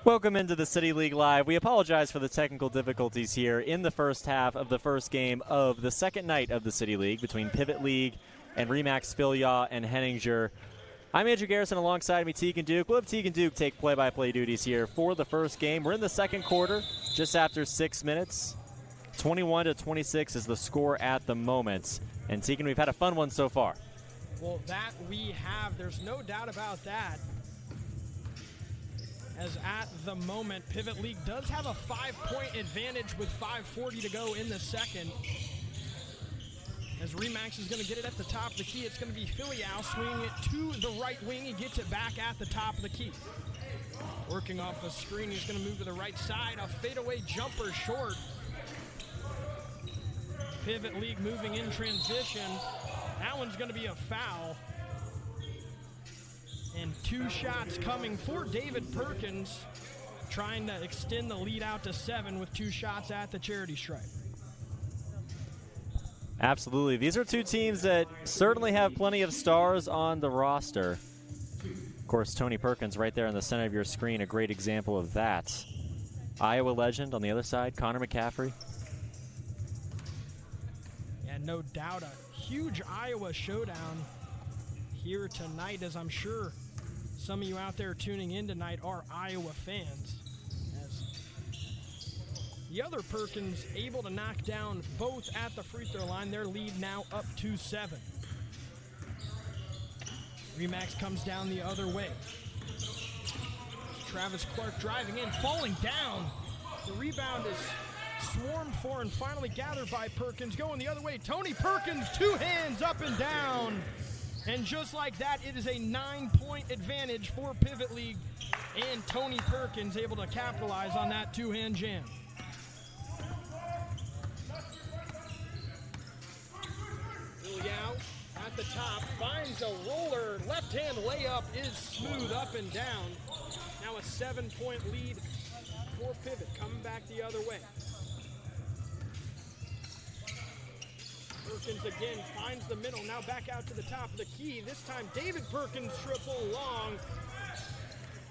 Welcome into the City League Live. We apologize for the technical difficulties here in the first half of the first game of the second night of the City League between Pivot League and Remax Philyaw and Henninger. I'm Andrew Garrison. Alongside me, Tegan Duke. We'll have Tegan Duke take play-by-play duties here for the first game. We're in the second quarter, just after 6 minutes. 21-26 is the score at the moment. And Tegan, we've had a fun one so far. Well, that we have. There's no doubt about that. As at the moment, Pivot League does have a 5-point advantage with 5:40 to go in the second. As Remax is going to get it at the top of the key, it's going to be Philyaw swinging it to the right wing. He gets it back at the top of the key. Working off a screen, he's going to move to the right side. A fadeaway jumper short. Pivot League moving in transition. That one's going to be a foul. And 2 shots coming for David Perkins, trying to extend the lead out to 7 with 2 shots at the charity stripe. Absolutely. These are two teams that certainly have plenty of stars on the roster. Of course, Tony Perkins right there in the center of your screen, a great example of that. Iowa legend on the other side, Connor McCaffrey. Yeah, no doubt a huge Iowa showdown here tonight, as I'm sure some of you out there tuning in tonight are Iowa fans. As the other Perkins able to knock down both at the free throw line, their lead now up to 7. Remax comes down the other way. Travis Clark driving in, falling down. The rebound is swarmed for and finally gathered by Perkins. Going the other way, Tony Perkins, 2 hands up and down. And just like that, it is a 9-point advantage for Pivot League, and Tony Perkins able to capitalize on that 2-hand jam. Philyaw at the top finds a roller. Left-hand layup is smooth up and down. Now a 7-point lead for Pivot, coming back the other way. Perkins again finds the middle, now back out to the top of the key. This time David Perkins triple long.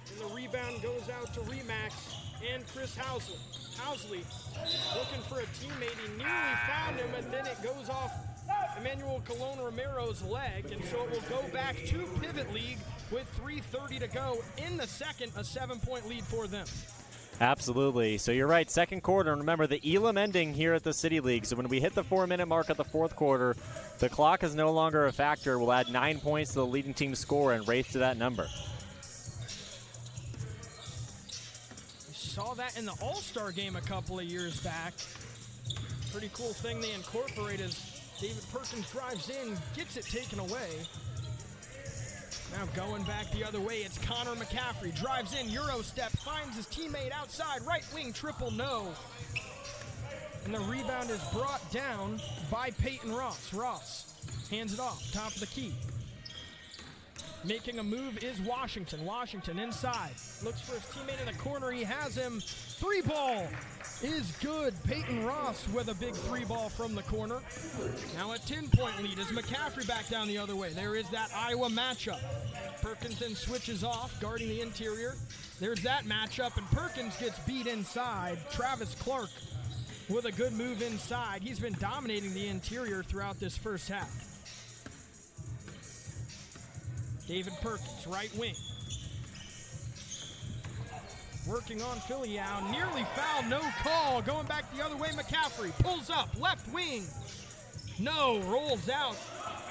And the rebound goes out to Remax and Chris Housley. Housley looking for a teammate. He nearly found him, and then it goes off Emmanuel Colon Romero's leg. And so it will go back to Pivot League with 3:30 to go in the second, a 7-point lead for them. Absolutely. So you're right, second quarter. And remember, the Elam ending here at the City League. So when we hit the 4-minute mark at the fourth quarter, the clock is no longer a factor. We'll add 9 points to the leading team score and race to that number. We saw that in the All-Star game a couple of years back. Pretty cool thing they incorporate as David Perkins drives in, gets it taken away. Now going back the other way, it's Connor McCaffrey. Drives in, Euro step, finds his teammate outside, right wing triple no. And the rebound is brought down by Peyton Ross. Ross hands it off, top of the key. Making a move is Washington. Washington inside, looks for his teammate in the corner. He has him. 3-ball is good. Peyton Ross with a big 3-ball from the corner. Now a 10-point lead as McCaffrey back down the other way. There is that Iowa matchup. Perkins then switches off, guarding the interior. There's that matchup, and Perkins gets beat inside. Travis Clark with a good move inside. He's been dominating the interior throughout this first half. David Perkins, right wing. Working on Philyaw, nearly fouled, no call. Going back the other way, McCaffrey pulls up, left wing. No, rolls out.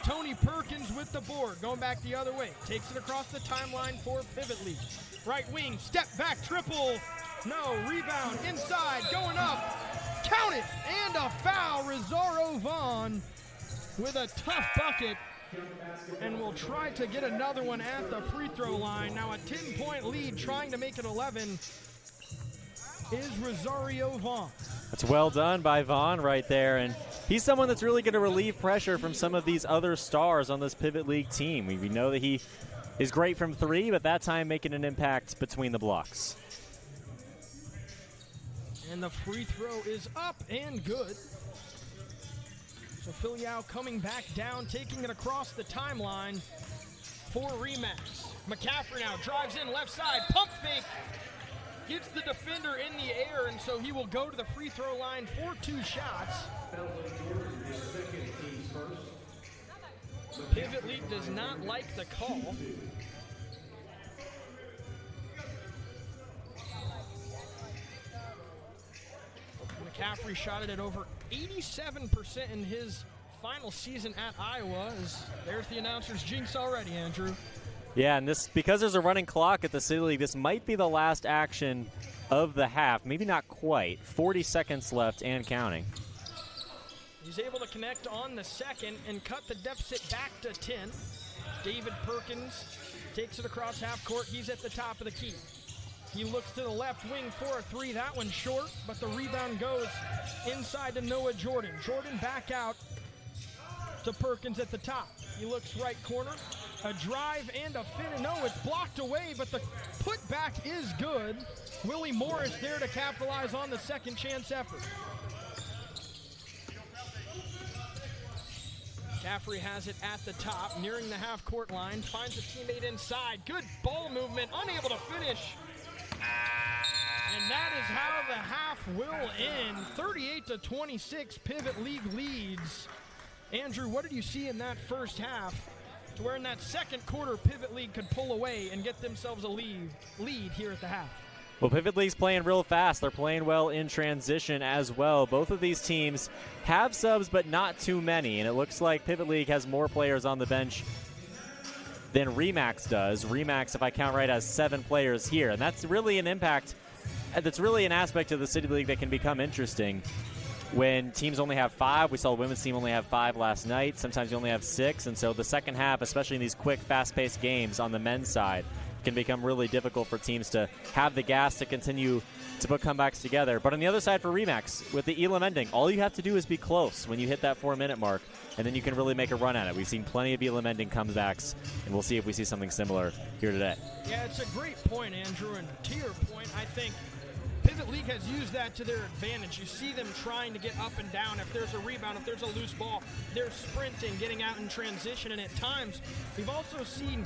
Tony Perkins with the board, going back the other way. Takes it across the timeline for Pivot League. Right wing, step back, triple. No, rebound, inside, going up. Count it, and a foul. Rosario Vaughn with a tough bucket. And we'll try to get another one at the free throw line. Now a 10-point lead, trying to make it 11, is Rosario Vaughn. That's well done by Vaughn right there. And he's someone that's really going to relieve pressure from some of these other stars on this Pivot League team. We know that he is great from 3, but that time making an impact between the blocks. And the free throw is up and good. So Philyaw coming back down, taking it across the timeline for Remax. McCaffrey now drives in left side, pump fake. gets the defender in the air, and so he will go to the free throw line for 2 shots. Pivot League does not like the call. McCaffrey shot it at over 87% in his final season at Iowa. There's the announcer's jinx already, Andrew. Yeah, and this, because there's a running clock at the City League, this might be the last action of the half. Maybe not quite. 40 seconds left and counting. He's able to connect on the second and cut the deficit back to 10. David Perkins takes it across half court. He's at the top of the key. He looks to the left wing for a 3. That one's short, but the rebound goes inside to Noah Jordan. Jordan back out to Perkins at the top. He looks right corner. A drive and a fin. No, it's blocked away, but the putback is good. Willie Morris there to capitalize on the second chance effort. McCaffrey has it at the top, nearing the half-court line, finds a teammate inside. Good ball movement, unable to finish. And that is how the half will end. 38-26, Pivot League leads. Andrew, what did you see in that first half to where in that second quarter Pivot League could pull away and get themselves a lead here at the half? Well, Pivot League's playing real fast. They're playing well in transition as well. Both of these teams have subs, but not too many. And it looks like Pivot League has more players on the bench than Remax does. Remax, if I count right, has 7 players here. And that's really an impact. That's really an aspect of the City League that can become interesting. When teams only have 5, we saw the women's team only have 5 last night. Sometimes you only have 6. And so the second half, especially in these quick, fast-paced games on the men's side, can become really difficult for teams to have the gas to continue to put comebacks together. But on the other side for Remax, with the Elam ending, all you have to do is be close when you hit that 4-minute mark, and then you can really make a run at it. We've seen plenty of Elam ending comebacks, and we'll see if we see something similar here today. Yeah, it's a great point, Andrew, and to your point, I think Pivot League has used that to their advantage. You see them trying to get up and down. If there's a rebound, if there's a loose ball, they're sprinting, getting out in transition, and at times we've also seen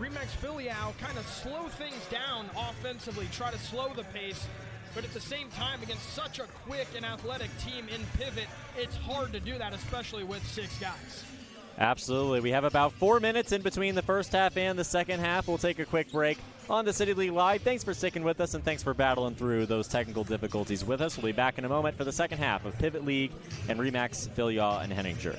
Remax Filial kind of slow things down offensively, try to slow the pace, but at the same time, against such a quick and athletic team in Pivot, it's hard to do that, especially with 6 guys. Absolutely. We have about 4 minutes in between the first half and the second half. We'll take a quick break on the City League Live. Thanks for sticking with us, and thanks for battling through those technical difficulties with us. We'll be back in a moment for the second half of Pivot League and Remax Filial and Henninger.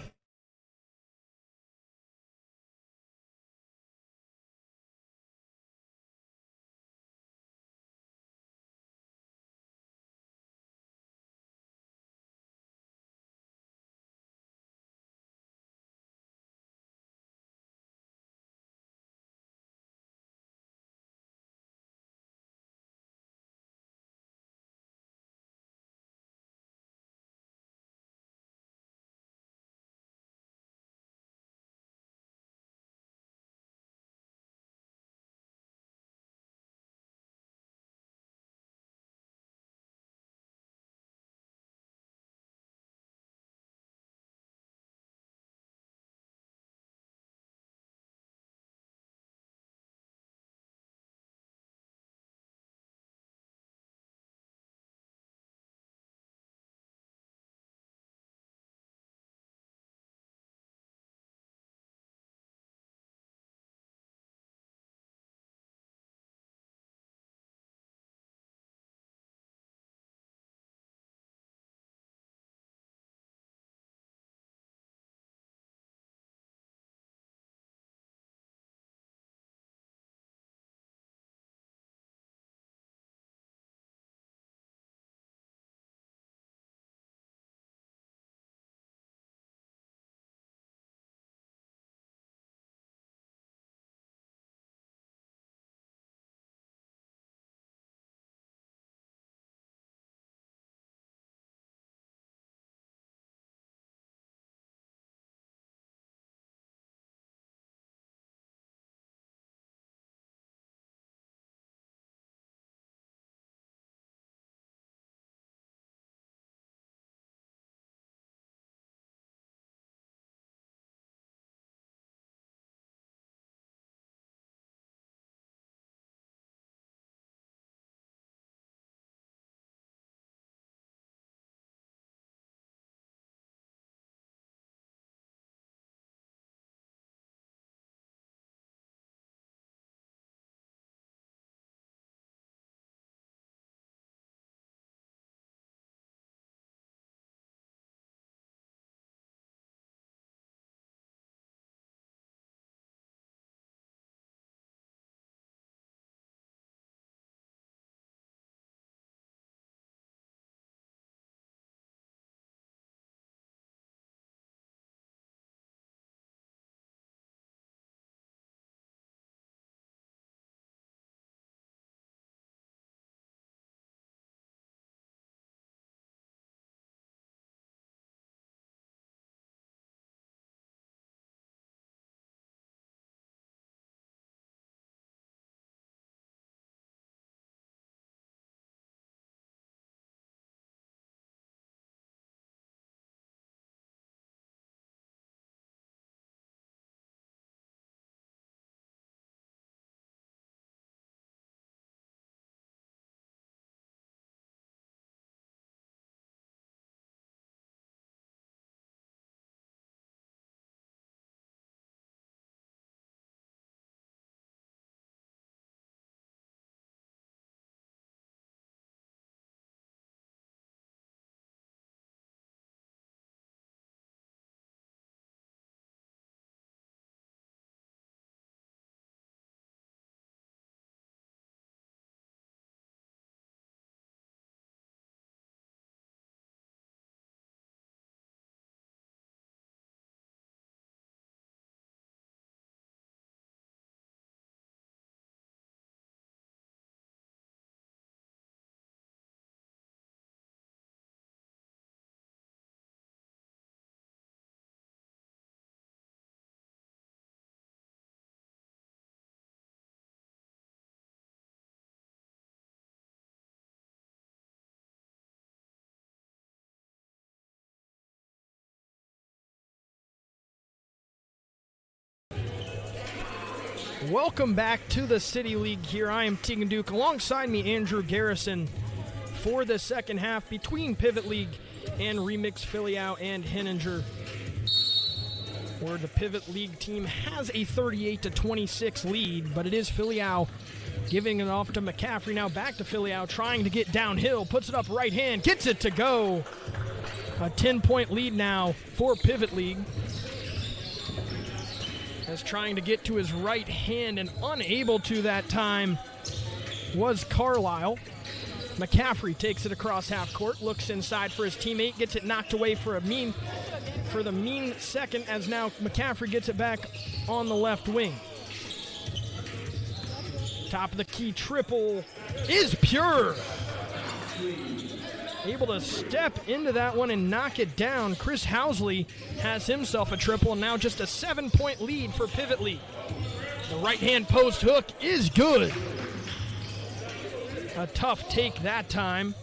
Welcome back to the City League here. I am Tegan Duke. Alongside me, Andrew Garrison for the second half between Pivot League and Remix Filiao and Henninger, where the Pivot League team has a 38-26 lead, but it is Filiao giving it off to McCaffrey. Now back to Filiao, trying to get downhill, puts it up right hand, gets it to go. A 10-point lead now for Pivot League. As trying to get to his right hand and unable to that time was Carlisle. McCaffrey takes it across half court, looks inside for his teammate, gets it knocked away for the mean second, as now McCaffrey gets it back on the left wing. Top of the key triple is pure. Able to step into that one and knock it down. Chris Housley has himself a triple, and now just a 7-point lead for Pivot League. The right-hand post hook is good. A tough take that time.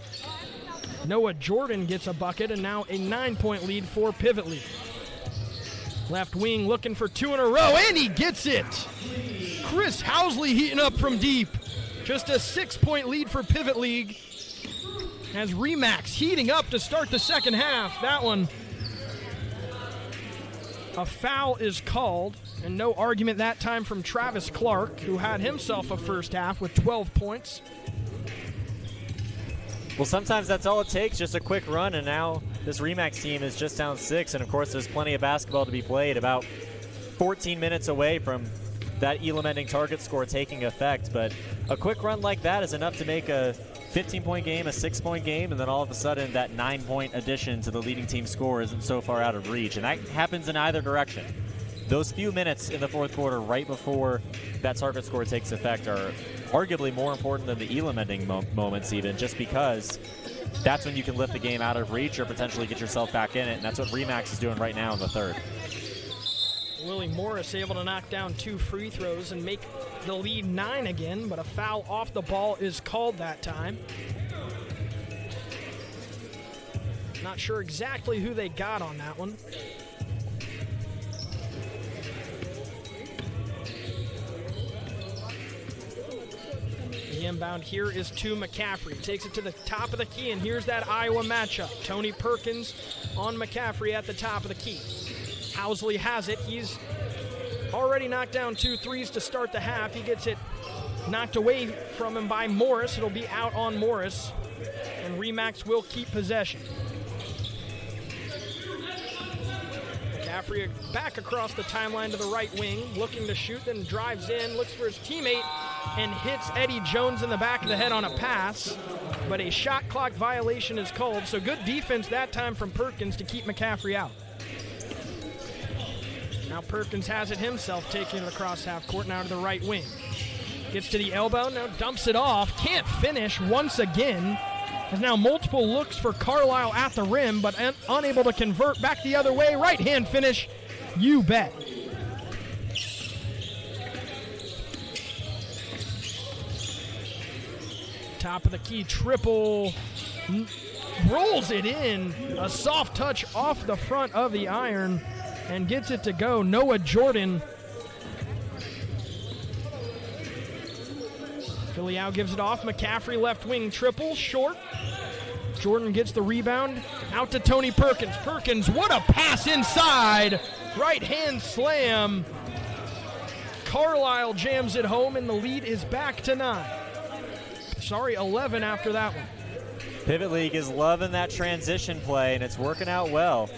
Noah Jordan gets a bucket, and now a 9-point lead for Pivot League. Left wing looking for 2 in a row, and he gets it. Chris Housley heating up from deep. Just a 6-point lead for Pivot League. As Remax heating up to start the second half. That one, a foul is called, and no argument that time from Travis Clark, who had himself a first half with 12 points. Well, sometimes that's all it takes, just a quick run, and now this Remax team is just down 6, and of course there's plenty of basketball to be played, about 14 minutes away from that Elam-ending target score taking effect, but a quick run like that is enough to make a 15-point game, a 6-point game, and then all of a sudden that 9-point addition to the leading team score isn't so far out of reach, and that happens in either direction. Those few minutes in the fourth quarter right before that target score takes effect are arguably more important than the Elam-ending moments even, just because that's when you can lift the game out of reach or potentially get yourself back in it, and that's what Remax is doing right now in the third. Willie Morris able to knock down 2 free throws and make the lead 9 again, but a foul off the ball is called that time. Not sure exactly who they got on that one. The inbound here is to McCaffrey. Takes it to the top of the key, and here's that Iowa matchup. Tony Perkins on McCaffrey at the top of the key. Housley has it. He's already knocked down 2 threes to start the half. He gets it knocked away from him by Morris. It'll be out on Morris, and Remax will keep possession. McCaffrey back across the timeline to the right wing, looking to shoot, then drives in, looks for his teammate, and hits Eddie Jones in the back of the head on a pass. But a shot clock violation is called, so good defense that time from Perkins to keep McCaffrey out. Now Perkins has it himself, taking it across half court, now to the right wing. Gets to the elbow, now dumps it off, can't finish once again. There's now multiple looks for Carlisle at the rim, but unable to convert back the other way. Right hand finish, you bet. Top of the key triple, rolls it in. A soft touch off the front of the iron and gets it to go. Noah Jordan. Filiao gives it off. McCaffrey left wing triple, short. Jordan gets the rebound. Out to Tony Perkins. Perkins, what a pass inside. Right hand slam. Carlisle jams it home, and the lead is back to 9. 11 after that one. Pivot League is loving that transition play, and it's working out well.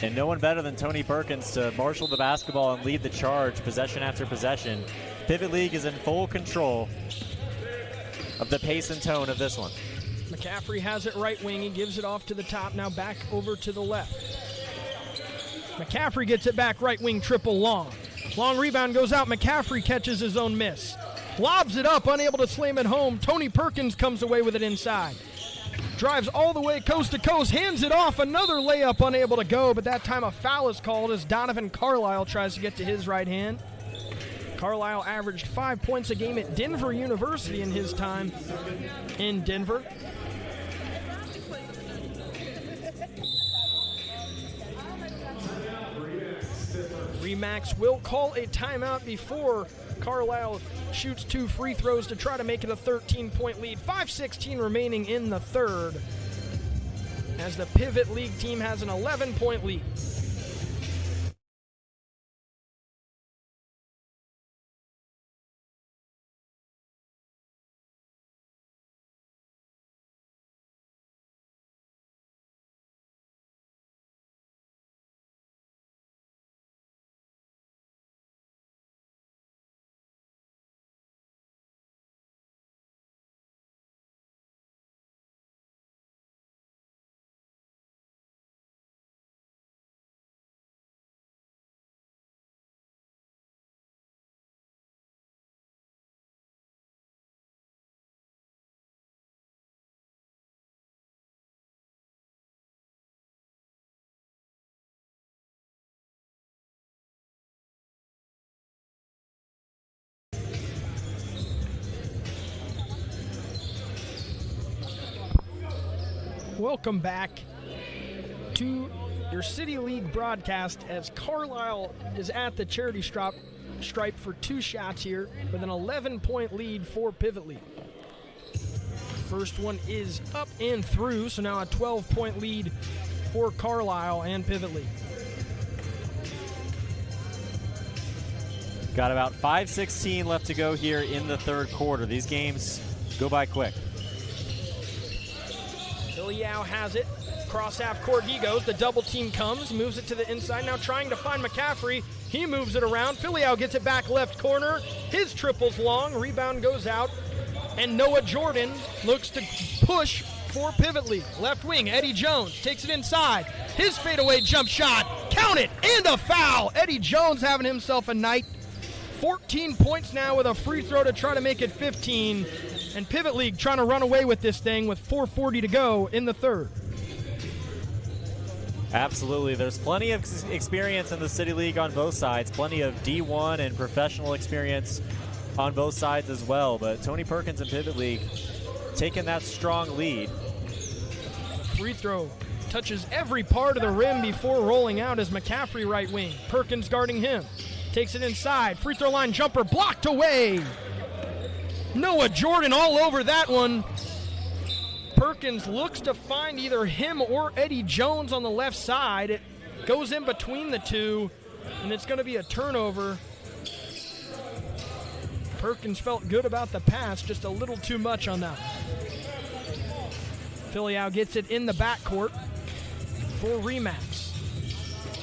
And no one better than Tony Perkins to marshal the basketball and lead the charge possession after possession. Pivot League is in full control of the pace and tone of this one. McCaffrey has it right wing. He gives it off to the top, now back over to the left. McCaffrey gets it back right wing triple long. Long rebound goes out. McCaffrey catches his own miss. Lobs it up, unable to slam it home. Tony Perkins comes away with it inside. Drives all the way coast to coast, hands it off. Another layup unable to go, but that time a foul is called as Donovan Carlisle tries to get to his right hand. Carlisle averaged 5 points a game at Denver University in his time in Denver. Remax will call a timeout before Carlisle shoots 2 free throws to try to make it a 13-point lead. 5:16 remaining in the third, as the Pivot League team has an 11-point lead. Welcome back to your City League broadcast as Carlisle is at the charity stripe for 2 shots here with an 11-point lead for Pivot League. First one is up and through, so now a 12-point lead for Carlisle and Pivot League. Got about 5:16 left to go here in the third quarter. These games go by quick. Filiao has it. Cross half court he goes. The double team comes, moves it to the inside. Now trying to find McCaffrey. He moves it around. Filiao gets it back left corner. His triple's long. Rebound goes out. And Noah Jordan looks to push for Pivot League. Left wing, Eddie Jones takes it inside. His fadeaway jump shot. Count it, and a foul. Eddie Jones having himself a night. 14 points now with a free throw to try to make it 15. And Pivot League trying to run away with this thing with 4:40 to go in the third. Absolutely. There's plenty of experience in the City League on both sides. Plenty of D1 and professional experience on both sides as well. But Tony Perkins and Pivot League taking that strong lead. Free throw touches every part of the rim before rolling out as McCaffrey right wing. Perkins guarding him. Takes it inside. Free throw line jumper blocked away. Noah Jordan all over that one. Perkins looks to find either him or Eddie Jones on the left side. It goes in between the two, and it's going to be a turnover. Perkins felt good about the pass, just a little too much on that. Filiao gets it in the backcourt for Remax.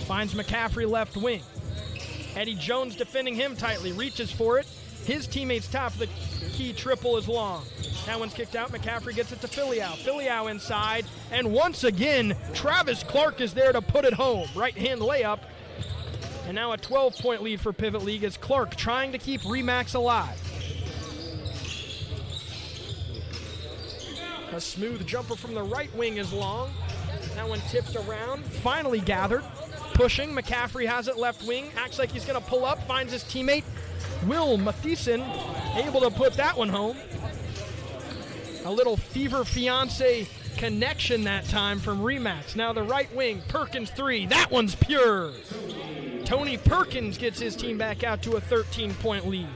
Finds McCaffrey left wing. Eddie Jones defending him tightly, reaches for it. His teammate's top of the key triple is long. That one's kicked out. McCaffrey gets it to Filiao. Filiao inside. And once again, Travis Clark is there to put it home. Right-hand layup. And now a 12-point lead for Pivot League as Clark trying to keep Remax alive. A smooth jumper from the right wing is long. That one tipped around. Finally gathered. Pushing. McCaffrey has it left wing. Acts like he's going to pull up. Finds his teammate. Will Mathieson able to put that one home. A little Fever Fiance connection that time from Remax. Now the right wing, Perkins 3. That one's pure. Tony Perkins gets his team back out to a 13-point lead.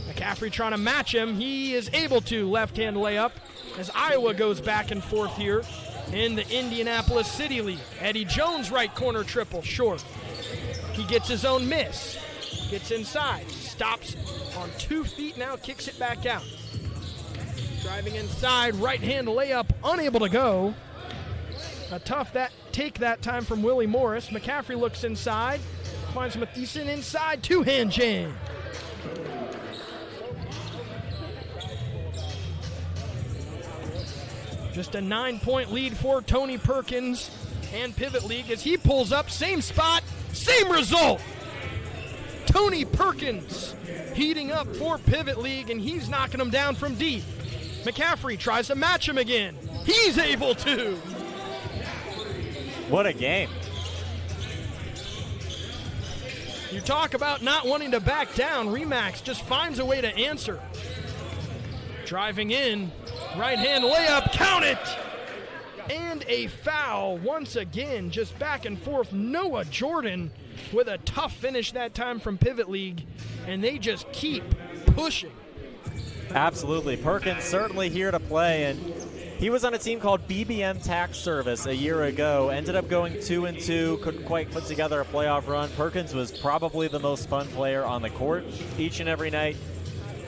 McCaffrey trying to match him. He is able to. Left-hand layup as Iowa goes back and forth here in the Indianapolis City League. Eddie Jones right corner triple, short. He gets his own miss. Gets inside, stops on 2 feet now, kicks it back out. Driving inside, right-hand layup, unable to go. A tough take that time from Willie Morris. McCaffrey looks inside, finds Mathieson inside, 2-hand jam. Just a 9-point lead for Tony Perkins and Pivot League as he pulls up, same spot, same result. Tony Perkins heating up for Pivot League, and he's knocking him down from deep. McCaffrey tries to match him again. He's able to. What a game. You talk about not wanting to back down. Remax just finds a way to answer. Driving in, right-hand layup, count it! And a foul once again, just back and forth. Noah Jordan with a tough finish that time from Pivot League, and they just keep pushing. Absolutely. Perkins certainly here to play, and he was on a team called BBM Tax Service a year ago, ended up going 2-2, couldn't quite put together a playoff run. Perkins was probably the most fun player on the court each and every night,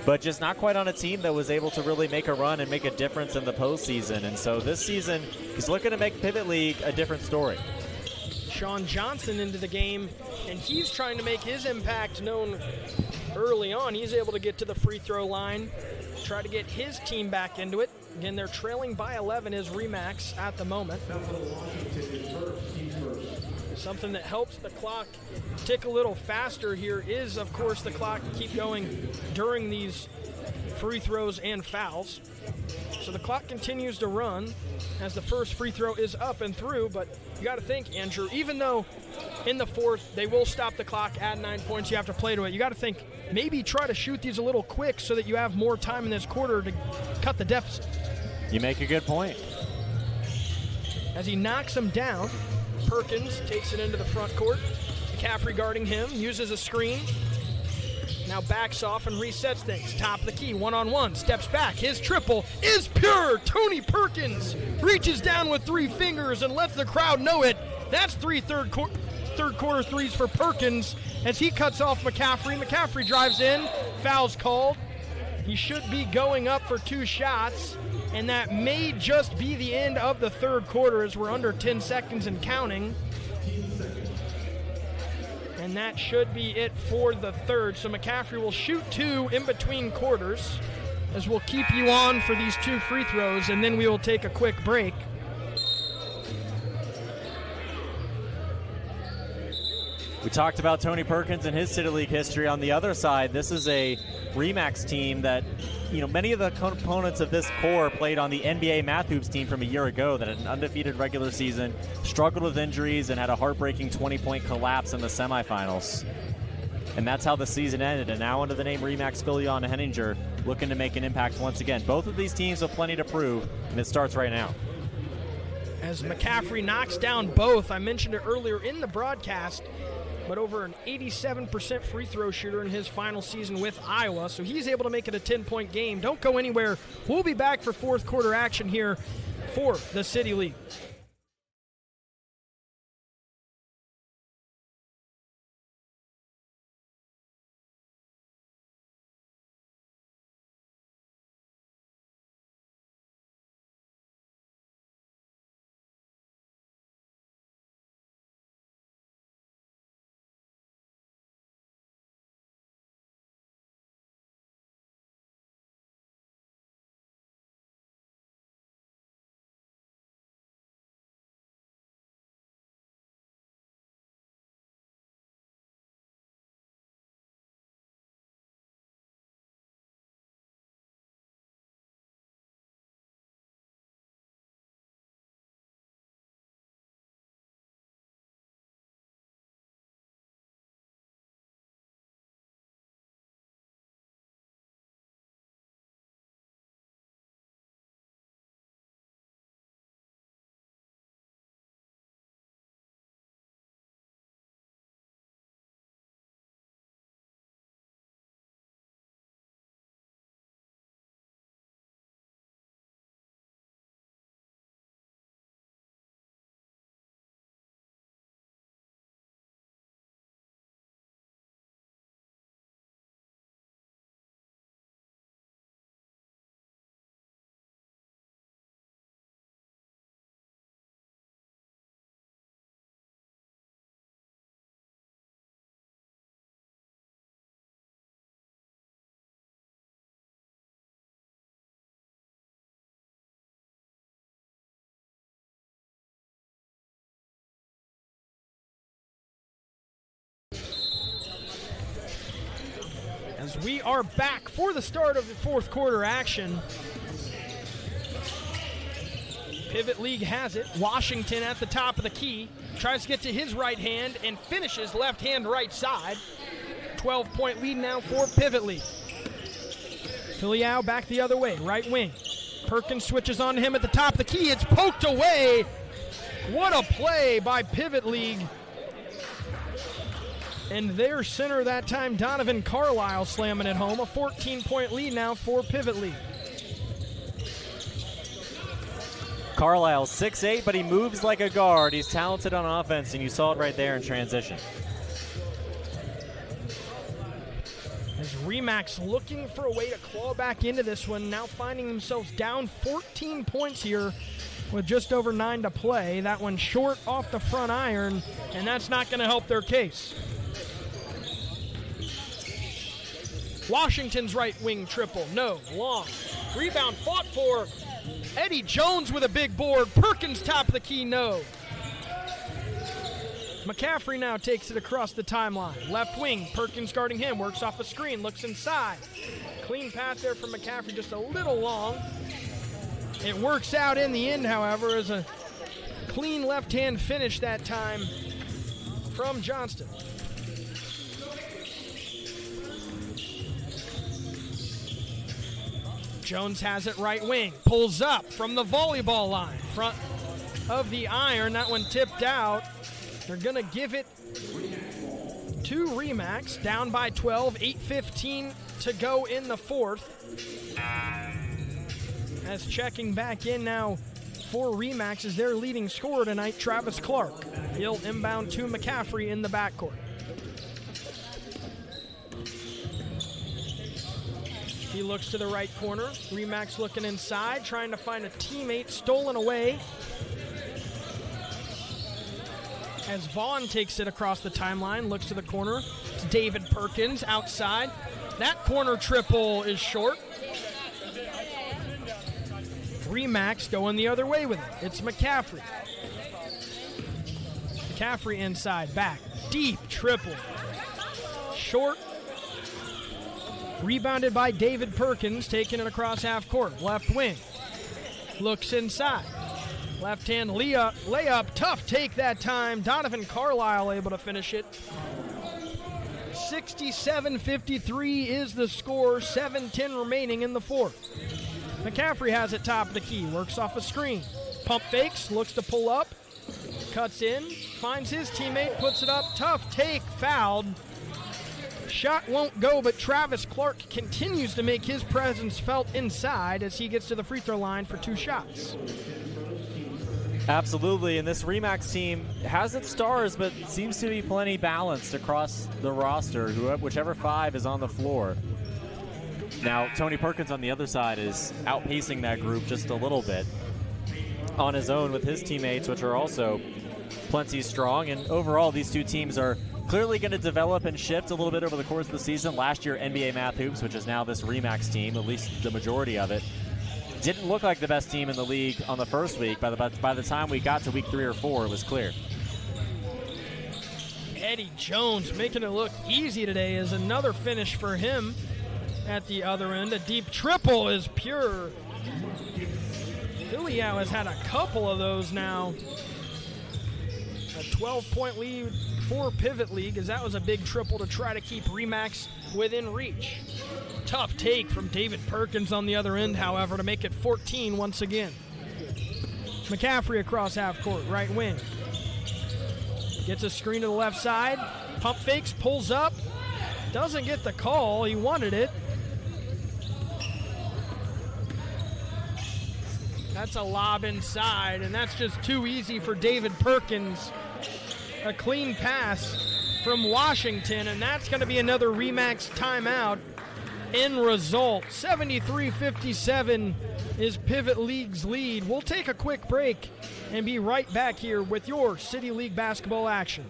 but just not quite on a team that was able to really make a run and make a difference in the postseason. And so this season, he's looking to make Pivot League a different story. Sean Johnson into the game, and he's trying to make his impact known early on. He's able to get to the free throw line, try to get his team back into it. Again, they're trailing by 11 is Remax at the moment. Something that helps the clock tick a little faster here is, of course, the clock keep going during these free throws and fouls. So the clock continues to run as the first free throw is up and through, but you got to think, Andrew, even though in the fourth they will stop the clock at 9 points, you have to play to it, you got to think maybe try to shoot these a little quick so that you have more time in this quarter to cut the deficit. You make a good point. As he knocks him down, Perkins takes it into the front court. McCaffrey guarding him, uses a screen. Now backs off and resets things. Top of the key, one-on-one, steps back. His triple is pure. Tony Perkins reaches down with 3 fingers and lets the crowd know it. That's 3 third quarter threes for Perkins as he cuts off McCaffrey. McCaffrey drives in, foul's called. He should be going up for 2 shots, and that may just be the end of the third quarter as we're under 10 seconds and counting. And that should be it for the third. So McCaffrey will shoot 2 in between quarters as we'll keep you on for these 2 free throws, and then we will take a quick break. We talked about Tony Perkins and his City League history. On the other side, this is a Remax team that, many of the components of this core played on the NBA Math Hoops team from a year ago that had an undefeated regular season, struggled with injuries, and had a heartbreaking 20-point collapse in the semifinals. And that's how the season ended. And now under the name Remax Philyaw and Henninger, looking to make an impact once again. Both of these teams have plenty to prove, and it starts right now. As McCaffrey knocks down both, I mentioned it earlier in the broadcast, but over an 87% free throw shooter in his final season with Iowa, so he's able to make it a 10-point game. Don't go anywhere. We'll be back for fourth quarter action here for the City League. As we are back for the start of the fourth quarter action. Pivot League has it. Washington at the top of the key. Tries to get to his right hand and finishes left hand right side. 12-point lead now for Pivot League. Philyaw back the other way, right wing. Perkins switches on him at the top of the key. It's poked away. What a play by Pivot League. And their center that time, Donovan Carlisle, slamming it home. A 14-point lead now for Pivot League. Carlisle 6'8", but he moves like a guard. He's talented on offense, and you saw it right there in transition. As Remax looking for a way to claw back into this one, now finding themselves down 14 points here with just over 9 to play. That one short off the front iron, and that's not going to help their case. Washington's right wing triple, no, long. Rebound fought for. Eddie Jones with a big board. Perkins top of the key, no. McCaffrey now takes it across the timeline. Left wing, Perkins guarding him, works off the screen, looks inside. Clean pass there from McCaffrey, just a little long. It works out in the end, however, as a clean left-hand finish that time from Johnston. Jones has it right wing, pulls up from the volleyball line, front of the iron. That one tipped out. They're going to give it to Remax, down by 12, 8:15 to go in the fourth. As checking back in now for Remax is their leading scorer tonight, Travis Clark. He'll inbound to McCaffrey in the backcourt. He looks to the right corner. Remax looking inside, trying to find a teammate stolen away. As Vaughn takes it across the timeline, looks to the corner. It's David Perkins outside. That corner triple is short. Remax going the other way with it. It's McCaffrey. McCaffrey inside, back, deep triple. Short. Rebounded by David Perkins, taking it across half court. Left wing. Looks inside. Left hand layup, tough take that time. Donovan Carlisle able to finish it. 67-53 is the score, 7:10 remaining in the fourth. McCaffrey has it top of the key, works off a screen. Pump fakes, looks to pull up, cuts in, finds his teammate, puts it up, tough take, fouled. Shot won't go, but Travis Clark continues to make his presence felt inside as he gets to the free throw line for 2 shots. Absolutely, and this Remax team has its stars, but seems to be plenty balanced across the roster, whichever 5 is on the floor. Now, Tony Perkins on the other side is outpacing that group just a little bit on his own with his teammates, which are also plenty strong. And overall, these two teams are clearly going to develop and shift a little bit over the course of the season. Last year, NBA Math Hoops, which is now this Remax team, at least the majority of it, didn't look like the best team in the league on the first week. By the time we got to week 3 or 4, it was clear. Eddie Jones making it look easy today is another finish for him at the other end. A deep triple is pure. Iliao has had a couple of those now. A 12-point lead for Pivot League, as that was a big triple to try to keep Remax within reach. Tough take from David Perkins on the other end, however, to make it 14 once again. McCaffrey across half court, right wing. Gets a screen to the left side. Pump fakes, pulls up. Doesn't get the call. He wanted it. That's a lob inside, and that's just too easy for David Perkins. A clean pass from Washington, and that's going to be another Remax timeout. End result, 73-57 is Pivot League's lead. We'll take a quick break and be right back here with your City League basketball action.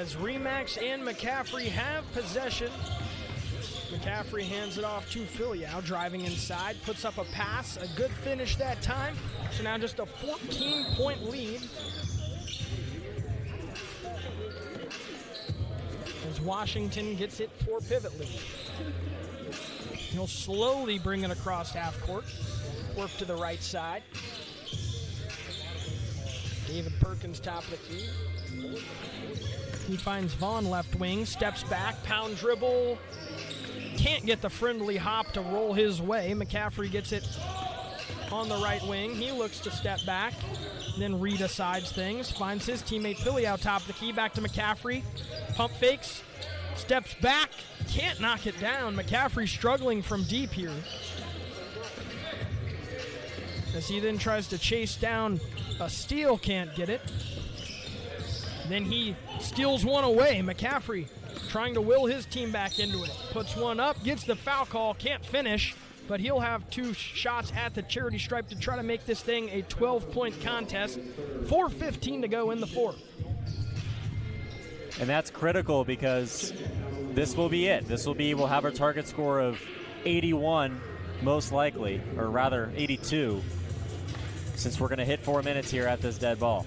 as Remax and McCaffrey have possession. McCaffrey hands it off to Filiao, driving inside, puts up a pass, a good finish that time. So now just a 14-point lead. As Washington gets it for Pivot League. He'll slowly bring it across half court, work to the right side. David Perkins, top of the key. He finds Vaughn left wing, steps back, pound dribble. Can't get the friendly hop to roll his way. McCaffrey gets it on the right wing. He looks to step back, then re-decides things. Finds his teammate Philly out top of the key, back to McCaffrey. Pump fakes, steps back, can't knock it down. McCaffrey struggling from deep here. As he then tries to chase down a steal, can't get it. Then he steals one away. McCaffrey trying to will his team back into it. Puts one up, gets the foul call, can't finish, but he'll have two shots at the charity stripe to try to make this thing a 12-point contest. 4:15 to go in the fourth. And that's critical because this will be it. We'll have our target score of 81 most likely, or rather 82, since we're going to hit 4 minutes here at this dead ball.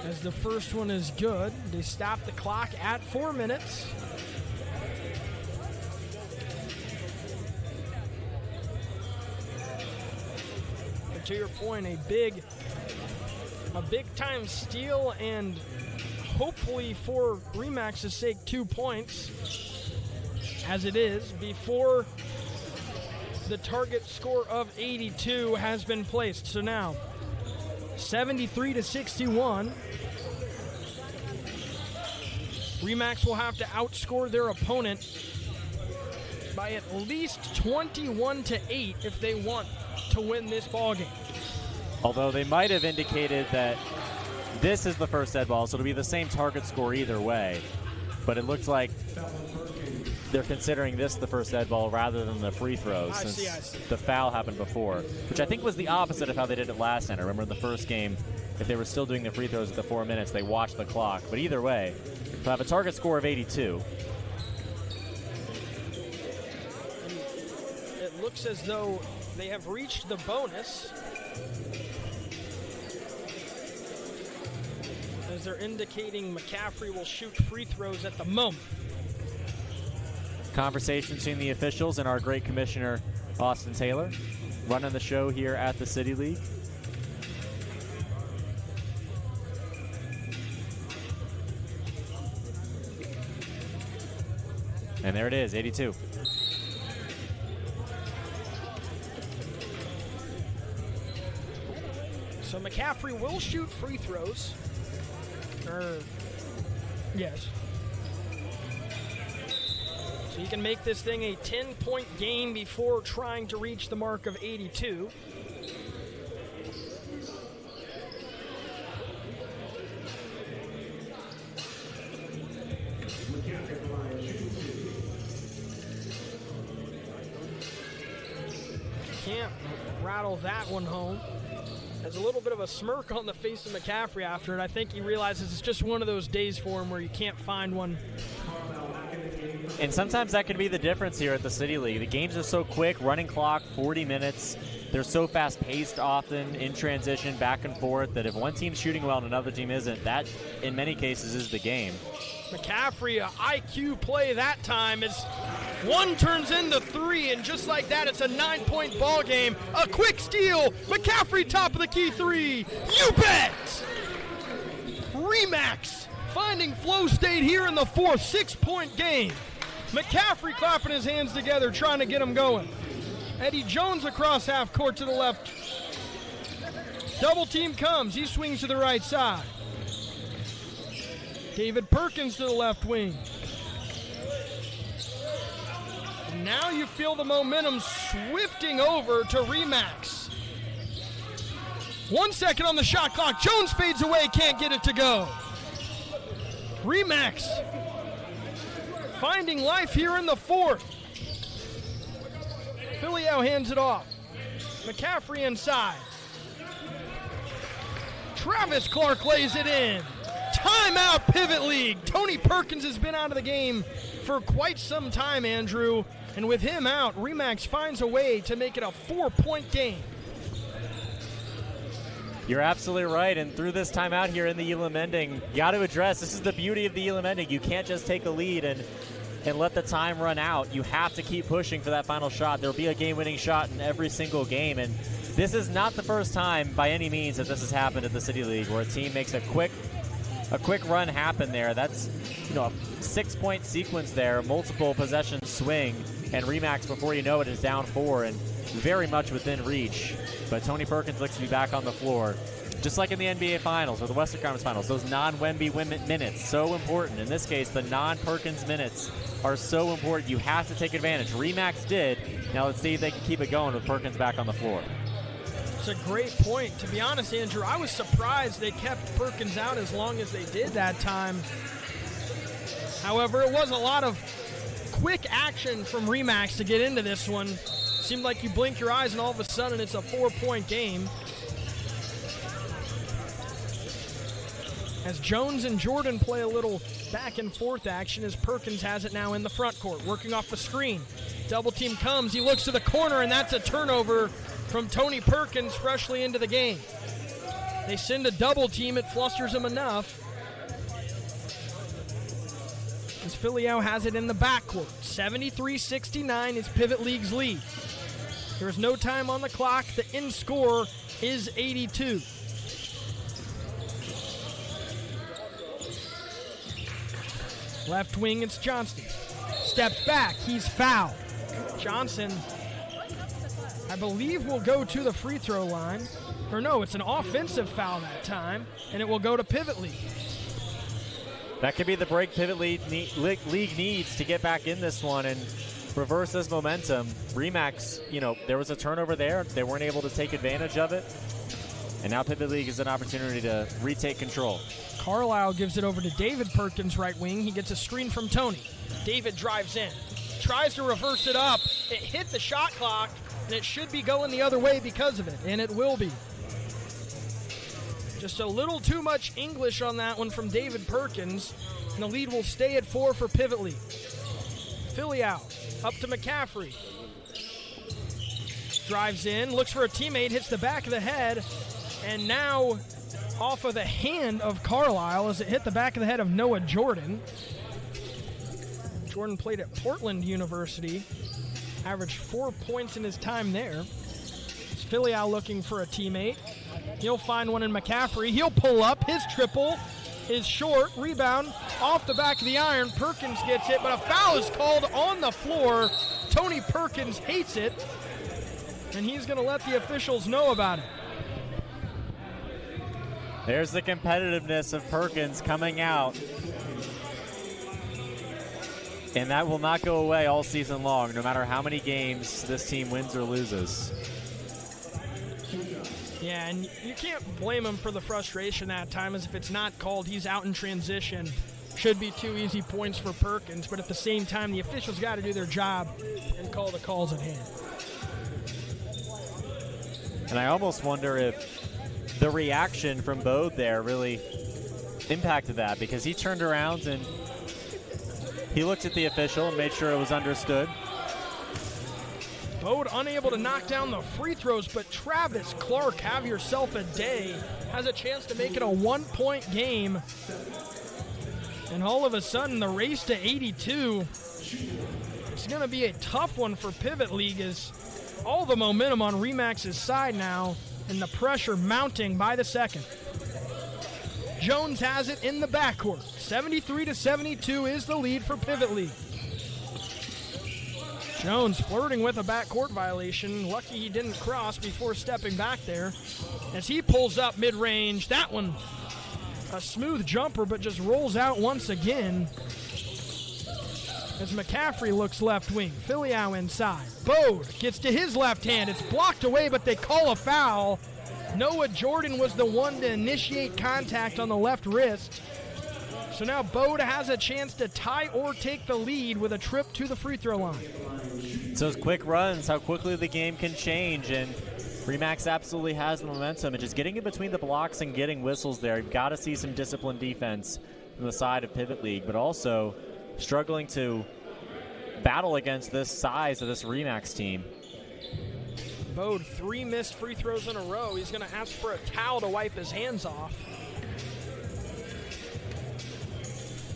As the first one is good, they stop the clock at 4 minutes. But to your point, a big time steal, and hopefully for Remax's sake, 2 points, as it is, before the target score of 82 has been placed. So now 73-61. Remax will have to outscore their opponent by at least 21-8 if they want to win this ballgame. Although they might have indicated that this is the first dead ball, so it'll be the same target score either way. But it looks like they're considering this the first dead ball rather than the free throws, since the foul happened before, which I think was the opposite of how they did it last night. I remember in the first game, if they were still doing the free throws at the 4 minutes, they watched the clock. But either way, they'll have a target score of 82. It looks as though they have reached the bonus, as they're indicating McCaffrey will shoot free throws at the moment. Conversation between the officials and our great commissioner, Austin Taylor, running the show here at the City League. And there it is, 82. So McCaffrey will shoot free throws. Yes. So you can make this thing a 10-point game before trying to reach the mark of 82. Can't rattle that one home. There's a little bit of a smirk on the face of McCaffrey after it. I think he realizes it's just one of those days for him where you can't find one. And sometimes that can be the difference here at the City League. The games are so quick, running clock, 40 minutes. They're so fast-paced often, in transition, back and forth, that if one team's shooting well and another team isn't, that, in many cases, is the game. McCaffrey, an IQ play that time as one turns into three, and just like that, it's a 9-point ball game. A quick steal. McCaffrey, top of the key three. You bet! Remax finding flow state here in the fourth, 6-point game. McCaffrey clapping his hands together, trying to get him going. Eddie Jones across half court to the left. Double team comes. He swings to the right side. David Perkins to the left wing. And now you feel the momentum swifting over to Remax. 1 second on the shot clock. Jones fades away, can't get it to go. Remax finding life here in the fourth. Filiao hands it off. McCaffrey inside. Travis Clark lays it in. Timeout, Pivot League. Tony Perkins has been out of the game for quite some time, Andrew. And with him out, Remax finds a way to make it a 4-point game. You're absolutely right, and through this timeout here in the Elam ending, you got to address, this is the beauty of the Elam ending. You can't just take a lead and let the time run out. You have to keep pushing for that final shot. There'll be a game-winning shot in every single game, and this is not the first time by any means that this has happened at the City League, where a team makes a quick run happen there. That's, a 6-point sequence there, multiple possession swing, and Remax, before you know it, is down 4 and very much within reach. But Tony Perkins looks to be back on the floor. Just like in the NBA Finals or the Western Conference Finals, those non-Wemby minutes, so important. In this case, the non-Perkins minutes are so important. You have to take advantage. Remax did. Now let's see if they can keep it going with Perkins back on the floor. It's a great point. To be honest, Andrew, I was surprised they kept Perkins out as long as they did that time. However, it was a lot of quick action from Remax to get into this one. Seemed like you blink your eyes and all of a sudden it's a 4-point game. As Jones and Jordan play a little back and forth action as Perkins has it now in the front court, working off the screen. Double team comes, he looks to the corner, and that's a turnover from Tony Perkins freshly into the game. They send a double team, it flusters him enough. As Filiao has it in the backcourt. 73-69 is Pivot League's lead. There is no time on the clock. The end score is 82. Left wing, it's Johnston. Steps back, he's fouled. Johnson, I believe, will go to the free throw line. Or no, it's an offensive foul that time, and it will go to Pivot League. That could be the break Pivot League needs to get back in this one and reverse this momentum. Remax, there was a turnover there. They weren't able to take advantage of it. And now Pivot League is an opportunity to retake control. Carlisle gives it over to David Perkins, right wing. He gets a screen from Tony. David drives in, tries to reverse it up. It hit the shot clock, and it should be going the other way because of it, and it will be. Just a little too much English on that one from David Perkins, and the lead will stay at 4 for Pivot League. Filiao up to McCaffrey. Drives in, looks for a teammate, hits the back of the head, and now off of the hand of Carlisle as it hit the back of the head of Noah Jordan. Jordan played at Portland University, averaged 4 points in his time there. It's Filiao looking for a teammate. He'll find one in McCaffrey. He'll pull up. His triple is short. Rebound off the back of the iron. Perkins gets it, but a foul is called on the floor. Tony Perkins hates it, and he's going to let the officials know about it. There's the competitiveness of Perkins coming out. And that will not go away all season long, no matter how many games this team wins or loses. Yeah, and you can't blame him for the frustration that time, as if it's not called, he's out in transition. Should be 2 easy points for Perkins, but at the same time, the officials got to do their job and call the calls at hand. And I almost wonder if the reaction from Bode there really impacted that, because he turned around and he looked at the official and made sure it was understood. Bode unable to knock down the free throws, but Travis Clark, have yourself a day, has a chance to make it a 1-point game. And all of a sudden, the race to 82, it's going to be a tough one for Pivot League, as all the momentum on Remax's side now, and the pressure mounting by the second. Jones has it in the backcourt. 73-72 is the lead for Pivot League. Jones flirting with a backcourt violation. Lucky he didn't cross before stepping back there. As he pulls up mid-range, that one a smooth jumper, but just rolls out once again. As McCaffrey looks left wing. Filiao inside. Bode gets to his left hand. It's blocked away, but they call a foul. Noah Jordan was the one to initiate contact on the left wrist. So now Bode has a chance to tie or take the lead with a trip to the free throw line. So those quick runs, how quickly the game can change. And Remax absolutely has the momentum, and just getting in between the blocks and getting whistles there. You've got to see some disciplined defense from the side of Pivot League, but also struggling to battle against this size of this Remax team. Bode, 3 missed free throws in a row. He's going to ask for a towel to wipe his hands off.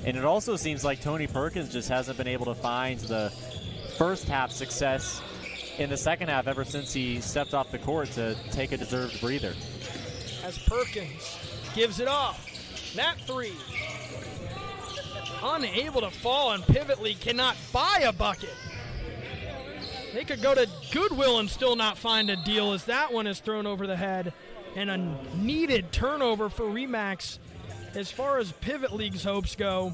And it also seems like Tony Perkins just hasn't been able to find the first half success in the second half ever since he stepped off the court to take a deserved breather. As Perkins gives it off. That 3. Unable to fall, and Pivot League cannot buy a bucket. They could go to Goodwill and still not find a deal, as that one is thrown over the head. And a needed turnover for Remax as far as Pivot League's hopes go.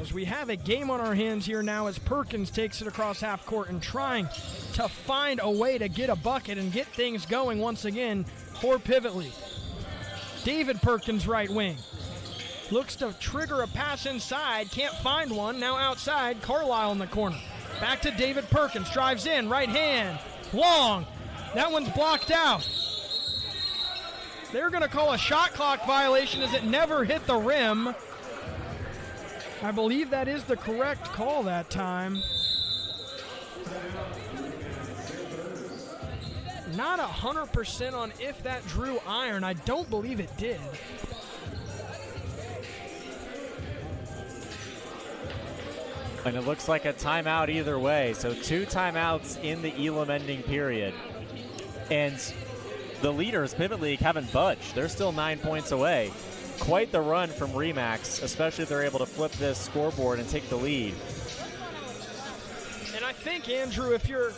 As we have a game on our hands here now, as Perkins takes it across half court and trying to find a way to get a bucket and get things going once again for Pivot League. David Perkins, right wing. Looks to trigger a pass inside, can't find one. Now outside, Carlisle in the corner. Back to David Perkins, drives in, right hand, long. That one's blocked out. They're going to call a shot clock violation as it never hit the rim. I believe that is the correct call that time. Not 100% on if that drew iron. I don't believe it did. And it looks like a timeout either way. So 2 timeouts in the Elam ending period. And the leaders, Pivot League, haven't budged. They're still 9 points away. Quite the run from Remax, especially if they're able to flip this scoreboard and take the lead. And I think, Andrew, if you're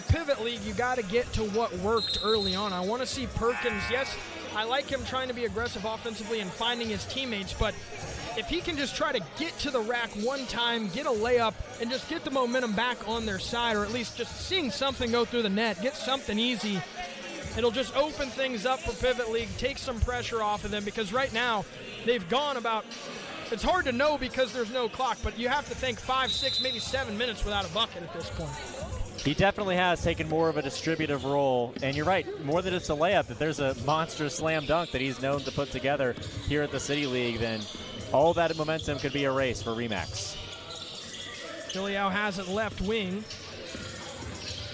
Pivot League, you got to get to what worked early on. I want to see Perkins. Yes, I like him trying to be aggressive offensively and finding his teammates, but if he can just try to get to the rack one time, get a layup, and just get the momentum back on their side, or at least just seeing something go through the net, get something easy, it'll just open things up for Pivot League, take some pressure off of them, because right now they've gone about, it's hard to know because there's no clock, but you have to think 5, 6, maybe 7 minutes without a bucket at this point. He definitely has taken more of a distributive role, and you're right, more than just a layup. If there's a monster slam dunk that he's known to put together here at the City League, then all that momentum could be erased for Remax. Filiao has it left wing.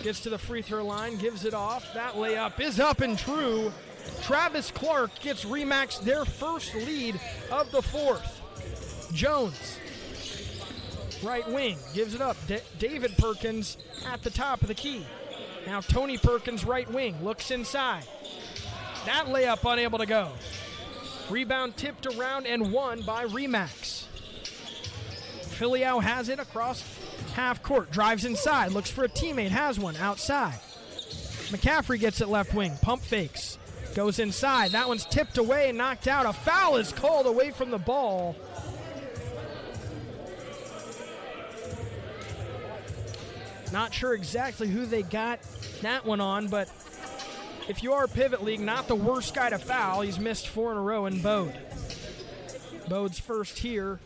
Gets to the free throw line, gives it off. That layup is up and true. Travis Clark gets Remax their first lead of the fourth. Jones, right wing, gives it up. David Perkins at the top of the key. Now Tony Perkins, right wing, looks inside. That layup unable to go. Rebound tipped around and won by Remax. Filiao has it across half court, drives inside, looks for a teammate, has one outside. McCaffrey gets it left wing, pump fakes, goes inside. That one's tipped away and knocked out. A foul is called away from the ball. Not sure exactly who they got that one on, but if you are Pivot League, not the worst guy to foul. He's missed 4 in a row in Bode. Bode's first here.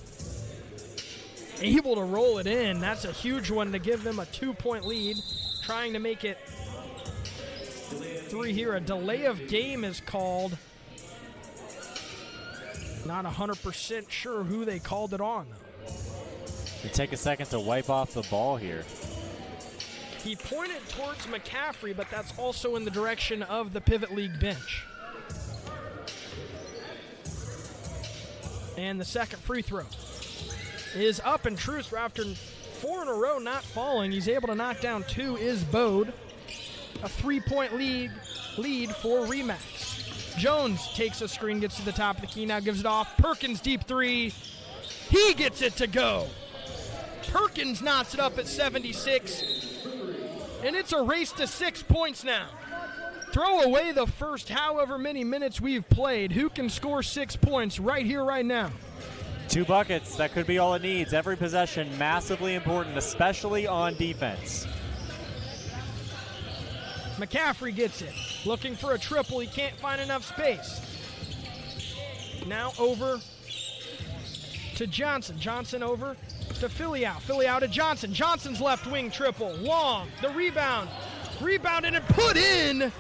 Able to roll it in. That's a huge one to give them a 2-point lead. Trying to make it 3 here. A delay of game is called. Not 100% sure who they called it on, though. They take a second to wipe off the ball here. He pointed towards McCaffrey, but that's also in the direction of the Pivot League bench. And the second free throw is up and true. So after 4 in a row not falling, he's able to knock down 2 is Bode. A 3-point lead for Remax. Jones takes a screen, gets to the top of the key, now gives it off. Perkins deep 3. He gets it to go. Perkins knots it up at 76. And it's a race to 6 points now. Throw away the first however many minutes we've played. Who can score 6 points right here, right now? 2 buckets, that could be all it needs. Every possession massively important, especially on defense. McCaffrey gets it. Looking for a triple, he can't find enough space. Now over to Johnson. Johnson over to Filiao. Filiao to Johnson. Johnson's left wing triple. Long. The rebound Rebounded and put in.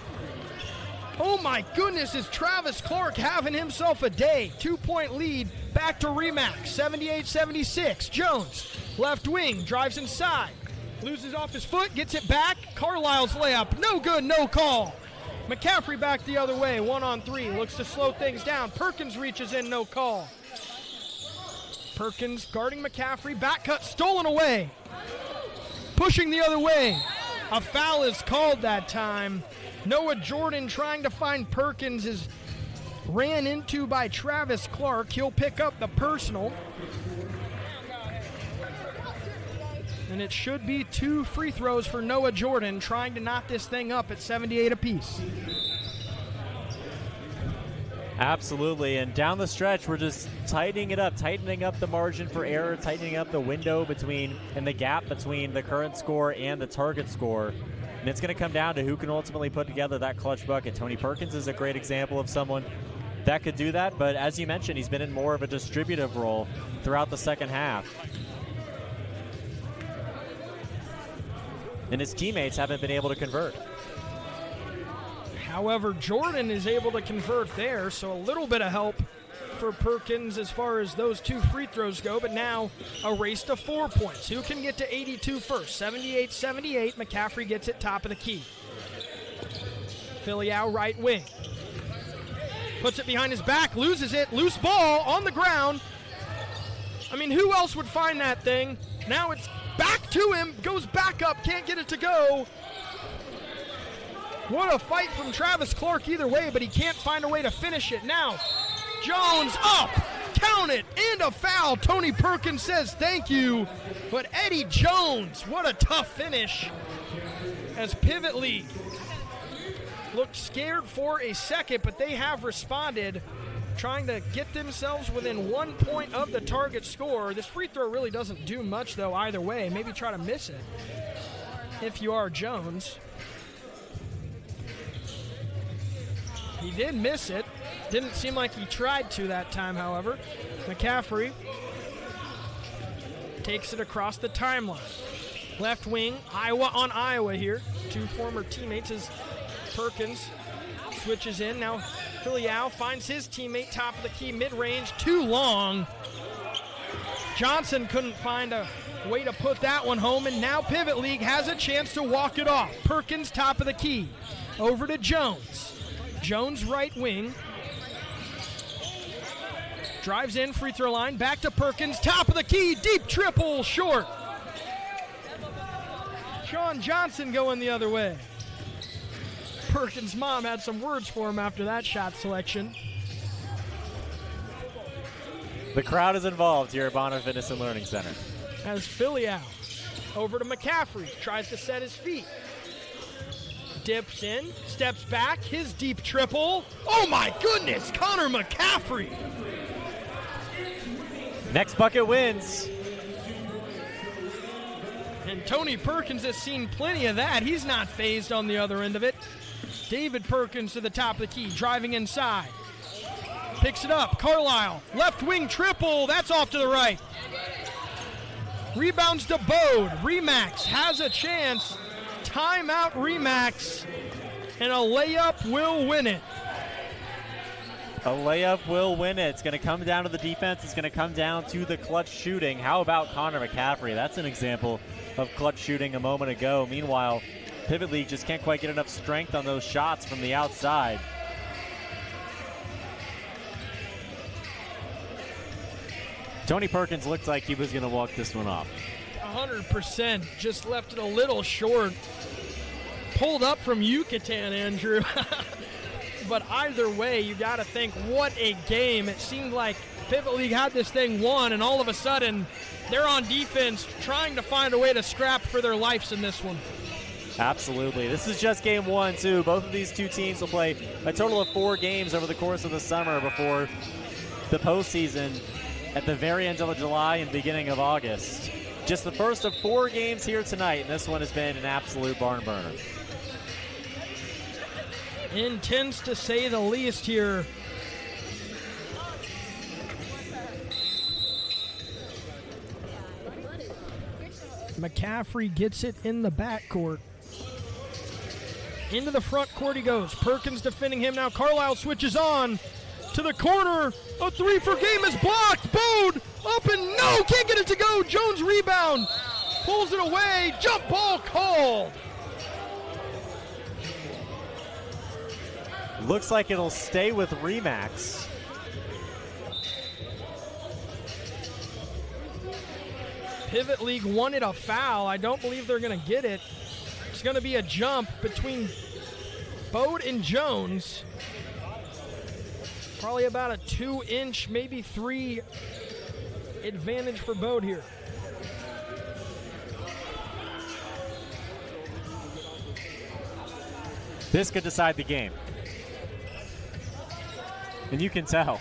Oh my goodness, is Travis Clark having himself a day. 2-point lead, back to Remax, 78-76. Jones, left wing, drives inside. Loses off his foot, gets it back. Carlisle's layup, no good, no call. McCaffrey back the other way, 1-on-3, looks to slow things down. Perkins reaches in, no call. Perkins guarding McCaffrey, back cut stolen away. Pushing the other way. A foul is called that time. Noah Jordan trying to find Perkins is ran into by Travis Clark. He'll pick up the personal. And it should be 2 free throws for Noah Jordan, trying to knock this thing up at 78 apiece. Absolutely, and down the stretch, we're just tightening it up, tightening up the margin for error, tightening up the window between and the gap between the current score and the target score. And it's going to come down to who can ultimately put together that clutch bucket. Tony Perkins is a great example of someone that could do that, but as you mentioned, he's been in more of a distributive role throughout the second half. And his teammates haven't been able to convert. However, Jordan is able to convert there, so a little bit of help for Perkins as far as those 2 free throws go, but now a race to 4 points. Who can get to 82 first? 78-78, McCaffrey gets it top of the key. Filiao right wing. Puts it behind his back, loses it, loose ball on the ground. I mean, who else would find that thing? Now it's back to him, goes back up, can't get it to go. What a fight from Travis Clark either way, but he can't find a way to finish it. Now, Jones up, count it, and a foul. Tony Perkins says thank you, but Eddie Jones, what a tough finish as Pivot League looked scared for a second, but they have responded, trying to get themselves within 1 point of the target score. This free throw really doesn't do much, though, either way. Maybe try to miss it if you are Jones. He did miss it. Didn't seem like he tried to that time, however. McCaffrey takes it across the timeline. Left wing, Iowa on Iowa here. 2 former teammates as Perkins switches in. Now Filiao finds his teammate, top of the key, mid-range, too long. Johnson couldn't find a way to put that one home, and now Pivot League has a chance to walk it off. Perkins, top of the key. Over to Jones. Jones right wing. Drives in, free throw line, back to Perkins, top of the key, deep triple, short. Sean Johnson going the other way. Perkins' mom had some words for him after that shot selection. The crowd is involved here at Bonner Fitness and Learning Center. As Filiao over to McCaffrey, tries to set his feet. Dips in, steps back, his deep triple. Oh my goodness, Connor McCaffrey. Next bucket wins. And Tony Perkins has seen plenty of that. He's not phased on the other end of it. David Perkins to the top of the key, driving inside. Picks it up, Carlisle, left wing triple, that's off to the right. Rebounds to Bode, Remax has a chance. Timeout Remax, and a layup will win it. A layup will win it. It's going to come down to the defense. It's going to come down to the clutch shooting. How about Connor McCaffrey? That's an example of clutch shooting a moment ago. Meanwhile, Pivot League just can't quite get enough strength on those shots from the outside. Tony Perkins looked like he was going to walk this one off. 100%, just left it a little short. Pulled up from Yucatan, Andrew. But either way, you got to think, what a game. It seemed like Pivot League had this thing won, and all of a sudden, they're on defense trying to find a way to scrap for their lives in this one. Absolutely. This is just game 1, too. Both of these two teams will play a total of 4 games over the course of the summer before the postseason at the very end of July and beginning of August. Just the first of 4 games here tonight, and this one has been an absolute barn burner. Intense to say the least here. McCaffrey gets it in the backcourt. Into the front court he goes. Perkins defending him now. Carlisle switches on to the corner. A three for game is blocked. Bode up and no, can't get it to go. Jones rebound. Pulls it away. Jump ball called. Looks like it'll stay with Remax. Pivot League wanted a foul. I don't believe they're going to get it. It's going to be a jump between Bode and Jones. Probably about a 2-inch, maybe 3 advantage for Bode here. This could decide the game. And you can tell.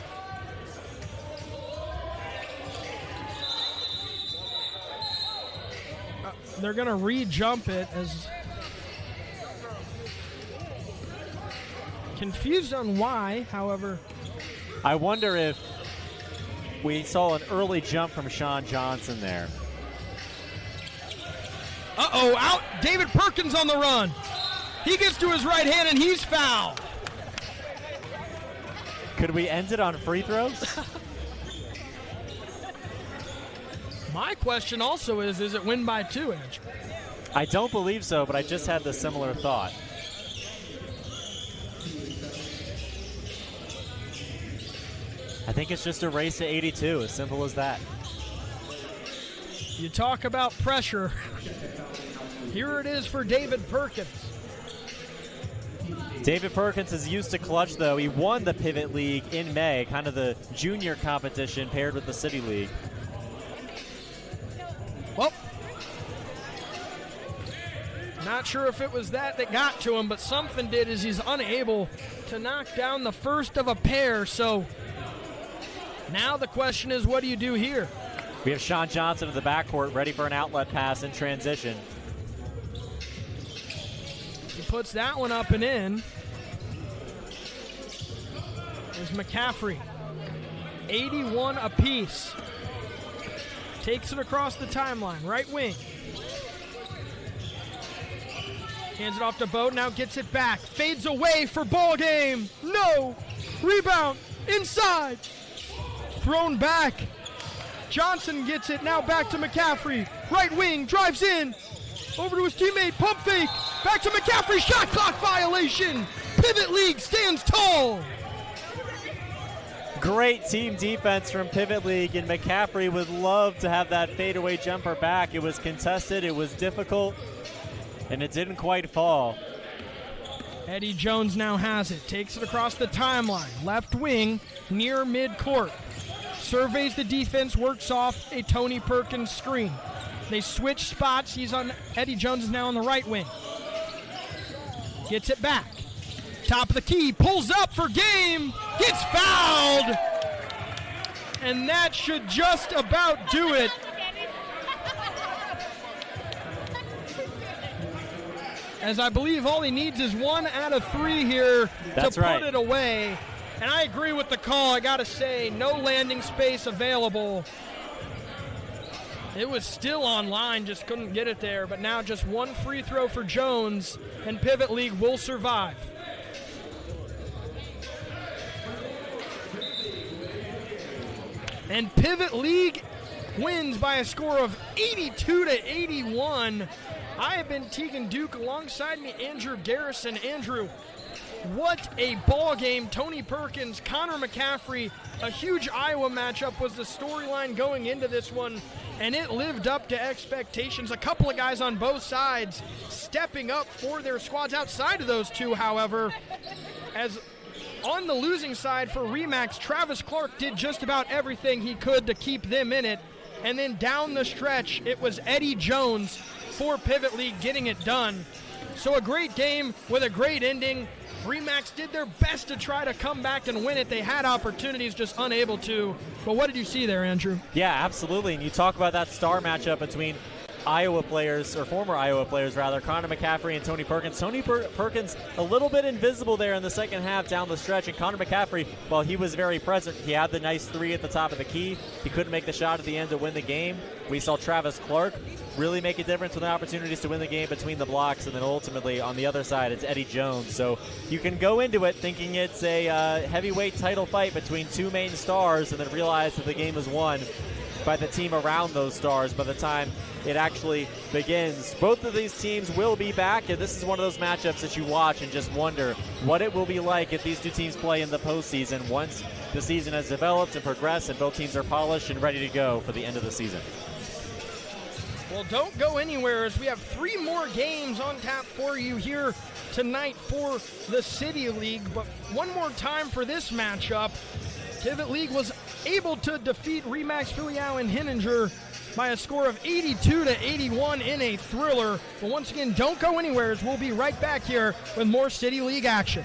They're going to re-jump it as confused on why, however. I wonder if we saw an early jump from Sean Johnson there. Uh-oh, out. David Perkins on the run. He gets to his right hand and he's fouled. Could we end it on free throws? My question also is it win by 2, Andrew? I don't believe so, but I just had the similar thought. I think it's just a race to 82, as simple as that. You talk about pressure. Here it is for David Perkins. David Perkins is used to clutch, though. He won the Pivot League in May, kind of the junior competition paired with the City League. Well, not sure if it was that got to him, but something did as he's unable to knock down the first of a pair. So now the question is, what do you do here? We have Sean Johnson in the backcourt ready for an outlet pass in transition. He puts that one up and in. There's McCaffrey. 81 apiece. Takes it across the timeline, right wing. Hands it off to Bode, now gets it back. Fades away for ball game. No. Rebound. Inside. Thrown back. Johnson gets it, now back to McCaffrey. Right wing, drives in. Over to his teammate, pump fake. Back to McCaffrey, shot clock violation. Pivot League stands tall. Great team defense from Pivot League, and McCaffrey would love to have that fadeaway jumper back. It was contested, it was difficult, and it didn't quite fall. Eddie Jones now has it, takes it across the timeline. Left wing, near midcourt. Surveys the defense, works off a Tony Perkins screen. They switch spots. Eddie Jones is now on the right wing. Gets it back. Top of the key, pulls up for game, gets fouled. And that should just about do it. As I believe all he needs is 1 out of 3 here to put it away. And I agree with the call. I got to say, no landing space available. It was still online, just couldn't get it there. But now just 1 free throw for Jones, and Pivot League will survive. And Pivot League wins by a score of 82-81. I have been Tegan Duke, alongside me Andrew Garrison. Andrew, what a ball game. Tony Perkins, Connor McCaffrey, a huge Iowa matchup was the storyline going into this one, and it lived up to expectations. A couple of guys on both sides stepping up for their squads. Outside of those two, however, as on the losing side for Remax, Travis Clark did just about everything he could to keep them in it. And then down the stretch, it was Eddie Jones for Pivot League getting it done. So a great game with a great ending. Remax did their best to try to come back and win it. They had opportunities, just unable to. But what did you see there, Andrew? Yeah, absolutely. And you talk about that star matchup between Iowa players, or former Iowa players rather, Connor McCaffrey and Tony Perkins. Tony Perkins a little bit invisible there in the second half down the stretch, and Connor McCaffrey, while he was very present, he had the nice three at the top of the key. He couldn't make the shot at the end to win the game. We saw Travis Clark really make a difference with opportunities to win the game between the blocks, and then ultimately on the other side it's Eddie Jones. So you can go into it thinking it's a heavyweight title fight between two main stars and then realize that the game is won by the team around those stars by the time it actually begins. Both of these teams will be back, and this is one of those matchups that you watch and just wonder what it will be like if these two teams play in the postseason once the season has developed and progressed and both teams are polished and ready to go for the end of the season. Well, don't go anywhere as we have 3 more games on tap for you here tonight for the City League. But one more time for this matchup, Pivot League was able to defeat Remax Filial and Henninger by a score of 82-81 in a thriller. But once again, don't go anywhere as we'll be right back here with more City League action.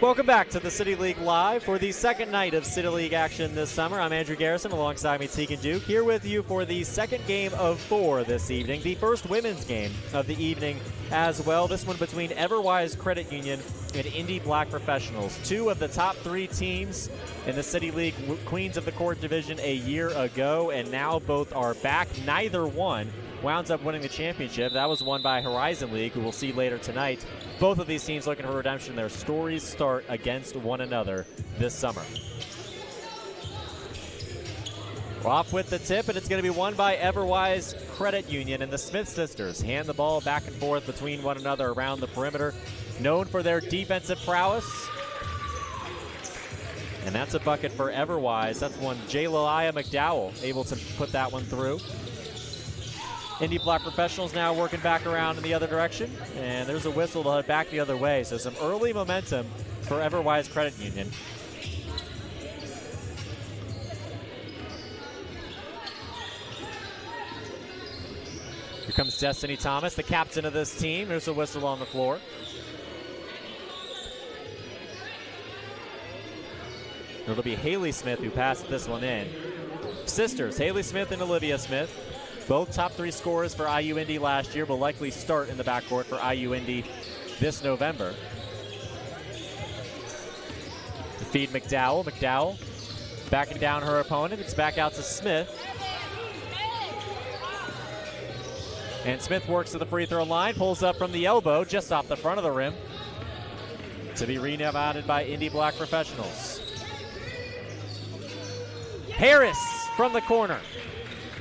Welcome back to the City League Live for the second night of City League action this summer. I'm Andrew Garrison, alongside me Tegan Duke, here with you for the second game of 4 this evening, the first women's game of the evening as well. This one between Everwise Credit Union and Indy Black Professionals, 2 of the top 3 teams in the City League Queens of the Court division a year ago, and now both are back. Neither one wound up winning the championship. That was won by Horizon League, who we'll see later tonight. Both of these teams looking for redemption. Their stories start against one another this summer. We're off with the tip, and it's going to be won by Everwise Credit Union, and the Smith sisters hand the ball back and forth between one another around the perimeter. Known for their defensive prowess. And that's a bucket for Everwise. That's one Jalaiah McDowell able to put that one through. Indy Black Professionals now working back around in the other direction, and there's a whistle to head back the other way. So some early momentum for Everwise Credit Union. Here comes Destiny Thomas, the captain of this team. There's a whistle on the floor. It'll be Haley Smith who passed this one in. Sisters, Haley Smith and Olivia Smith. Both top 3 scorers for IU Indy last year, will likely start in the backcourt for IU Indy this November. The feed McDowell. McDowell backing down her opponent. It's back out to Smith. And Smith works to the free throw line, pulls up from the elbow, just off the front of the rim. To be rebounded by Indy Black Professionals. Harris from the corner.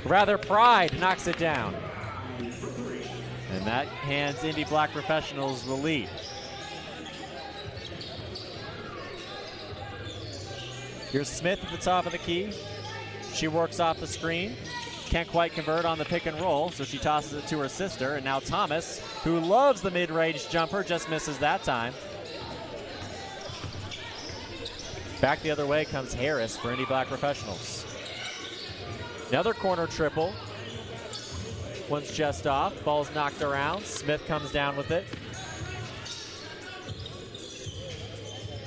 Rather, Pride knocks it down. And that hands Indy Black Professionals the lead. Here's Smith at the top of the key. She works off the screen. Can't quite convert on the pick and roll, so she tosses it to her sister. And now Thomas, who loves the mid-range jumper, just misses that time. Back the other way comes Harris for Indy Black Professionals. Another corner triple. One's just off. Ball's knocked around. Smith comes down with it.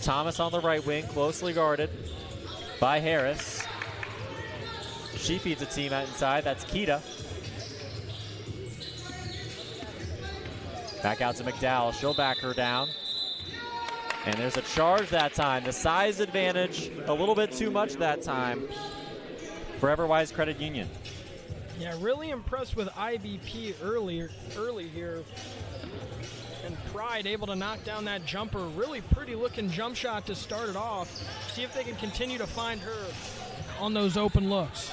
Thomas on the right wing, closely guarded by Harris. She feeds a team out inside. That's Keita. Back out to McDowell. She'll back her down. And there's a charge that time. The size advantage, a little bit too much that time for Everwise Credit Union. Yeah, really impressed with IBP early here. And Pride able to knock down that jumper. Really pretty looking jump shot to start it off. See if they can continue to find her on those open looks.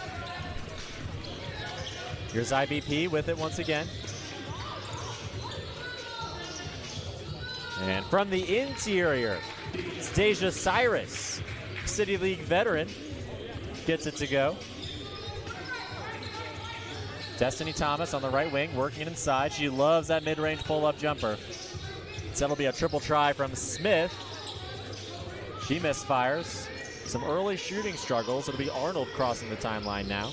Here's IBP with it once again. And from the interior, it's Deja Cyrus, City League veteran, gets it to go. Destiny Thomas on the right wing, working inside. She loves that mid-range pull-up jumper. So that'll be a triple try from Smith. She misfires. Some early shooting struggles. It'll be Arnold crossing the timeline now.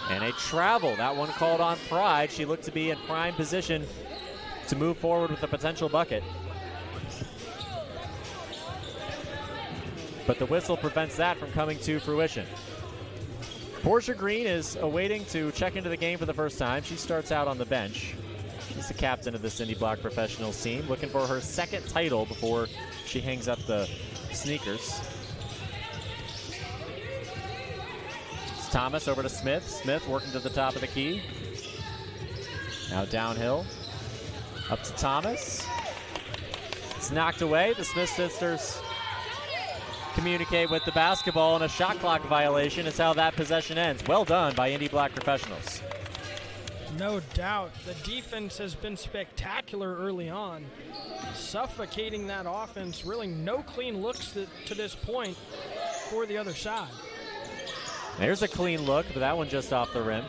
And a travel. That one called on Pride. She looked to be in prime position to move forward with a potential bucket. But the whistle prevents that from coming to fruition. Portia Green is awaiting to check into the game for the first time. She starts out on the bench. She's the captain of the Indy Black Professionals team, looking for her second title before she hangs up the sneakers. It's Thomas over to Smith. Smith working to the top of the key. Now downhill. Up to Thomas. It's knocked away. The Smith sisters communicate with the basketball, and a shot clock violation is how that possession ends. Well done by Indy Black Professionals. No doubt. The defense has been spectacular early on, suffocating that offense. Really no clean looks to this point for the other side. There's a clean look, but that one just off the rim.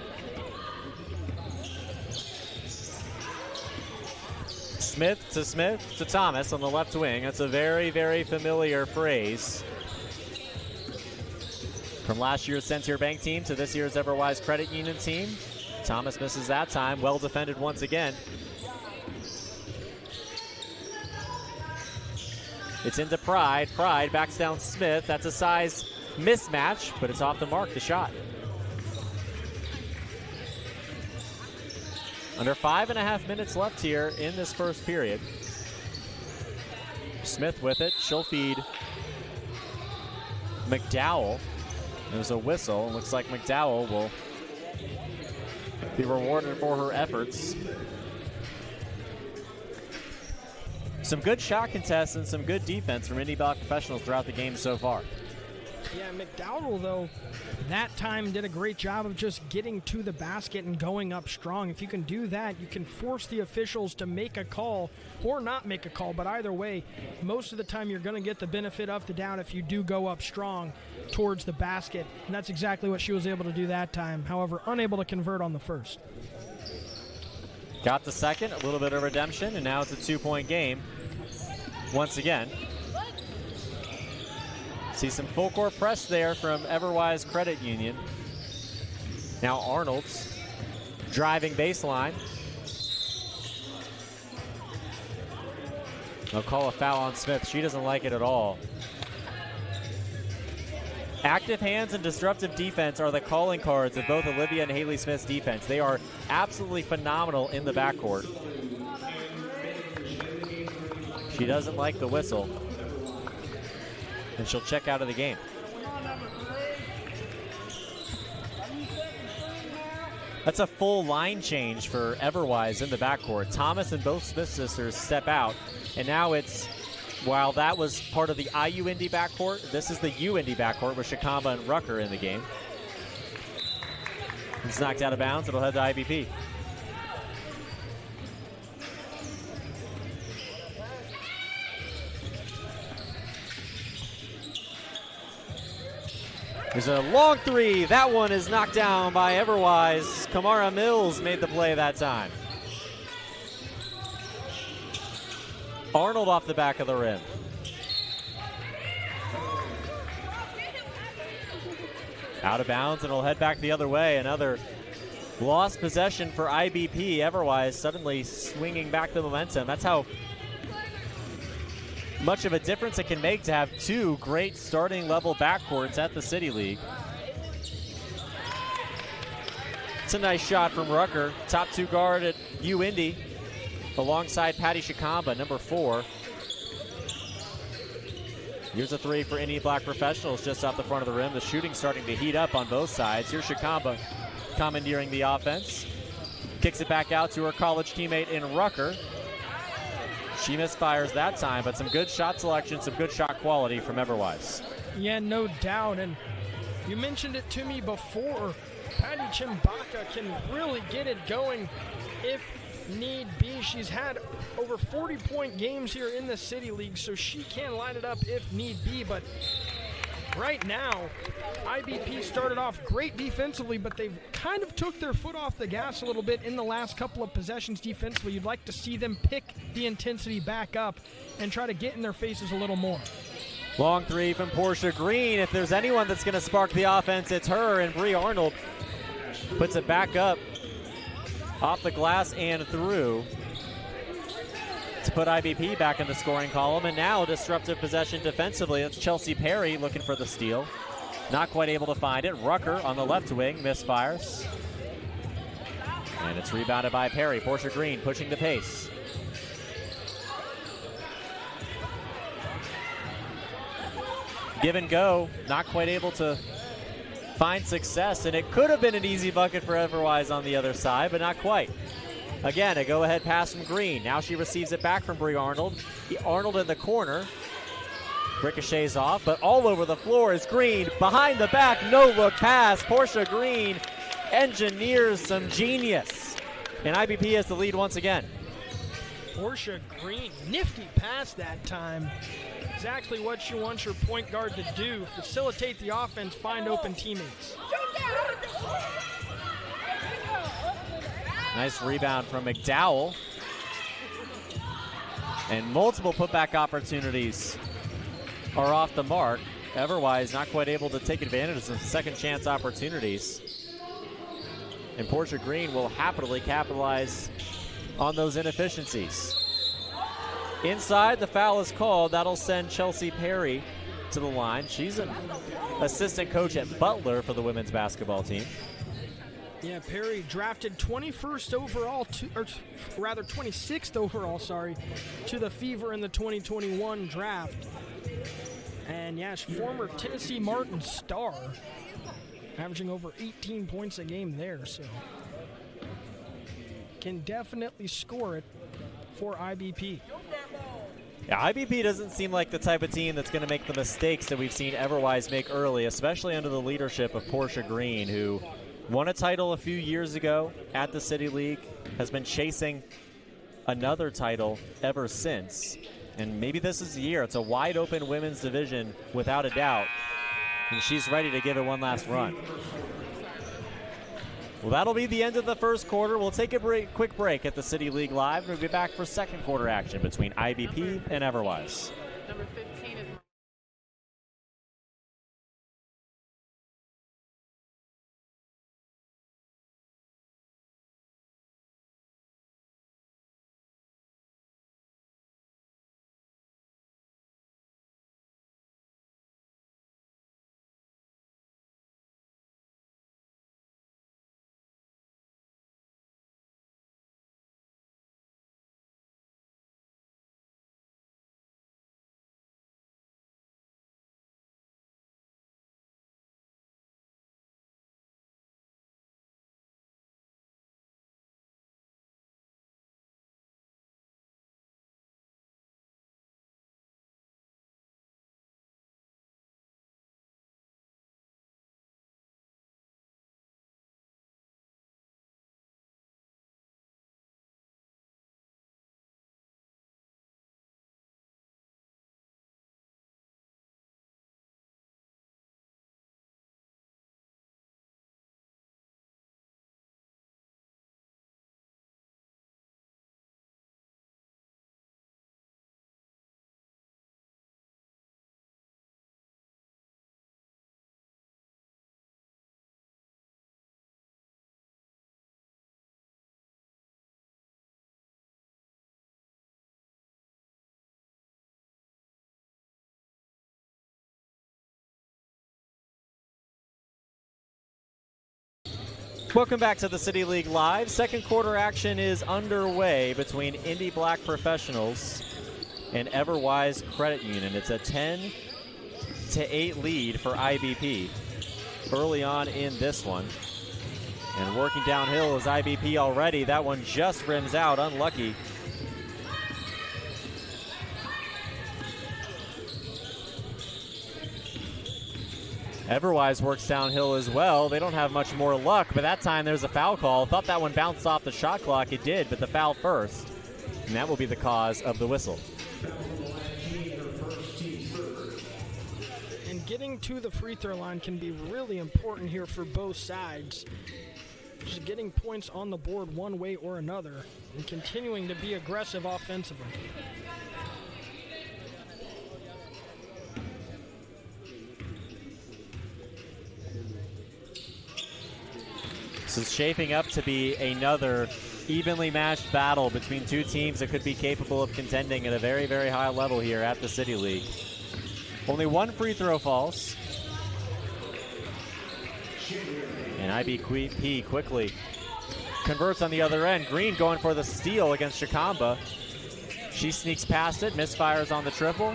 Smith to Thomas on the left wing. That's a very, very familiar phrase from last year's Centier Bank team to this year's Everwise Credit Union team. Thomas misses that time. Well defended once again. It's into Pride. Pride backs down Smith. That's a size mismatch, but it's off the mark, the shot. Under 5.5 minutes left here in this first period. Smith with it. She'll feed McDowell. There's a whistle. Looks like McDowell will be rewarded for her efforts. Some good shot contests and some good defense from Indy Block professionals throughout the game so far. Yeah, McDowell, though, that time did a great job of just getting to the basket and going up strong. If you can do that, you can force the officials to make a call or not make a call. But either way, most of the time you're going to get the benefit of the doubt if you do go up strong towards the basket. And that's exactly what she was able to do that time. However, unable to convert on the first. Got the second, a little bit of redemption, and now it's a 2-point game once again. See some full court press there from Everwise Credit Union. Now Arnold's driving baseline. They'll call a foul on Smith. She doesn't like it at all. Active hands and disruptive defense are the calling cards of both Olivia and Haley Smith's defense. They are absolutely phenomenal in the backcourt. She doesn't like the whistle, and she'll check out of the game. That's a full line change for Everwise in the backcourt. Thomas and both Smith sisters step out, and now it's, while that was part of the IU Indy backcourt, this is the U Indy backcourt with Shikamba and Rucker in the game. It's knocked out of bounds. It'll head to IBP. There's a long three. That one is knocked down by Everwise. Kamara Mills made the play that time. Arnold off the back of the rim. Out of bounds, and it'll head back the other way. Another lost possession for IBP. Everwise suddenly swinging back the momentum. That's how much of a difference it can make to have two great starting level backcourts at the City League. It's a nice shot from Rucker, top two guard at U Indy, alongside Patty Shikamba, number 4. Here's a three for Indy Black Professionals just off the front of the rim. The shooting starting to heat up on both sides. Here's Shikamba commandeering the offense. Kicks it back out to her college teammate in Rucker. She misfires that time, but some good shot selection, some good shot quality from Everwise. Yeah, no doubt. And you mentioned it to me before. Patty Chimbaka can really get it going if need be. She's had over 40-point games here in the City League, so she can line it up if need be. But right now, IBP started off great defensively, but they've kind of took their foot off the gas a little bit in the last couple of possessions defensively. You'd like to see them pick the intensity back up and try to get in their faces a little more. Long three from Portia Green. If there's anyone that's going to spark the offense, it's her, and Bree Arnold puts it back up off the glass and through to put IBP back in the scoring column. And now a disruptive possession defensively. It's Chelsea Perry looking for the steal. Not quite able to find it. Rucker on the left wing misfires. And it's rebounded by Perry. Portia Green pushing the pace. Give and go. Not quite able to find success. And it could have been an easy bucket for Everwise on the other side, but not quite. Again, a go-ahead pass from Green. Now she receives it back from Bree Arnold. Arnold in the corner. Ricochets off, but all over the floor is Green. Behind the back, no-look pass. Portia Green engineers some genius. And IBP has the lead once again. Portia Green, nifty pass that time. Exactly what you want your point guard to do. Facilitate the offense, find open teammates. Nice rebound from McDowell. And multiple putback opportunities are off the mark. Everwise not quite able to take advantage of some second chance opportunities. And Portia Green will happily capitalize on those inefficiencies. Inside, the foul is called. That'll send Chelsea Perry to the line. She's an assistant coach at Butler for the women's basketball team. Yeah, Perry drafted 21st overall, or rather 26th overall, to the Fever in the 2021 draft. And yeah, she's former Tennessee Martin star, averaging over 18 points a game there, so can definitely score it for IBP. Yeah, IBP doesn't seem like the type of team that's going to make the mistakes that we've seen Everwise make early, especially under the leadership of Portia Green, who won a title a few years ago at the City League, has been chasing another title ever since. And maybe this is the year. It's a wide open women's division without a doubt. And she's ready to give it one last run. Well, that'll be the end of the first quarter. We'll take a quick break at the City League Live. We'll be back for second quarter action between IBP and Everwise. Number 15 is Welcome back to the City League Live. Second quarter action is underway between Indy Black Professionals and Everwise Credit Union. It's a 10-8 lead for IBP early on in this one. And working downhill is IBP already. That one just rims out, unlucky. Everwise works downhill as well. They don't have much more luck, but that time there's a foul call. Thought that one bounced off the shot clock. It did, but the foul first. And that will be the cause of the whistle. And getting to the free throw line can be really important here for both sides. Just getting points on the board one way or another and continuing to be aggressive offensively. This is shaping up to be another evenly matched battle between two teams that could be capable of contending at a very, very high level here at the City League. Only one free throw falls. And IBP quickly converts on the other end. Green going for the steal against Chikamba. She sneaks past it, misfires on the triple.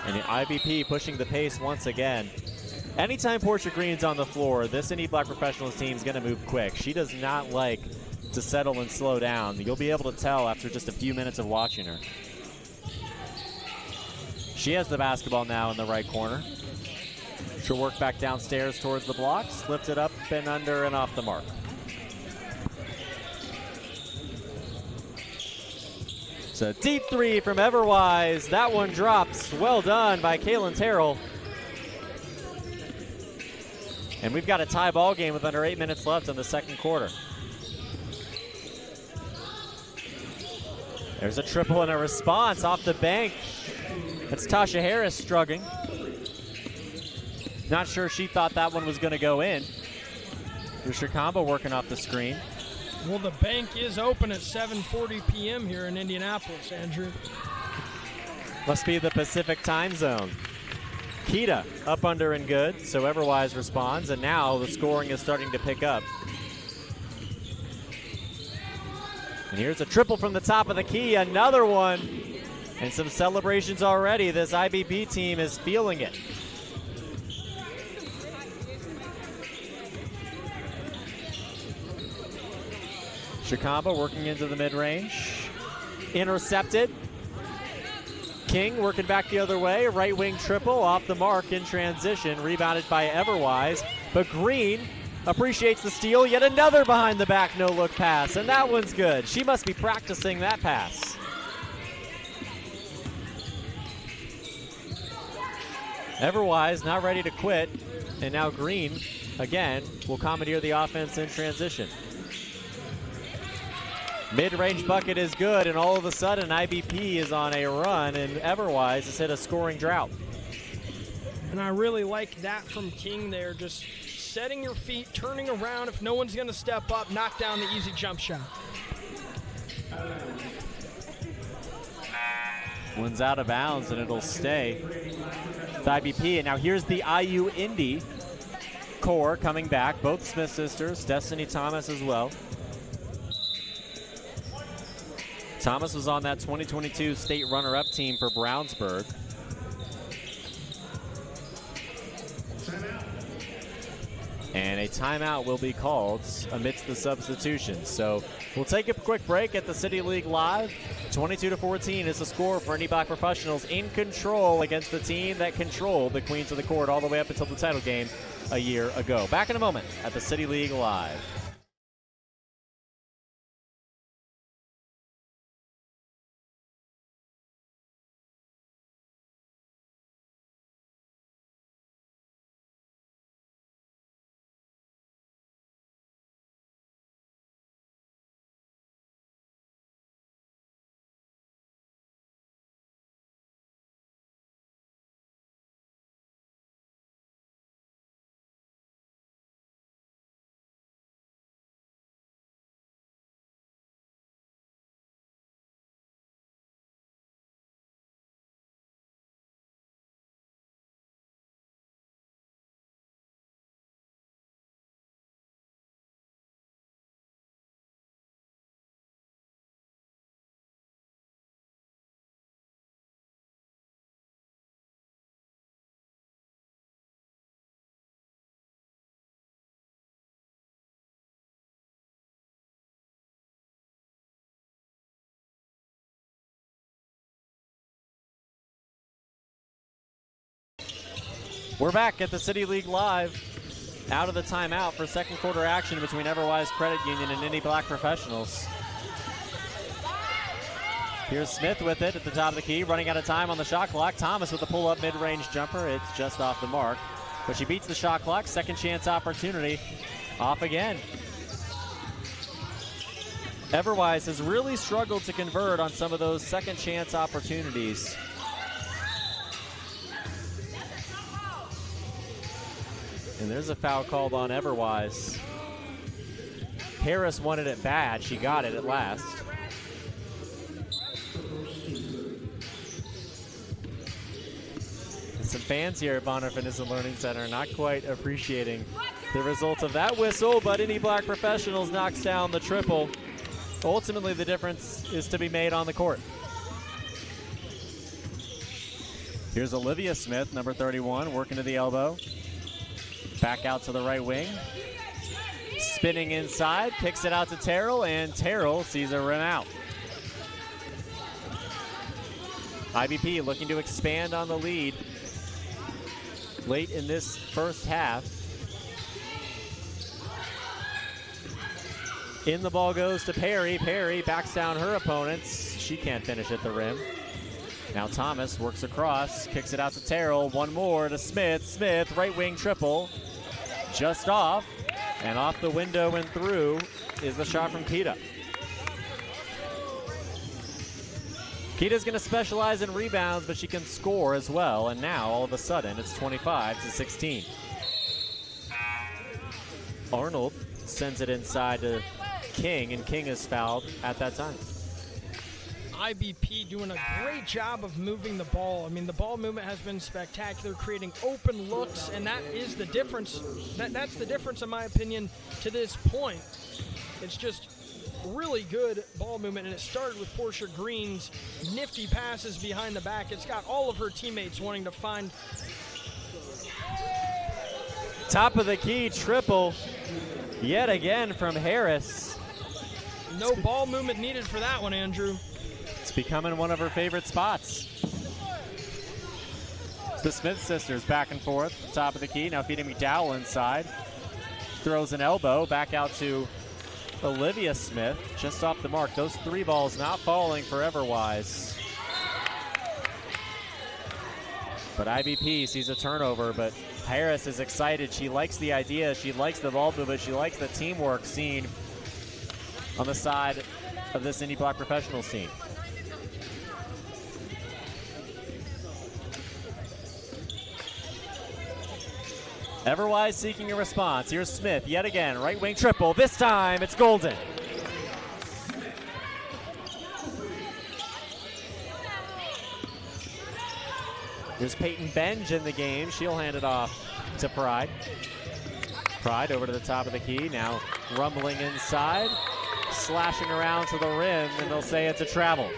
And the IBP pushing the pace once again. Anytime Portia Green's on the floor, this Indy Black Professionals team is going to move quick. She does not like to settle and slow down. You'll be able to tell after just a few minutes of watching her. She has the basketball now in the right corner. She'll work back downstairs towards the blocks, lift it up and under and off the mark. It's a deep three from Everwise. That one drops. Well done by Kaylin Terrell. And we've got a tie ball game with under 8 minutes left in the second quarter. There's a triple and a response off the bank. That's Tasha Harris struggling. Not sure she thought that one was going to go in. Here's Chikamba working off the screen. Well, the bank is open at 7:40 p.m. here in Indianapolis, Andrew. Must be the Pacific time zone. Kita up, under, and good, so Everwise responds, and now the scoring is starting to pick up. And here's a triple from the top of the key, another one, and some celebrations already. This IBP team is feeling it. Shikamba working into the mid-range. Intercepted. King working back the other way. Right wing triple off the mark in transition. Rebounded by Everwise. But Green appreciates the steal. Yet another behind the back no-look pass. And that one's good. She must be practicing that pass. Everwise not ready to quit. And now Green, again, will commandeer the offense in transition. Mid-range bucket is good, and all of a sudden IBP is on a run, and Everwise has hit a scoring drought. And I really like that from King there, just setting your feet, turning around. If no one's going to step up, knock down the easy jump shot. One's out of bounds, and it'll stay with IBP. And now here's the IU Indy core coming back, both Smith sisters, Destiny Thomas as well. Thomas was on that 2022 state runner-up team for Brownsburg. And a timeout will be called amidst the substitutions. So we'll take a quick break at the City League Live. 22-14 is the score for Indy Black Professionals in control against the team that controlled the Queens of the Court all the way up until the title game a year ago. Back in a moment at the City League Live. We're back at the City League Live, out of the timeout for second quarter action between Everwise Credit Union and Indy Black Professionals. Here's Smith with it at the top of the key, running out of time on the shot clock. Thomas with a pull-up mid-range jumper. It's just off the mark, but she beats the shot clock. Second chance opportunity, off again. Everwise has really struggled to convert on some of those second chance opportunities. And there's a foul called on Everwise. Harris wanted it bad. She got it at last. And some fans here at Bonner Fitness and Learning Center are not quite appreciating the result of that whistle, but Indy Black Professionals knocks down the triple. Ultimately, the difference is to be made on the court. Here's Olivia Smith, number 31, working to the elbow. Back out to the right wing. Spinning inside, kicks it out to Terrell, and Terrell sees a rim out. IBP looking to expand on the lead late in this first half. In the ball goes to Perry. Perry backs down her opponents. She can't finish at the rim. Now Thomas works across, kicks it out to Terrell. One more to Smith. Smith, right wing triple. Just off, and off the window and through is the shot from Kita. Kita's going to specialize in rebounds, but she can score as well, and now all of a sudden it's 25-16. Arnold sends it inside to King, and King is fouled at that time. IBP doing a great job of moving the ball. I mean, the ball movement has been spectacular, creating open looks, and that is the difference. That's the difference, in my opinion, to this point. It's just really good ball movement, and it started with Portia Green's nifty passes behind the back. It's got all of her teammates wanting to find. Top of the key triple yet again from Harris. No ball movement needed for that one, Andrew. It's becoming one of her favorite spots. The Smith sisters back and forth, top of the key. Now feeding McDowell inside. Throws an elbow back out to Olivia Smith, just off the mark. Those three balls not falling for Everwise. But IBP sees a turnover, but Harris is excited. She likes the idea. She likes the ball movement. She likes the teamwork seen on the side of this Indy Black Professionals team. Everwise seeking a response. Here's Smith yet again. Right wing triple. This time it's golden. Here's Peyton Benge in the game. She'll hand it off to Pride. Pride over to the top of the key. Now rumbling inside. Slashing around to the rim, and they'll say it's a travel.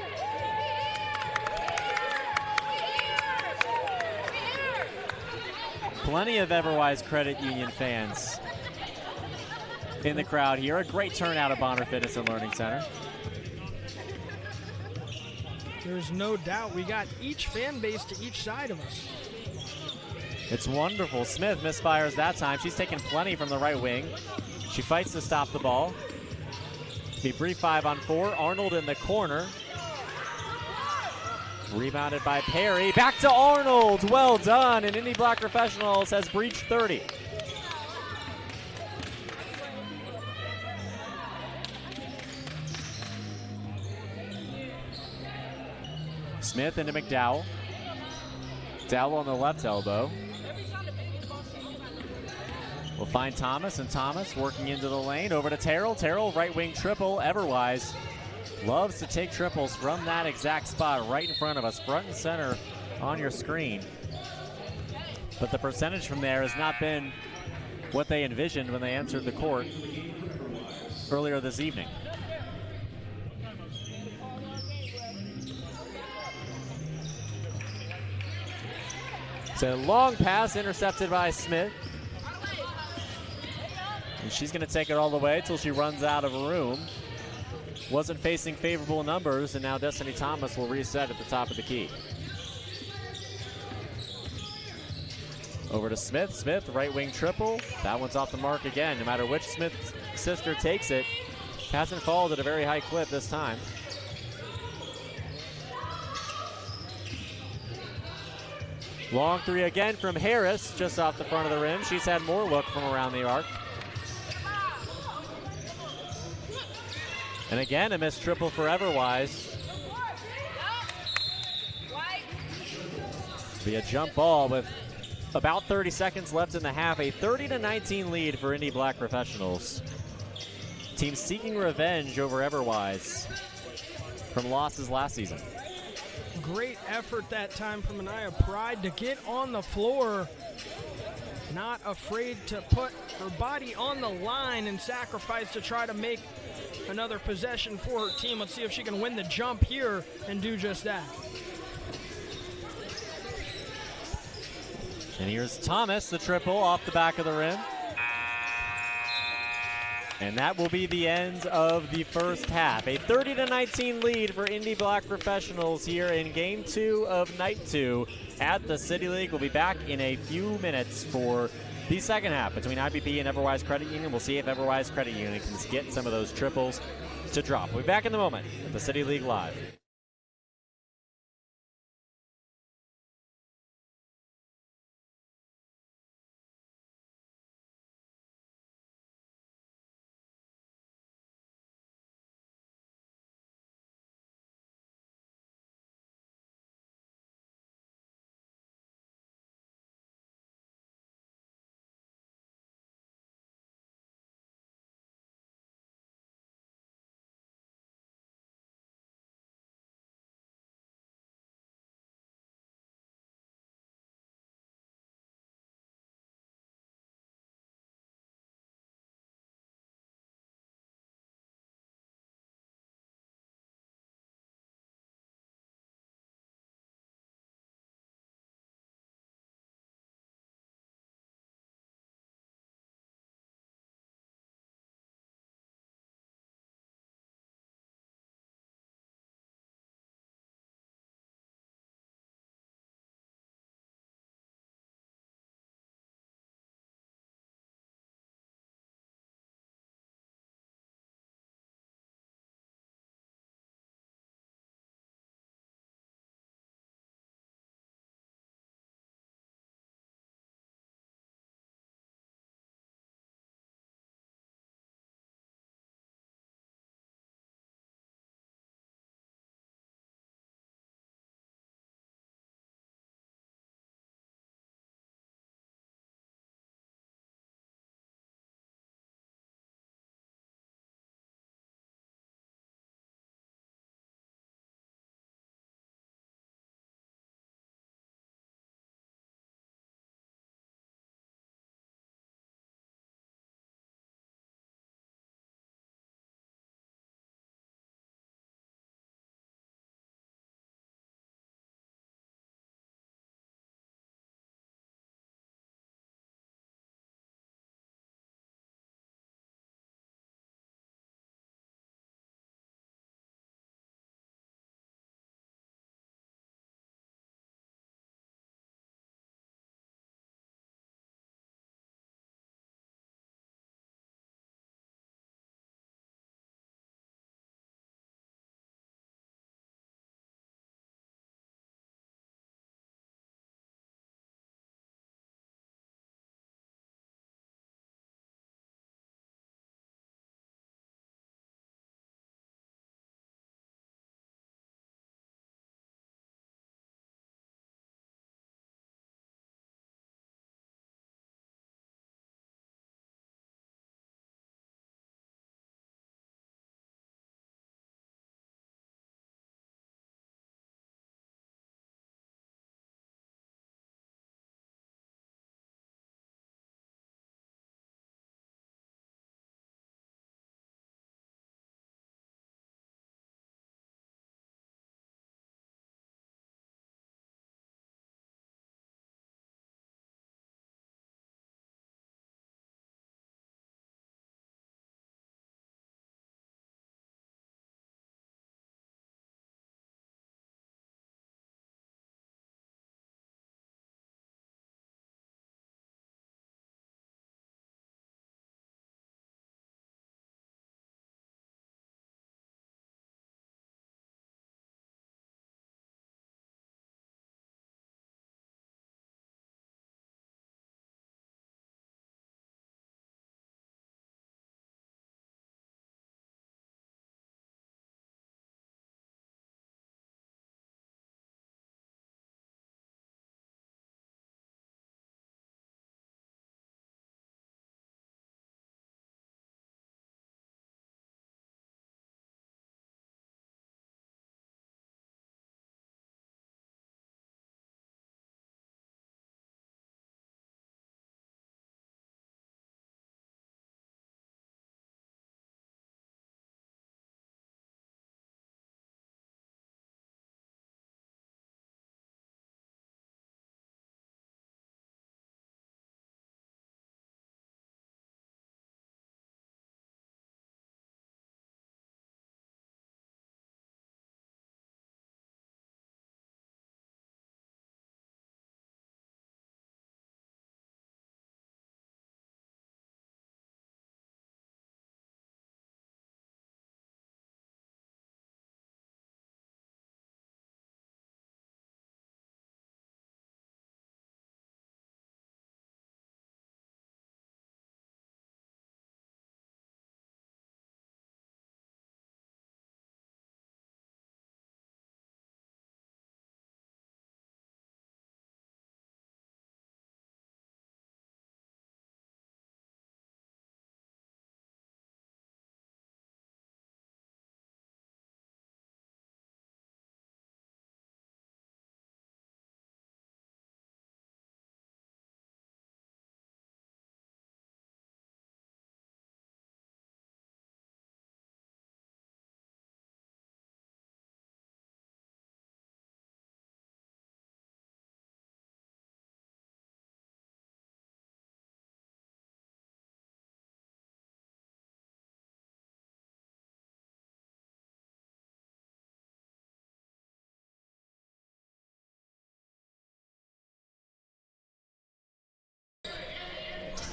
Plenty of Everwise Credit Union fans in the crowd here. A great turnout at Bonner Fitness and Learning Center. There's no doubt we got each fan base to each side of us. It's wonderful. Smith misfires that time. She's taken plenty from the right wing. She fights to stop the ball. Be brief 5-on-4. Arnold in the corner. Rebounded by Perry. Back to Arnold. Well done. And Indy Black Professionals has breached 30. Smith into McDowell. Dowell on the left elbow. We'll find Thomas, and Thomas working into the lane. Over to Terrell. Terrell, right wing triple. Everwise loves to take triples from that exact spot right in front of us, front and center on your screen. But the percentage from there has not been what they envisioned when they entered the court earlier this evening. It's a long pass intercepted by Smith. And she's going to take it all the way until she runs out of room. Wasn't facing favorable numbers, and now Destiny Thomas will reset at the top of the key. Over to Smith. Smith, right wing triple. That one's off the mark again. No matter which Smith sister takes it, hasn't fallen at a very high clip this time. Long three again from Harris, just off the front of the rim. She's had more look from around the arc. And again, a missed triple for Everwise. Be a jump ball with about 30 seconds left in the half. A 30-19 lead for Indy Black Professionals. Team seeking revenge over Everwise from losses last season. Great effort that time from Anaya Pride to get on the floor. Not afraid to put her body on the line and sacrifice to try to make another possession for her team. Let's see if she can win the jump here and do just that. And here's Thomas, the triple off the back of the rim. And that will be the end of the first half. A 30-19 lead for Indy Black Professionals here in Game 2 of Night 2 at the City League. We'll be back in a few minutes for the second half between IBP and Everwise Credit Union. We'll see if Everwise Credit Union can get some of those triples to drop. We'll be back in a moment at the City League Live.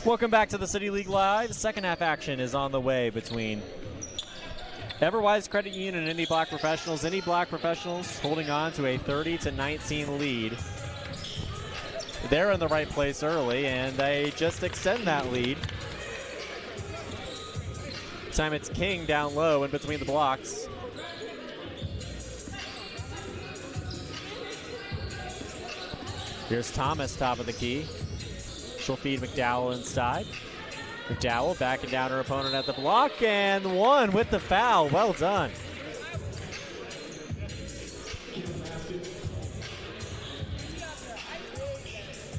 Welcome back to the City League Live. Second half action is on the way between Everwise Credit Union and Indy Black Professionals. Indy Black Professionals holding on to a 30-19 lead. They're in the right place early, and they just extend that lead. This time it's King down low in between the blocks. Here's Thomas, top of the key. She'll feed McDowell inside. McDowell backing down her opponent at the block, and one with the foul. Well done.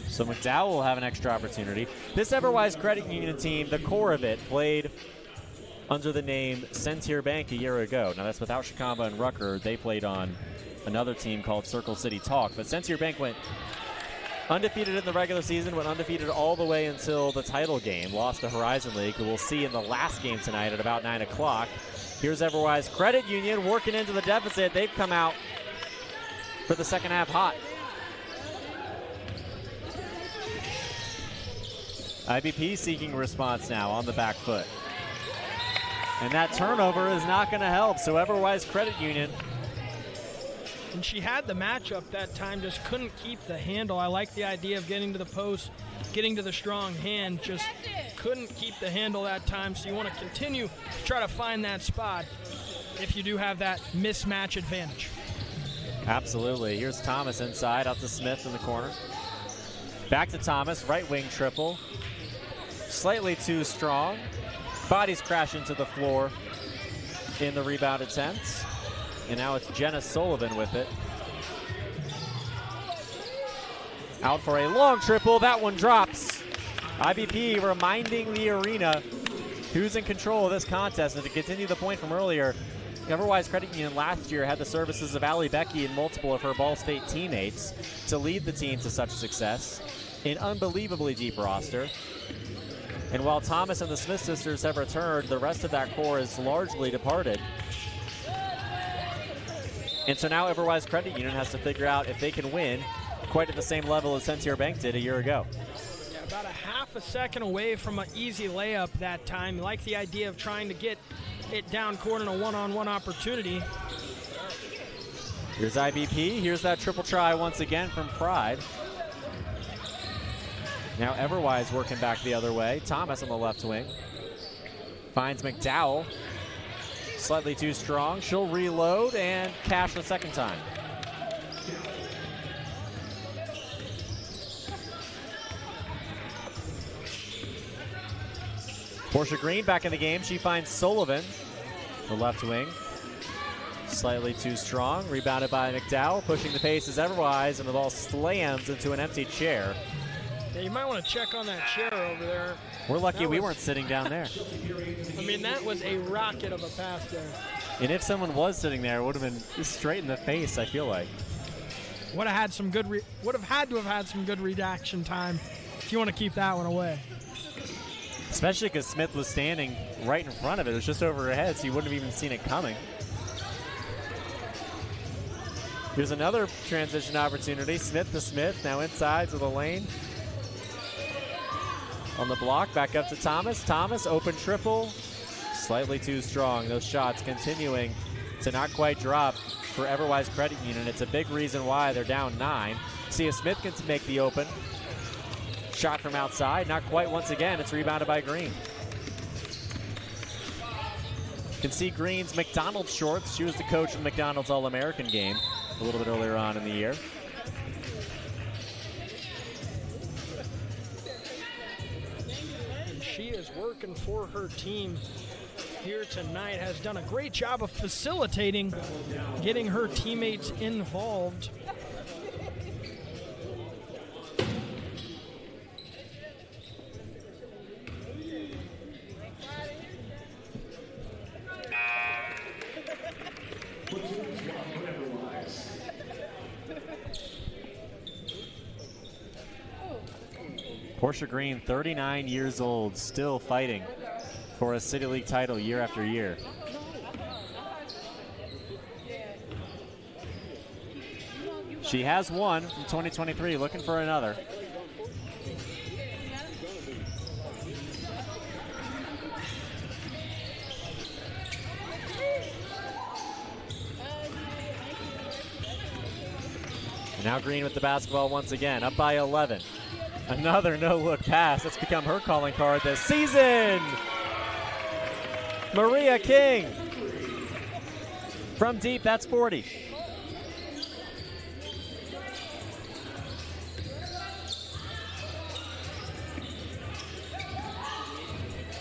So McDowell will have an extra opportunity. This Everwise Credit Union team, the core of it, played under the name Sentier Bank a year ago. Now that's without Shikamba and Rucker. They played on another team called Circle City Talk. But Sentier Bank went undefeated in the regular season, went undefeated all the way until the title game. Lost to Horizon League, who we'll see in the last game tonight at about 9 o'clock. Here's Everwise Credit Union working into the deficit. They've come out for the second half hot. IBP seeking response now on the back foot. And that turnover is not going to help, so Everwise Credit Union. And she had the matchup that time, just couldn't keep the handle. I like the idea of getting to the post, getting to the strong hand, just couldn't keep the handle that time. So you want to continue to try to find that spot if you do have that mismatch advantage. Absolutely. Here's Thomas inside, out to Smith in the corner. Back to Thomas, right wing triple. Slightly too strong. Bodies crash into the floor in the rebound attempt. And now it's Jenna Sullivan with it. Out for a long triple. That one drops. IBP reminding the arena who's in control of this contest. And to continue the point from earlier, Everwise Credit Union last year had the services of Allie Becky and multiple of her Ball State teammates to lead the team to such success. An unbelievably deep roster. And while Thomas and the Smith sisters have returned, the rest of that core is largely departed. And so now Everwise Credit Union has to figure out if they can win quite at the same level as Sentier Bank did a year ago. Yeah, about a half a second away from an easy layup that time. You like the idea of trying to get it down court in a one-on-one opportunity. Here's IBP. Here's that triple try once again from Pride. Now Everwise working back the other way. Thomas on the left wing. Finds McDowell. Slightly too strong. She'll reload and cash the second time. Portia Green back in the game. She finds Sullivan, the left wing. Slightly too strong. Rebounded by McDowell. Pushing the pace is Everwise, and the ball slams into an empty chair. Yeah, you might want to check on that chair over there. We're lucky we weren't sitting down there. I mean, that was a rocket of a pass there. And if someone was sitting there, it would have been straight in the face, I feel like. Would have had some good reaction time if you want to keep that one away. Especially because Smith was standing right in front of it. It was just over her head, so you wouldn't have even seen it coming. Here's another transition opportunity. Smith to Smith, now inside to the lane. On the block, back up to Thomas. Thomas, open triple. Slightly too strong. Those shots continuing to not quite drop for Everwise Credit Union. It's a big reason why they're down 9. See if Smith can make the open. Shot from outside, not quite once again. It's rebounded by Green. You can see Green's McDonald's shorts. She was the coach of the McDonald's All-American game a little bit earlier on in the year. She is working for her team here tonight, has done a great job of facilitating, getting her teammates involved. Portia Green, 39 years old, still fighting for a City League title year after year. She has one from 2023, looking for another. And now Green with the basketball once again, up by 11. Another no-look pass. That's become her calling card this season. Maria King. From deep, that's 40.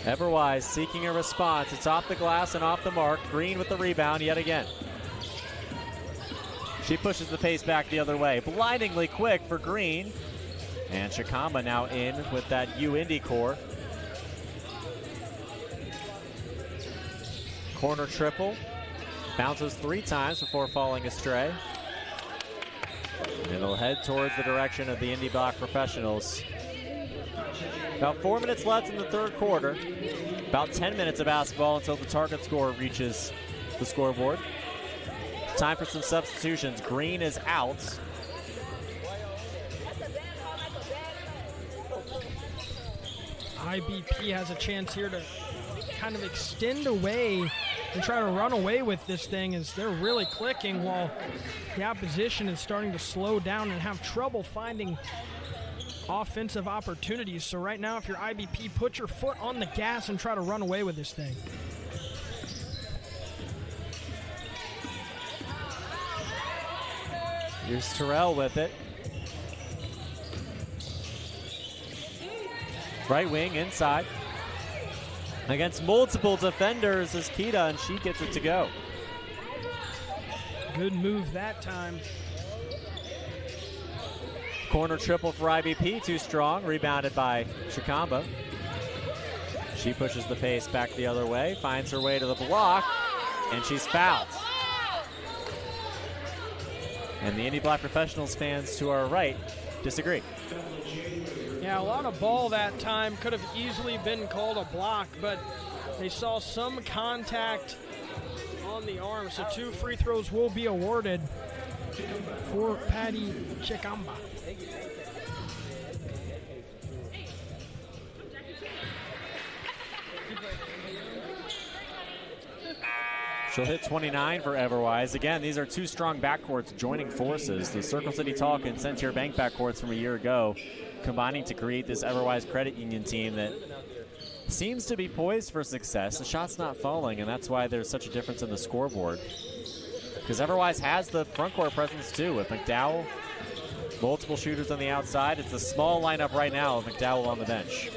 Everwise seeking a response. It's off the glass and off the mark. Green with the rebound yet again. She pushes the pace back the other way. Blindingly quick for Green. And Chikamba now in with that U-Indy core. Corner triple. Bounces 3 times before falling astray. And it'll head towards the direction of the Indy Block professionals. About 4 minutes left in the third quarter. About 10 minutes of basketball until the target score reaches the scoreboard. Time for some substitutions. Green is out. IBP has a chance here to kind of extend away and try to run away with this thing as they're really clicking while the opposition is starting to slow down and have trouble finding offensive opportunities. So right now, if you're IBP, put your foot on the gas and try to run away with this thing. Here's Terrell with it. Right wing inside. Against multiple defenders is Kita, and she gets it to go. Good move that time. Corner triple for IBP, too strong. Rebounded by Chikamba. She pushes the pace back the other way, finds her way to the block, and she's fouled. And the Indy Black Professionals fans to our right disagree. Yeah, a lot of ball that time. Could have easily been called a block, but they saw some contact on the arm. So 2 free throws will be awarded for Patty Chikamba. She'll hit 29 for Everwise. Again, these are 2 strong backcourts joining forces. The Circle City Talk and Centier Bank backcourts from a year ago combining to create this Everwise Credit Union team that seems to be poised for success. The shot's not falling, and that's why there's such a difference in the scoreboard. Because Everwise has the front court presence too with McDowell, multiple shooters on the outside. It's a small lineup right now with McDowell on the bench.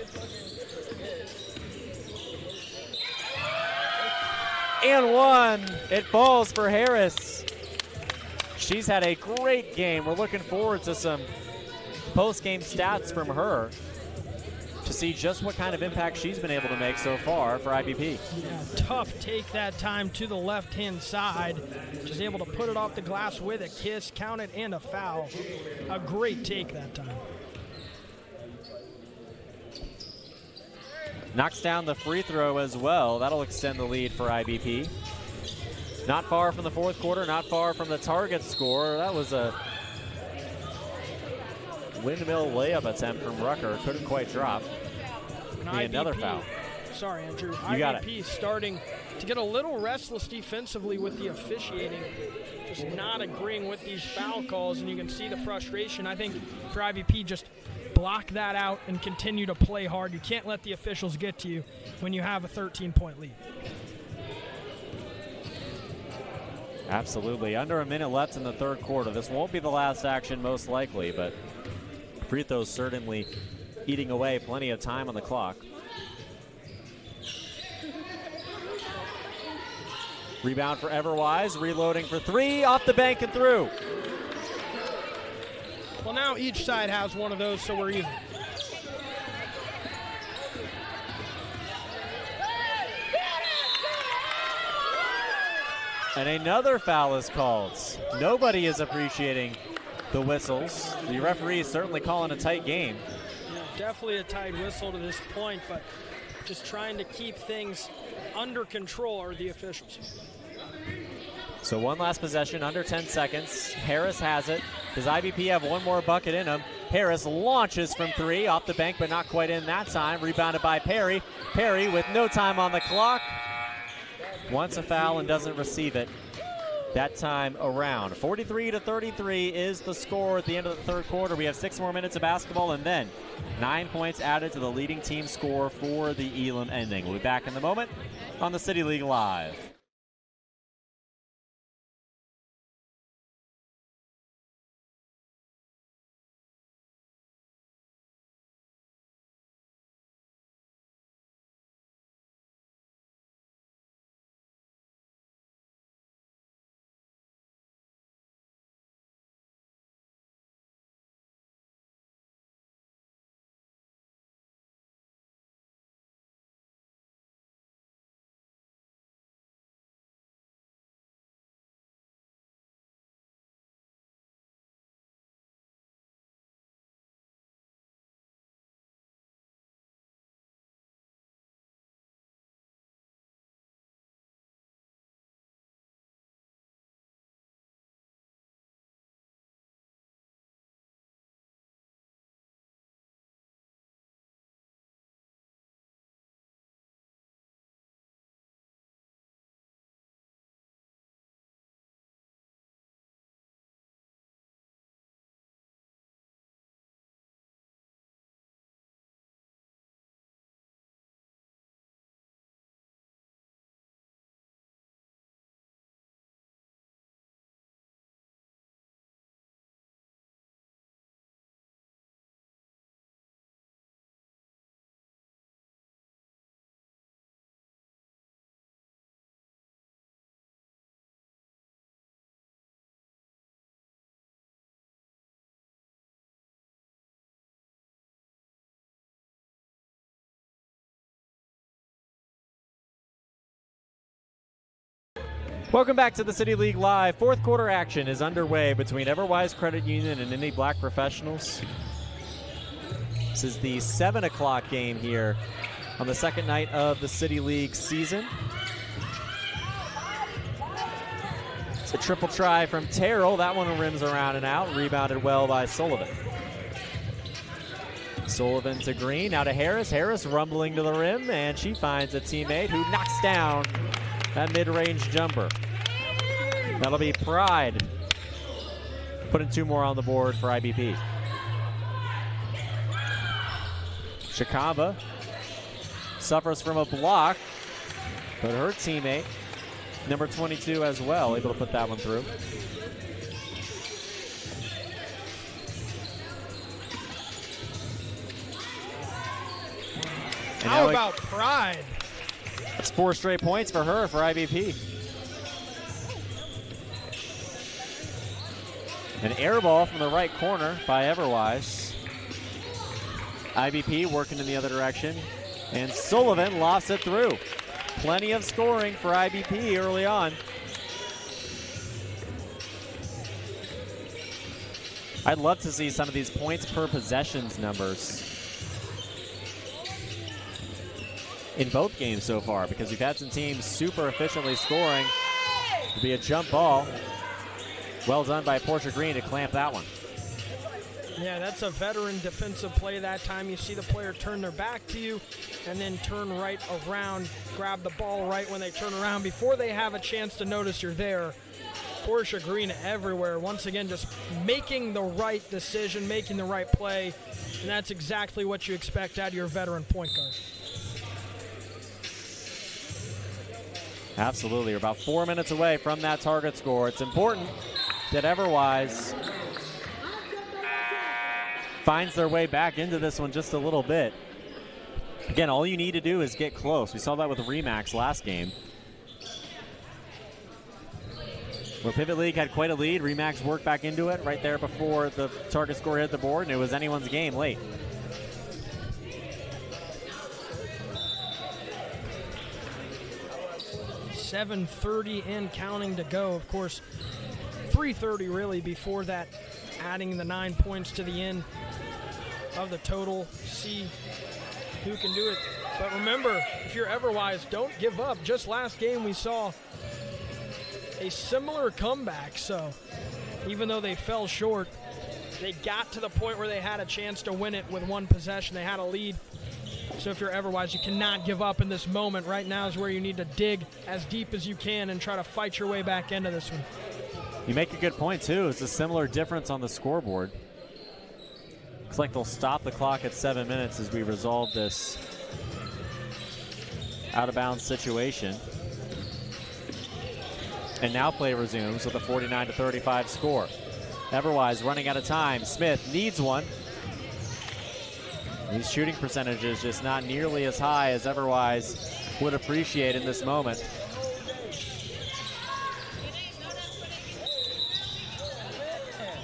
And one, it falls for Harris. She's had a great game. We're looking forward to some post-game stats from her to see just what kind of impact she's been able to make so far for IBP. Yeah, tough take that time to the left-hand side. She's able to put it off the glass with a kiss, count it, and a foul. A great take that time. Knocks down the free throw as well. That'll extend the lead for IBP. Not far from the fourth quarter, not far from the target score. That was a windmill layup attempt from Rucker. Couldn't quite drop. Another foul. Sorry, Andrew. You got IBP it. starting to get a little restless defensively with the officiating. Just not agreeing with these foul calls, and you can see the frustration. I think for IBP, just block that out and continue to play hard. You can't let the officials get to you when you have a 13-point lead. Absolutely. Under a minute left in the third quarter. This won't be the last action most likely, but free throws certainly eating away plenty of time on the clock. Rebound for Everwise, reloading for 3, off the bank and through. Well, now each side has one of those, so we're even. And another foul is called. Nobody is appreciating the whistles. The referee is certainly calling a tight game. Yeah, definitely a tight whistle to this point, but just trying to keep things under control are the officials. So one last possession, under 10 seconds. Harris has it. Does IBP have one more bucket in him? Harris launches from 3, off the bank, but not quite in that time. Rebounded by Perry. Perry with no time on the clock. Wants a foul and doesn't receive it. that time around. 43-33 is the score at the end of the third quarter. We have 6 more minutes of basketball, and then 9 points added to the leading team score for the Elam ending. We'll be back in a moment on the City League Live. Welcome back to the City League Live. Fourth quarter action is underway between Everwise Credit Union and Indy Black Professionals. This is the 7 o'clock game here on the second night of the City League season. It's a triple try from Terrell. That one rims around and out. Rebounded well by Sullivan. Sullivan to Green, now to Harris. Harris rumbling to the rim, and she finds a teammate who knocks down that mid-range jumper. That'll be Pride putting 2 more on the board for IBP. Shikamba suffers from a block, but her teammate, number 22 as well, able to put that one through. And how about Pride? That's 4 straight points for her for IBP. An air ball from the right corner by Everwise. IBP working in the other direction. And Sullivan lofts it through. Plenty of scoring for IBP early on. I'd love to see some of these points per possessions numbers in both games so far, because we've had some teams super efficiently scoring. It'll be a jump ball. Well done by Portia Green to clamp that one. Yeah, that's a veteran defensive play that time. You see the player turn their back to you and then turn right around, grab the ball right when they turn around before they have a chance to notice you're there. Portia Green everywhere. Once again, just making the right decision, making the right play, and that's exactly what you expect out of your veteran point guard. Absolutely. We're about 4 minutes away from that target score. It's important that Everwise finds their way back into this one just a little bit. Again, all you need to do is get close. We saw that with Remax last game, where Pivot League had quite a lead. Remax worked back into it right there before the target score hit the board, and it was anyone's game late. $7:30 and counting to go. Of course, 3:30 really before that, adding the 9 points to the end of the total. See who can do it. But remember, if you're Everwise, don't give up. Just last game we saw a similar comeback. So even though they fell short, they got to the point where they had a chance to win it with 1 possession. They had a lead. So if you're Everwise, you cannot give up in this moment. Right now is where you need to dig as deep as you can and try to fight your way back into this one. You make a good point, too. It's a similar difference on the scoreboard. Looks like they'll stop the clock at 7 minutes as we resolve this out-of-bounds situation. And now play resumes with a 49-35 score. Everwise running out of time. Smith needs one. His shooting percentage is just not nearly as high as Everwise would appreciate in this moment.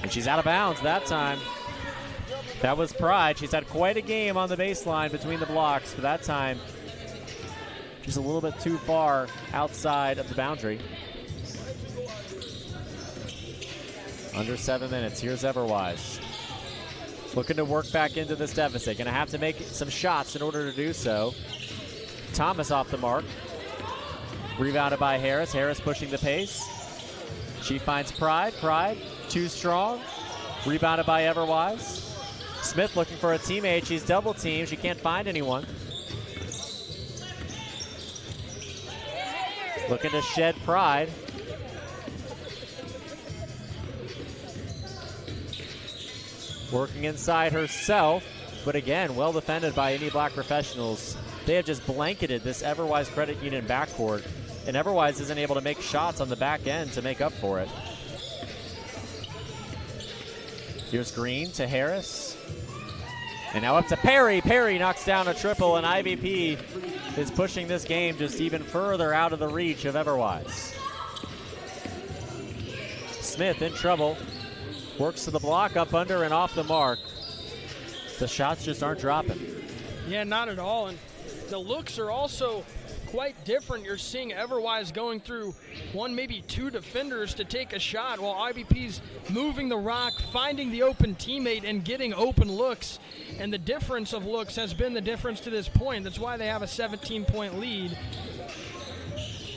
And she's out of bounds that time. That was Pride. She's had quite a game on the baseline between the blocks, but that time she's a little bit too far outside of the boundary. Under 7 minutes. Here's Everwise. Looking to work back into this deficit. Going to have to make some shots in order to do so. Thomas off the mark. Rebounded by Harris. Harris pushing the pace. She finds Pride. Pride too strong. Rebounded by Everwise. Smith looking for a teammate. She's double teamed. She can't find anyone. Looking to shed Pride. Working inside herself, but again, well defended by Indy Black professionals. They have just blanketed this Everwise Credit Union backcourt, and Everwise isn't able to make shots on the back end to make up for it. Here's Green to Harris. And now up to Perry. Perry knocks down a triple, and IVP is pushing this game just even further out of the reach of Everwise. Smith in trouble. Works to the block, up under and off the mark. The shots just aren't dropping. Yeah, not at all. And the looks are also quite different. You're seeing Everwise going through one, maybe two defenders to take a shot, while IBP's moving the rock, finding the open teammate, and getting open looks. And the difference of looks has been the difference to this point. That's why they have a 17-point lead.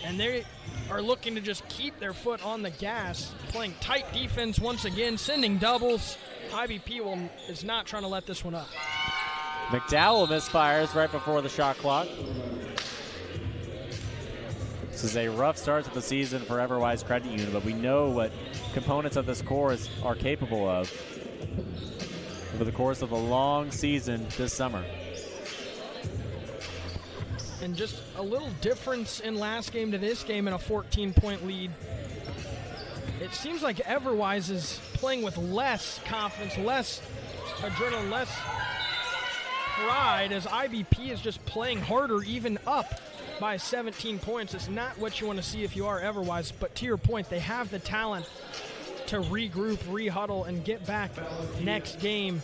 And they are looking to just keep their foot on the gas, playing tight defense once again, sending doubles. IBP is not trying to let this one up. McDowell misfires right before the shot clock. This is a rough start to the season for Everwise Credit Union, but we know what components of this core are capable of over the course of a long season this summer. And just a little difference in last game to this game in a 14-point lead. It seems like Everwise is playing with less confidence, less adrenaline, less pride, as IBP is just playing harder, even up by 17 points. It's not what you want to see if you are Everwise, but to your point, they have the talent to regroup, rehuddle, and get back next game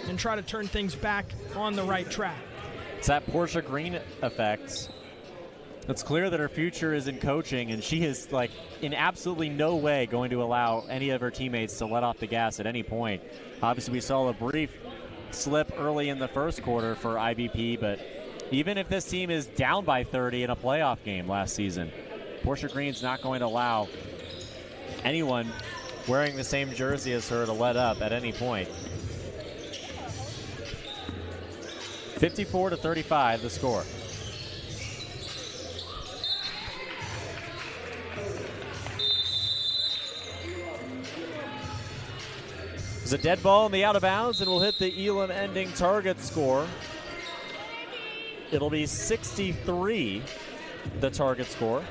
and try to turn things back on the right track. It's that Portia Green effect. It's clear that her future is in coaching, and she is like in absolutely no way going to allow any of her teammates to let off the gas at any point. Obviously, we saw a brief slip early in the first quarter for IBP, but even if this team is down by 30 in a playoff game last season, Portia Green's not going to allow anyone wearing the same jersey as her to let up at any point. 54-35 the score. There's a dead ball in the out of bounds, and will hit the Elam ending target score. It'll be 63, the target score.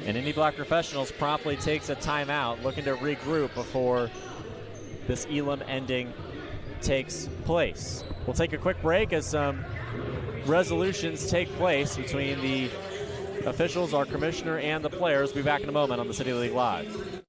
And Indy Black Professionals promptly takes a timeout, looking to regroup before this Elam ending takes place. We'll take a quick break as some resolutions take place between the officials, our commissioner, and the players. We'll be back in a moment on the City League Live.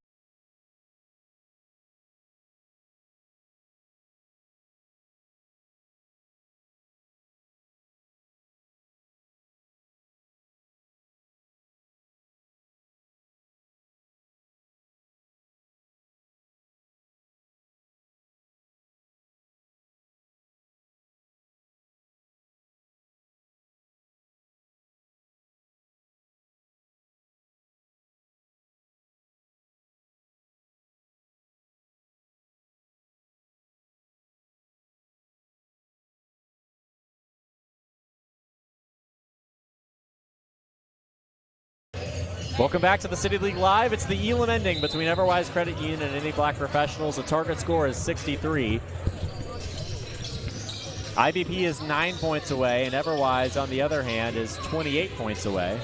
Welcome back to the City League Live. It's the Elam ending between Everwise Credit Union and Indy Black Professionals. The target score is 63. IBP is 9 points away, and Everwise, on the other hand, is 28 points away.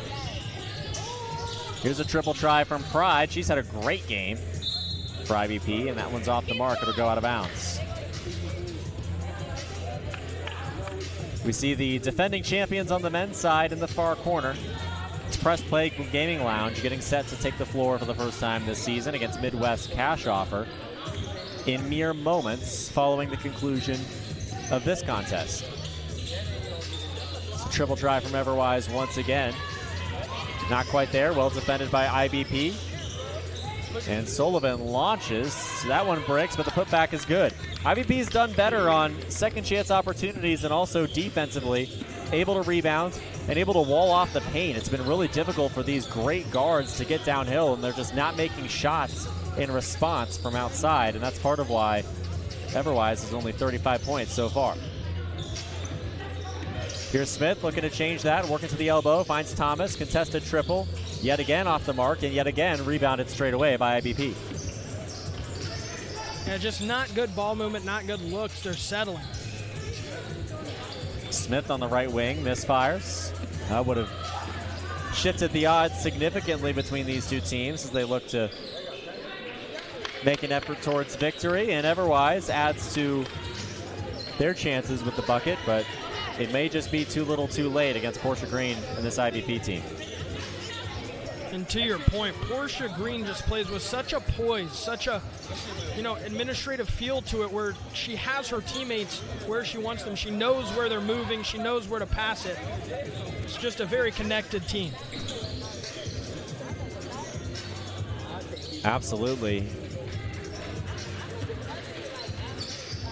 Here's a triple try from Pride. She's had a great game for IBP, and that one's off the mark. It'll go out of bounds. We see the defending champions on the men's side in the far corner. It's Press Play Gaming Lounge getting set to take the floor for the first time this season against Midwest Cash Offer in mere moments following the conclusion of this contest. It's a triple try from Everwise once again. Not quite there, well defended by IBP. And Sullivan launches. That one breaks, but the putback is good. IBP's done better on second chance opportunities and also defensively, able to rebound and able to wall off the paint. It's been really difficult for these great guards to get downhill, and they're just not making shots in response from outside, and that's part of why Everwise is only 35 points so far. Here's Smith looking to change that, working to the elbow, finds Thomas, contested triple, yet again off the mark, and yet again rebounded straight away by IBP. Yeah, just not good ball movement, not good looks. They're settling. Smith on the right wing, misfires. That would have shifted the odds significantly between these two teams as they look to make an effort towards victory, and Everwise adds to their chances with the bucket, but it may just be too little too late against Portia Green and this IBP team. And to your point, Portia Green just plays with such a poise, such a, administrative feel to it, where she has her teammates where she wants them. She knows where they're moving. She knows where to pass it. It's just a very connected team. Absolutely.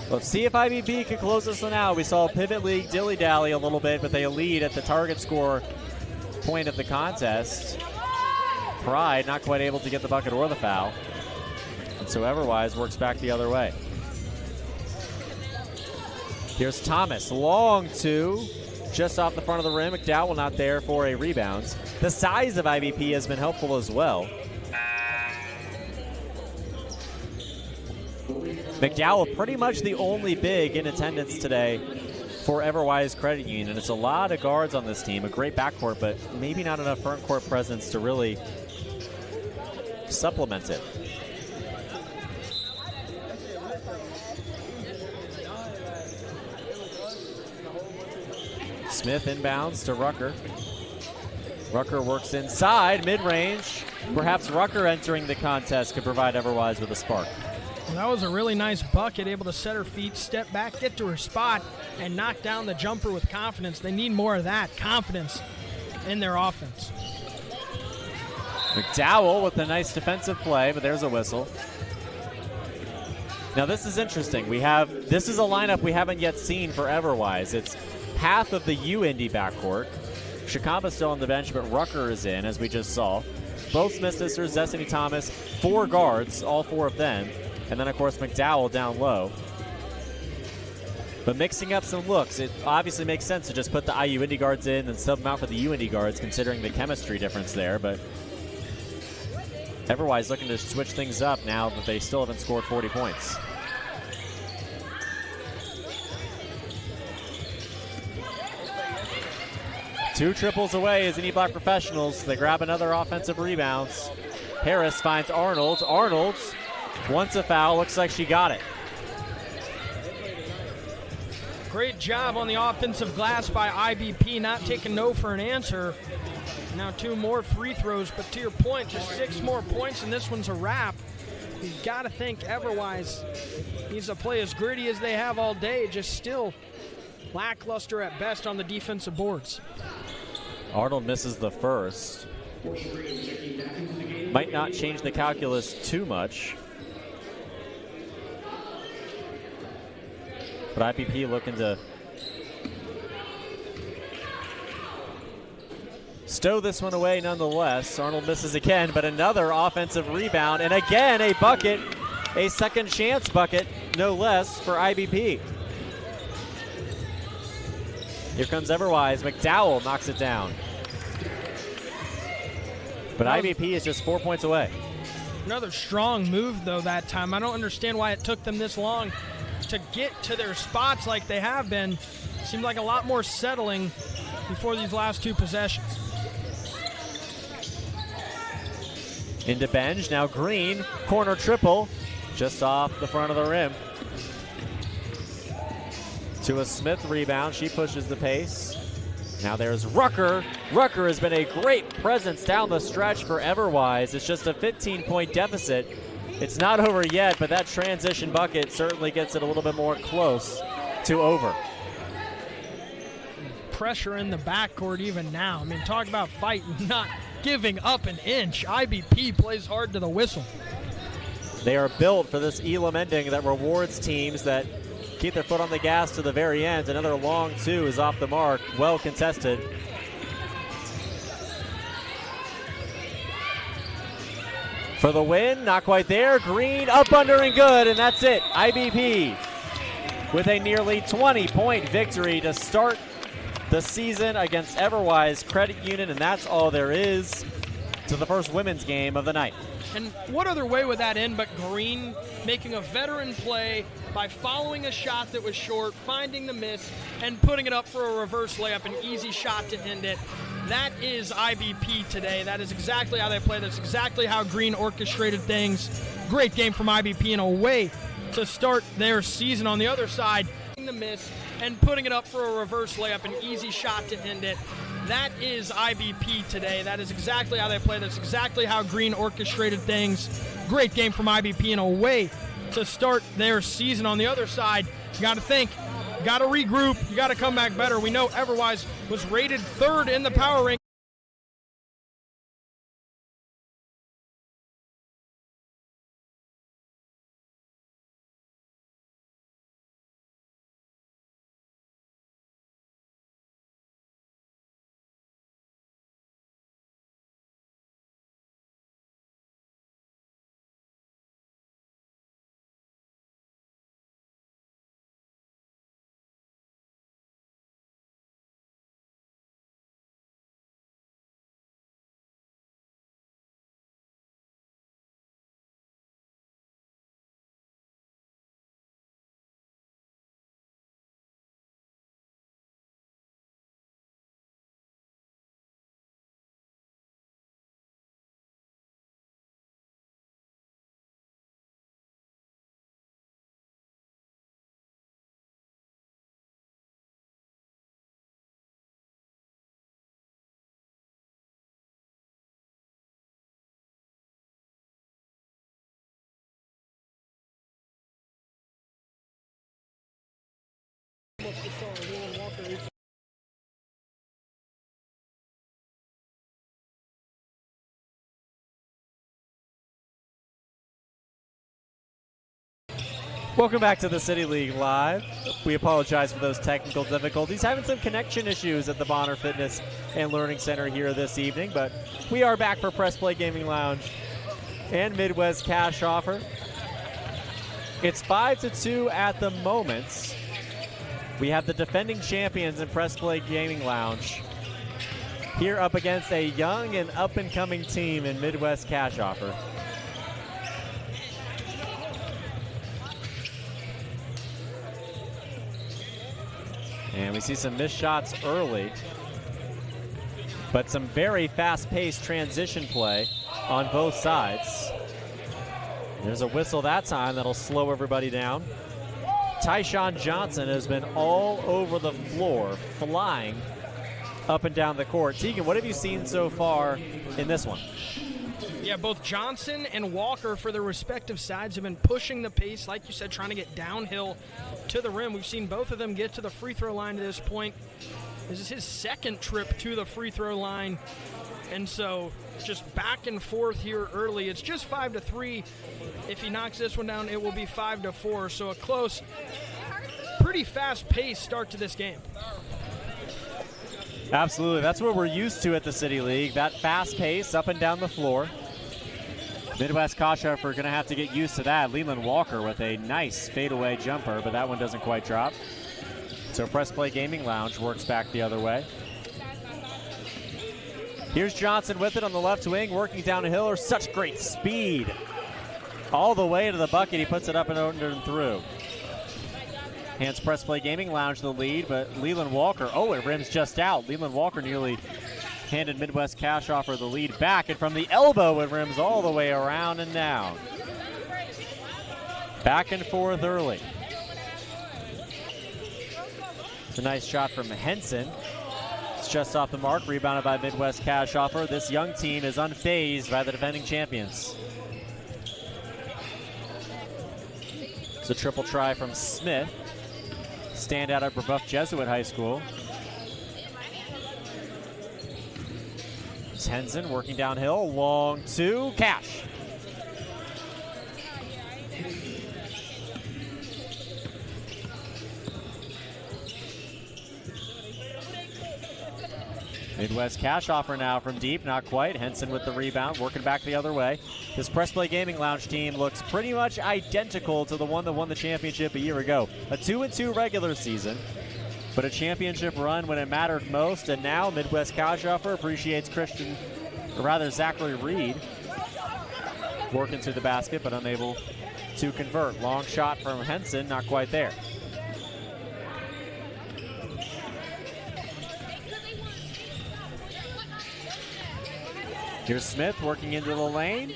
Let's see if IBP can close this one out. We saw Pivot League dilly-dally a little bit, but they lead at the target score point of the contest. Pride not quite able to get the bucket or the foul. And so Everwise works back the other way. Here's Thomas, long two, just off the front of the rim. McDowell not there for a rebound. The size of IBP has been helpful as well. McDowell pretty much the only big in attendance today for Everwise Credit Union. And it's a lot of guards on this team, a great backcourt, but maybe not enough front court presence to really supplement it. Smith inbounds to Rucker. Rucker works inside, mid-range. Perhaps Rucker entering the contest could provide Everwise with a spark. Well, that was a really nice bucket, able to set her feet, step back, get to her spot, and knock down the jumper with confidence. They need more of that confidence in their offense. McDowell with a nice defensive play, but there's a whistle. Now this is interesting. This is a lineup we haven't yet seen for Everwise. It's half of the U-Indy backcourt. Shikama's still on the bench, but Rucker is in, as we just saw. Both Smith sisters, Destiny Thomas, 4 guards, all 4 of them. And then, of course, McDowell down low. But mixing up some looks, it obviously makes sense to just put the IU Indy guards in and sub them out for the U Indy guards, considering the chemistry difference there. But Everwise looking to switch things up now that they still haven't scored 40 points. Two triples away as Indy Black Professionals. They grab another offensive rebound. Harris finds Arnold. Arnold wants a foul. Looks like she got it. Great job on the offensive glass by IBP, not taking no for an answer. Now 2 more free throws, but to your point, just 6 more points and this one's a wrap. You've got to think Everwise needs to play as gritty as they have all day, just still lackluster at best on the defensive boards. Arnold misses the first. Might not change the calculus too much. But IPP looking to stow this one away nonetheless. Arnold misses again, but another offensive rebound, and again a bucket, a second chance bucket, no less, for IBP. Here comes Everwise. McDowell knocks it down. But IBP is just 4 points away. Another strong move, though, that time. I don't understand why it took them this long to get to their spots like they have been. Seemed like a lot more settling before these last two possessions. Into Benj, now Green, corner triple, just off the front of the rim. To a Smith rebound, she pushes the pace. Now there's Rucker. Rucker has been a great presence down the stretch for Everwise. It's just a 15-point deficit. It's not over yet, but that transition bucket certainly gets it a little bit more close to over. Pressure in the backcourt even now. I mean, talk about fight, not giving up an inch. IBP plays hard to the whistle. They are built for this Elam ending that rewards teams that keep their foot on the gas to the very end. Another long two is off the mark, well contested. For the win, not quite there. Green up, under, and good, and that's it. IBP with a nearly 20-point victory to start the season against Everwise Credit Union, and that's all there is to the first women's game of the night. And what other way would that end but Green making a veteran play by following a shot that was short, finding the miss, and putting it up for a reverse layup, an easy shot to end it. That is IBP today. That is exactly how they play. That's exactly how Green orchestrated things. Great game from IBP and a way to start their season. On the other side, the miss and putting it up for a reverse layup, an easy shot to end it. That is IBP today. That is exactly how they play. That's exactly how Green orchestrated things. Great game from IBP and a way to start their season. On the other side, you got to think, you got to regroup, you got to come back better. We know Everwise was rated third in the power ranking. Welcome back to the City League Live. We apologize for those technical difficulties. Having some connection issues at the Bonner Fitness and Learning Center here this evening, but we are back for Press Play Gaming Lounge and Midwest Cash Offer. It's 5-2 at the moment. We have the defending champions in Press Play Gaming Lounge here up against a young and up-and-coming team in Midwest Cash Offer. And we see some missed shots early, but some very fast-paced transition play on both sides. There's a whistle that time that'll slow everybody down. Tyshawn Johnson has been all over the floor, flying up and down the court. Tegan, what have you seen so far in this one? Yeah, both Johnson and Walker for their respective sides have been pushing the pace, like you said, trying to get downhill to the rim. We've seen both of them get to the free throw line to this point. This is his second trip to the free throw line. And so just back and forth here early. It's just 5-3. If he knocks this one down, it will be 5-4. So a close, pretty fast-paced start to this game. Absolutely. That's what we're used to at the City League, that fast pace up and down the floor. Midwest Cash Offer are going to have to get used to that. Leland Walker with a nice fadeaway jumper, but that one doesn't quite drop. So Press Play Gaming Lounge works back the other way. Here's Johnson with it on the left wing, working down a hill. Such great speed. All the way to the bucket. He puts it up and under and through. Hands Press Play Gaming Lounge the lead, but Leland Walker, it rims just out. Leland Walker nearly handed Midwest Cash Offer the lead back, and from the elbow it rims all the way around and down. Back and forth early. It's a nice shot from Henson. It's just off the mark, rebounded by Midwest Cash Offer. This young team is unfazed by the defending champions. It's a triple try from Smith. Standout at Brebeuf Jesuit High School. It's Henson working downhill, long two, Cash. Midwest Cash Offer now from deep, not quite. Henson with the rebound, working back the other way. This Press Play Gaming Lounge team looks pretty much identical to the one that won the championship a year ago. A 2-2 regular season, but a championship run when it mattered most. And now Midwest Cash Offer appreciates Zachary Reed working through the basket, but unable to convert. Long shot from Henson, not quite there. Here's Smith working into the lane.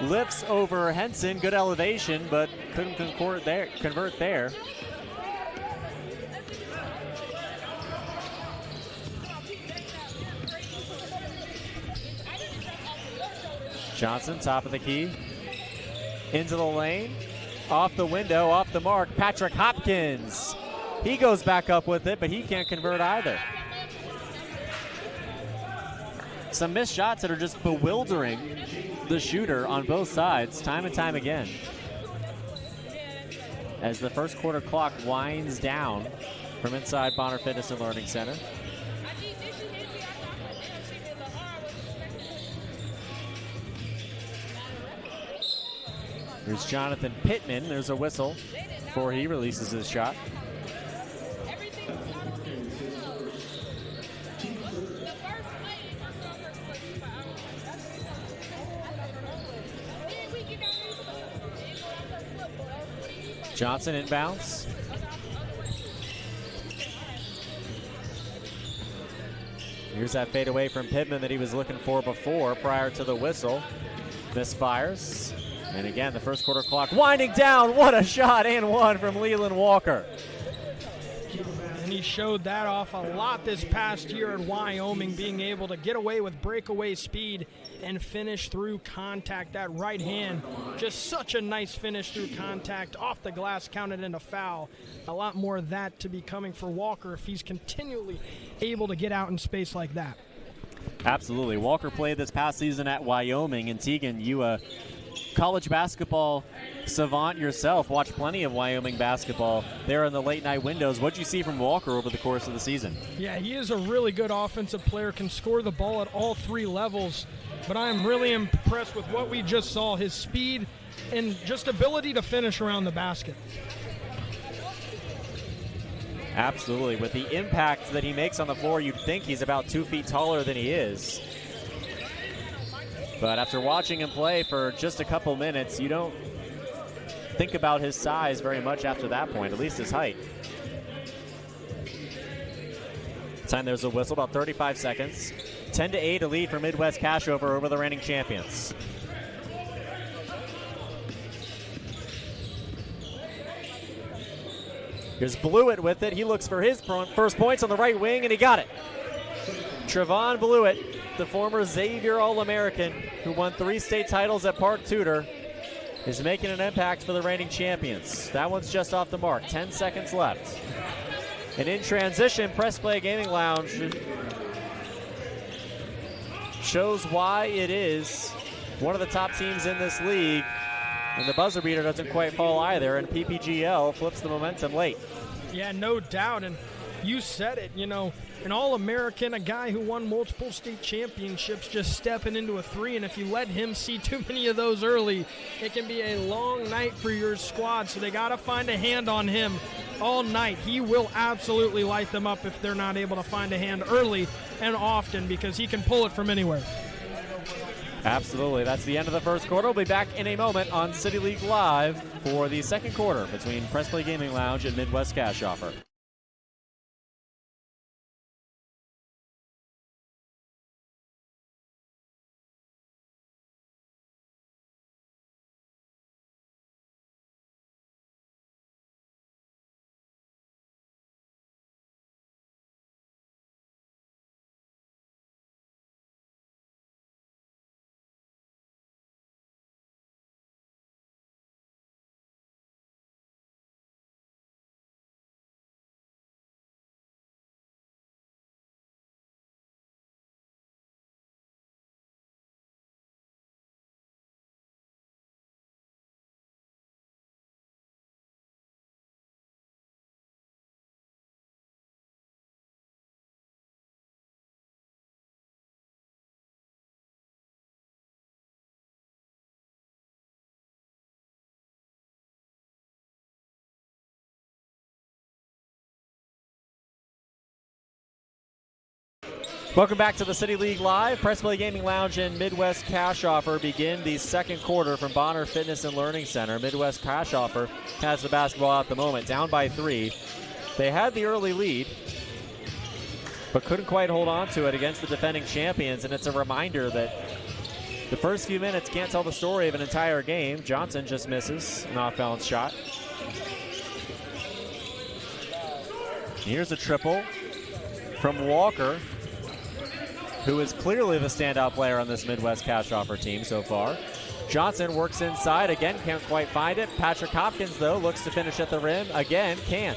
Lifts over Henson. Good elevation, but couldn't convert there. Johnson, top of the key. Into the lane. Off the window, off the mark. Patrick Hopkins. He goes back up with it, but he can't convert either. Some missed shots that are just bewildering the shooter on both sides, time and time again. As the first quarter clock winds down from inside Bonner Fitness and Learning Center. Here's Jonathan Pittman. There's a whistle before he releases his shot. Johnson inbounds. Here's that fade away from Pittman that he was looking for before, prior to the whistle. Misfires. And again, the first quarter clock winding down. What a shot, and one from Leland Walker. And he showed that off a lot this past year at Wyoming, being able to get away with breakaway speed and finish through contact. That right hand, just such a nice finish through contact. Off the glass, counted into foul. A lot more of that to be coming for Walker if he's continually able to get out in space like that. Absolutely. Walker played this past season at Wyoming. And Tegan, you college basketball savant yourself, watched plenty of Wyoming basketball there in the late night windows. What'd you see from Walker over the course of the season? Yeah, he is a really good offensive player, can score the ball at all three levels, but I'm really impressed with what we just saw, his speed and just ability to finish around the basket. Absolutely. With the impact that he makes on the floor, you'd think he's about 2 feet taller than he is. But after watching him play for just a couple minutes, you don't think about his size very much after that point, at least his height. Time there's a whistle, about 35 seconds. 10-8, a lead for Midwest Cash over the reigning champions. Here's Blewett with it. He looks for his first points on the right wing, and he got it. Trevon Blewett, the former Xavier All-American who won 3 state titles at Park Tudor, is making an impact for the reigning champions. That one's just off the mark. 10 seconds left. And in transition, Press Play Gaming Lounge shows why it is one of the top teams in this league. And the buzzer beater doesn't quite fall either, and PPGL flips the momentum late. Yeah, no doubt. And You said it, you know, an All-American, a guy who won multiple state championships, just stepping into a 3, and if you let him see too many of those early, it can be a long night for your squad, so they got to find a hand on him all night. He will absolutely light them up if they're not able to find a hand early and often, because he can pull it from anywhere. Absolutely. That's the end of the first quarter. We'll be back in a moment on City League Live for the second quarter between Press Play Gaming Lounge and Midwest Cash Offer. Welcome back to the City League Live. Press Play Gaming Lounge and Midwest Cash Offer begin the second quarter from Bonner Fitness and Learning Center. Midwest Cash Offer has the basketball at the moment, down by 3. They had the early lead, but couldn't quite hold on to it against the defending champions, and it's a reminder that the first few minutes can't tell the story of an entire game. Johnson just misses an off-balance shot. Here's a triple from Walker, who is clearly the standout player on this Midwest Cash Offer team so far. Johnson works inside, again can't quite find it. Patrick Hopkins, though, looks to finish at the rim, again can't.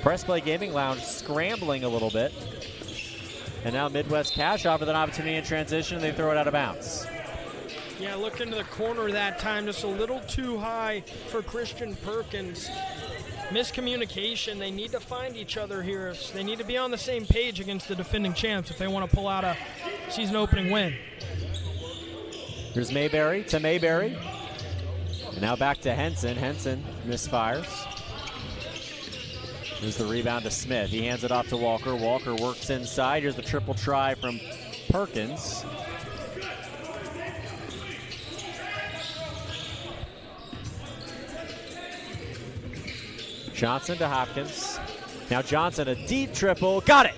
Press Play Gaming Lounge scrambling a little bit. And now Midwest Cash Offer with an opportunity in transition, they throw it out of bounds. Yeah, look into the corner that time, just a little too high for Christian Perkins. Miscommunication. They need to find each other here. They need to be on the same page against the defending champs if they want to pull out a season opening win. Here's Mayberry to Mayberry. And now back to Henson. Henson misfires. Here's the rebound to Smith. He hands it off to Walker. Walker works inside. Here's the triple try from Perkins. Johnson to Hopkins. Now Johnson, a deep triple. Got it!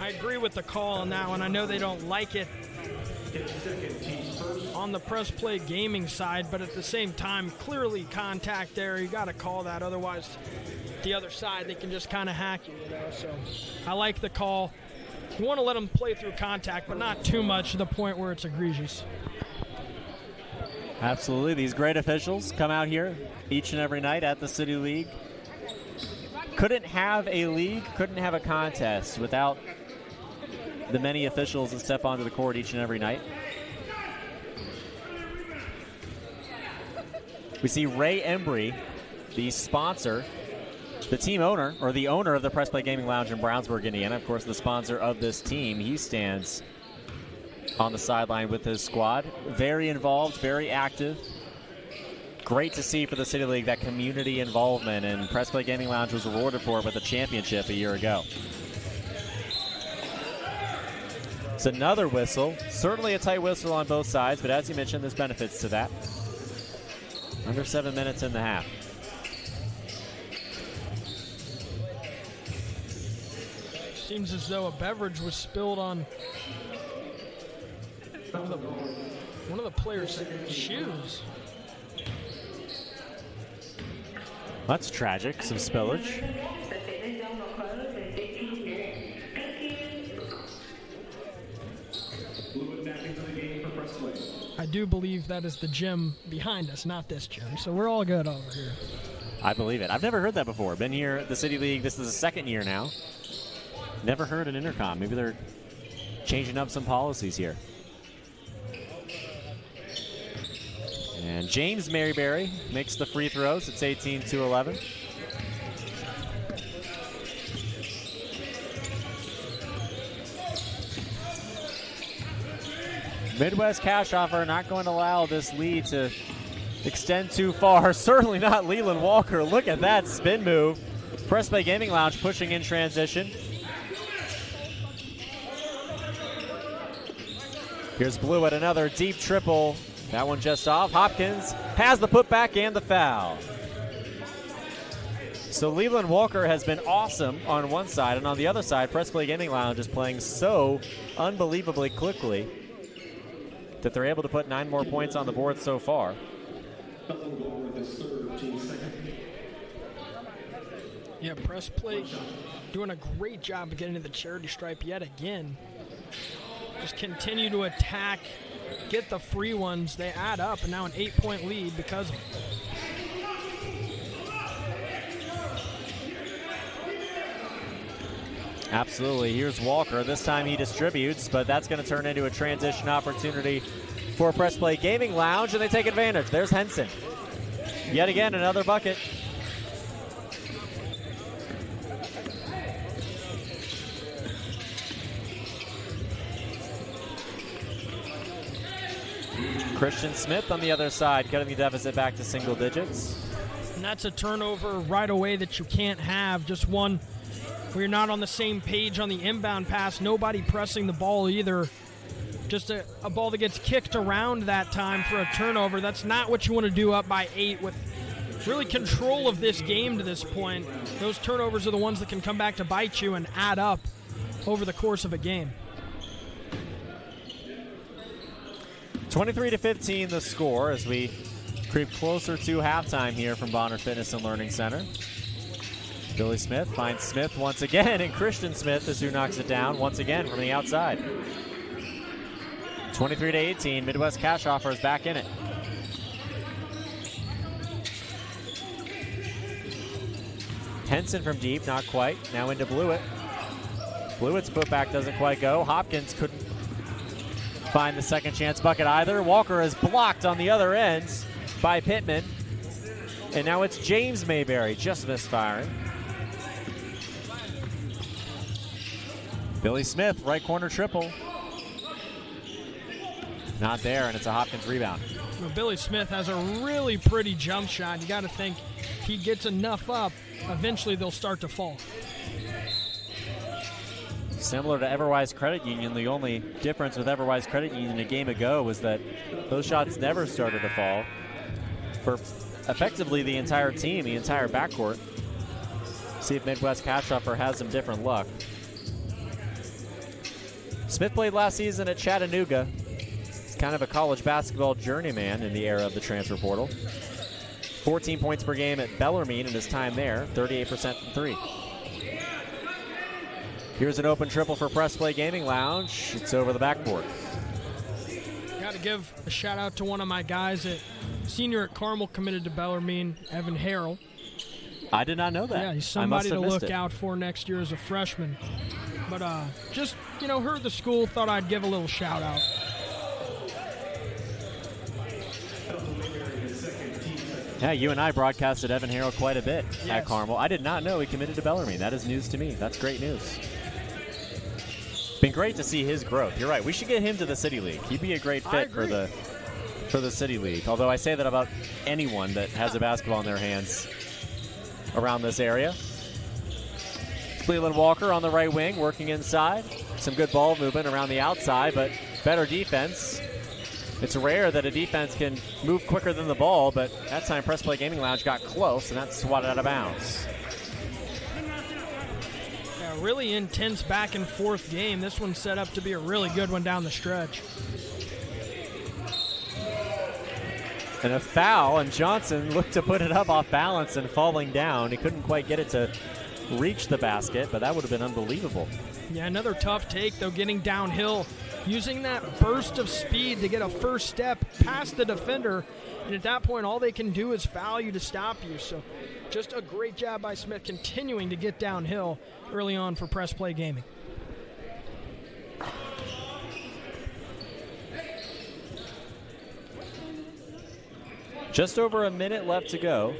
I agree with the call on that one. I know they don't like it on the Press Play Gaming side, but at the same time, clearly contact there. You got to call that, otherwise the other side, they can just kind of hack you, you know. So I like the call. You want to let them play through contact, but not too much to the point where it's egregious. Absolutely. These great officials come out here each and every night at the City League. Couldn't have a league, couldn't have a contest without the many officials that step onto the court each and every night. We see Ray Embry, the sponsor, the team owner, or the owner of the Press Play Gaming Lounge in Brownsburg, Indiana, of course the sponsor of this team. He stands on the sideline with his squad. Very involved, very active. Great to see for the City League that community involvement, and Press Play Gaming Lounge was rewarded for it with a championship a year ago. It's another whistle. Certainly a tight whistle on both sides, but as you mentioned, there's benefits to that. Under 7 minutes in the half. Seems as though a beverage was spilled on one of the players' shoes. That's tragic, some spillage. I do believe that is the gym behind us, not this gym, so we're all good over here. I believe it. I've never heard that before. Been here at the City League. This is the second year now. Never heard an intercom. Maybe they're changing up some policies here. And James Maryberry makes the free throws. It's 18-11. Midwest Cash Offer not going to allow this lead to extend too far. Certainly not Leland Walker. Look at that spin move. Press Play Gaming Lounge pushing in transition. Here's Blue at another deep triple. That one just off. Hopkins has the putback and the foul. So Leland Walker has been awesome on one side, and on the other side, Press Play Gaming Lounge is playing so unbelievably quickly that they're able to put 9 more points on the board so far. Yeah, Press Play doing a great job of getting to the charity stripe yet again. Just continue to attack, get the free ones. They add up, and now an 8-point lead because of it. Absolutely. Here's Walker. This time he distributes, but that's going to turn into a transition opportunity for Press Play Gaming Lounge, and they take advantage. There's Henson. Yet again, another bucket. Christian Smith on the other side, cutting the deficit back to single digits. And that's a turnover right away that you can't have. Just one where you're not on the same page on the inbound pass. Nobody pressing the ball either. Just a ball that gets kicked around that time for a turnover. That's not what you want to do up by 8 with really control of this game to this point. Those turnovers are the ones that can come back to bite you and add up over the course of a game. 23-15 the score as we creep closer to halftime here from Bonner Fitness and Learning Center. Billy Smith finds Smith once again, and Christian Smith is who knocks it down once again from the outside. 23-18, Midwest Cash Offer is back in it. Henson from deep, not quite. Now into Blewett. Blewett's putback doesn't quite go. Hopkins couldn't find the second chance bucket either. Walker is blocked on the other end by Pittman. And now it's James Mayberry just misfiring. Billy Smith, right corner triple. Not there, and it's a Hopkins rebound. Well, Billy Smith has a really pretty jump shot. You got to think if he gets enough up, eventually they'll start to fall. Similar to Everwise Credit Union, the only difference with Everwise Credit Union a game ago was that those shots never started to fall for effectively the entire team, the entire backcourt. See if Midwest Cash Offer has some different luck. Smith played last season at Chattanooga. He's kind of a college basketball journeyman in the era of the transfer portal. 14 points per game at Bellarmine in his time there, 38% from 3. Here's an open triple for Press Play Gaming Lounge. It's over the backboard. Got to give a shout out to one of my guys at senior at Carmel, committed to Bellarmine, Evan Harrell. I did not know that. Yeah, he's somebody to look out for next year as a freshman. But just, heard the school, thought I'd give a little shout out. Yeah, you and I broadcasted Evan Harrell quite a bit at Carmel. I did not know he committed to Bellarmine. That is news to me. That's great news. Been great to see his growth. You're right. We should get him to the City League. He'd be a great fit for the City League. Although I say that about anyone that has a basketball in their hands around this area. Leland Walker on the right wing, working inside. Some good ball movement around the outside, but better defense. It's rare that a defense can move quicker than the ball, but that time Press Play Gaming Lounge got close, and that's swatted out of bounds. Yeah, really intense back and forth game. This one's set up to be a really good one down the stretch. And a foul, and Johnson looked to put it up off balance and falling down. He couldn't quite get it to reach the basket, but that would have been unbelievable. Yeah, another tough take, though, getting downhill, using that burst of speed to get a first step past the defender, and at that point, all they can do is foul you to stop you. So Just a great job by Smith continuing to get downhill early on for Press Play Gaming. Just over a minute left to go.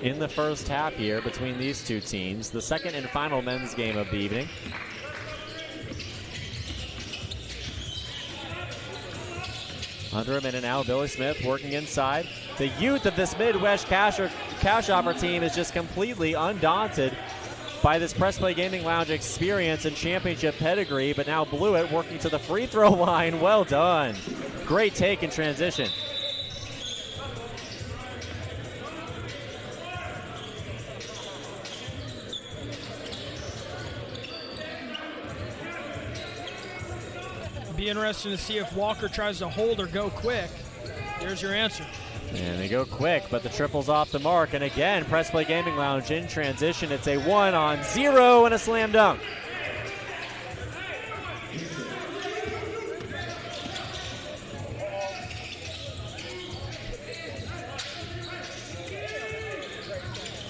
In the first half here between these two teams, the second and final men's game of the evening. Under a minute now, Billy Smith working inside. The youth of this Midwest Cash Offer team is just completely undaunted by this Press Play Gaming Lounge experience and championship pedigree, but now blew it, working to the free throw line. Well done. Great take in transition. Be interesting to see if Walker tries to hold or go quick. There's your answer. And they go quick, but the triple's off the mark. And again, Press Play Gaming Lounge in transition. It's a 1-on-0 and a slam dunk.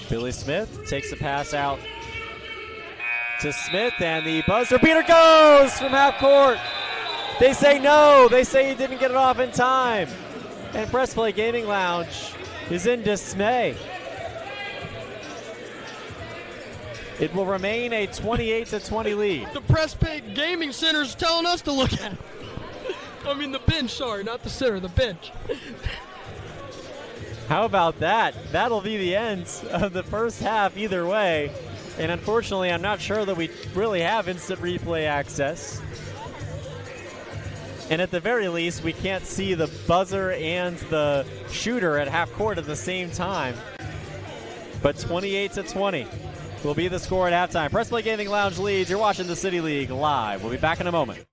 Billy Smith takes the pass out to Smith, and the buzzer beater goes from half court. They say no. They say he didn't get it off in time. And Press Play Gaming Lounge is in dismay. It will remain a 28-20 lead. The Press Play Gaming Center's telling us to look at. I mean the bench, sorry, not the center, the bench. How about that? That'll be the end of the first half either way. And unfortunately, I'm not sure that we really have instant replay access. And at the very least, we can't see the buzzer and the shooter at half court at the same time. But 28-20 will be the score at halftime. Press Play Gaming Lounge leads. You're watching the City League live. We'll be back in a moment.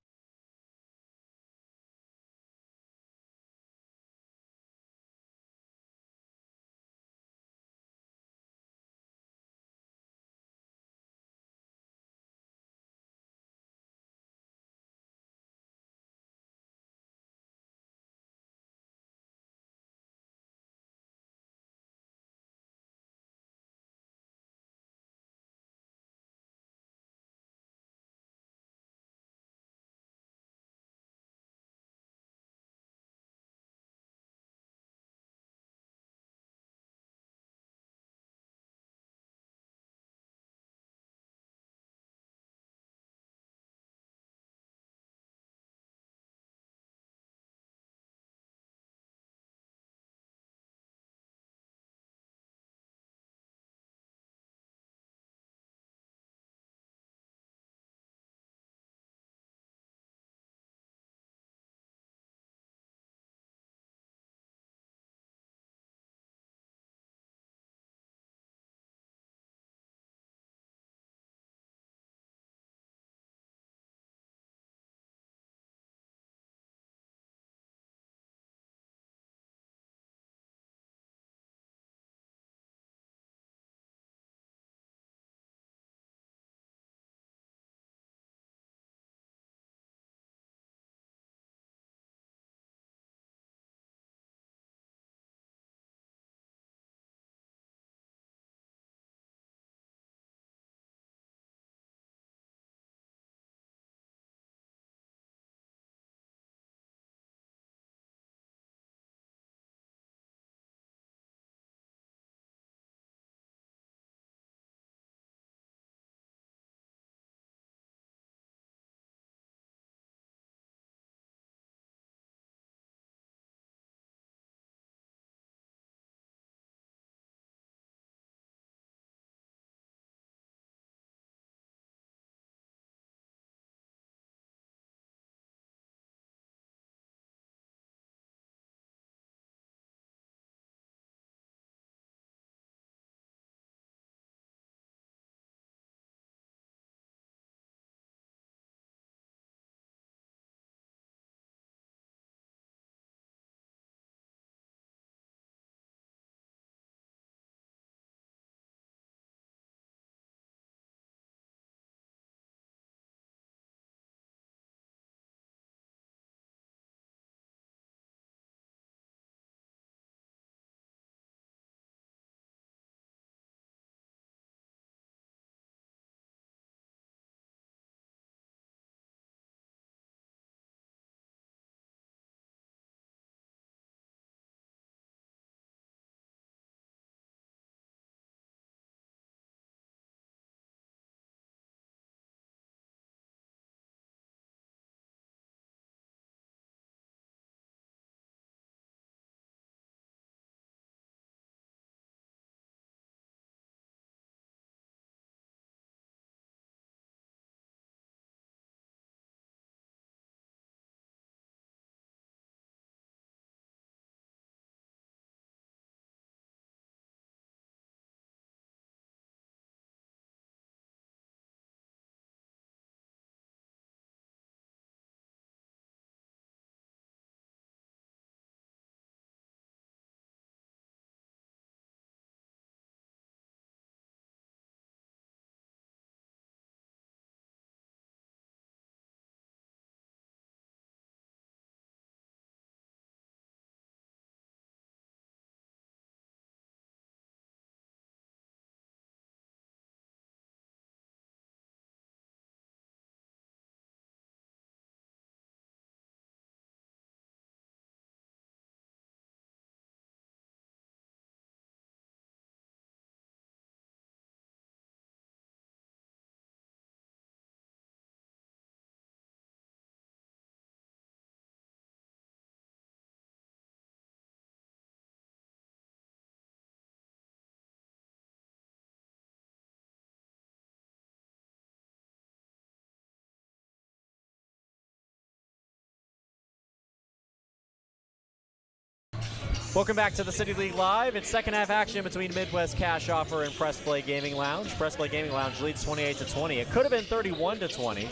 Welcome back to the City League Live. It's second half action between Midwest Cash Offer and Press Play Gaming Lounge. Press Play Gaming Lounge leads 28-20. It could have been 31-20,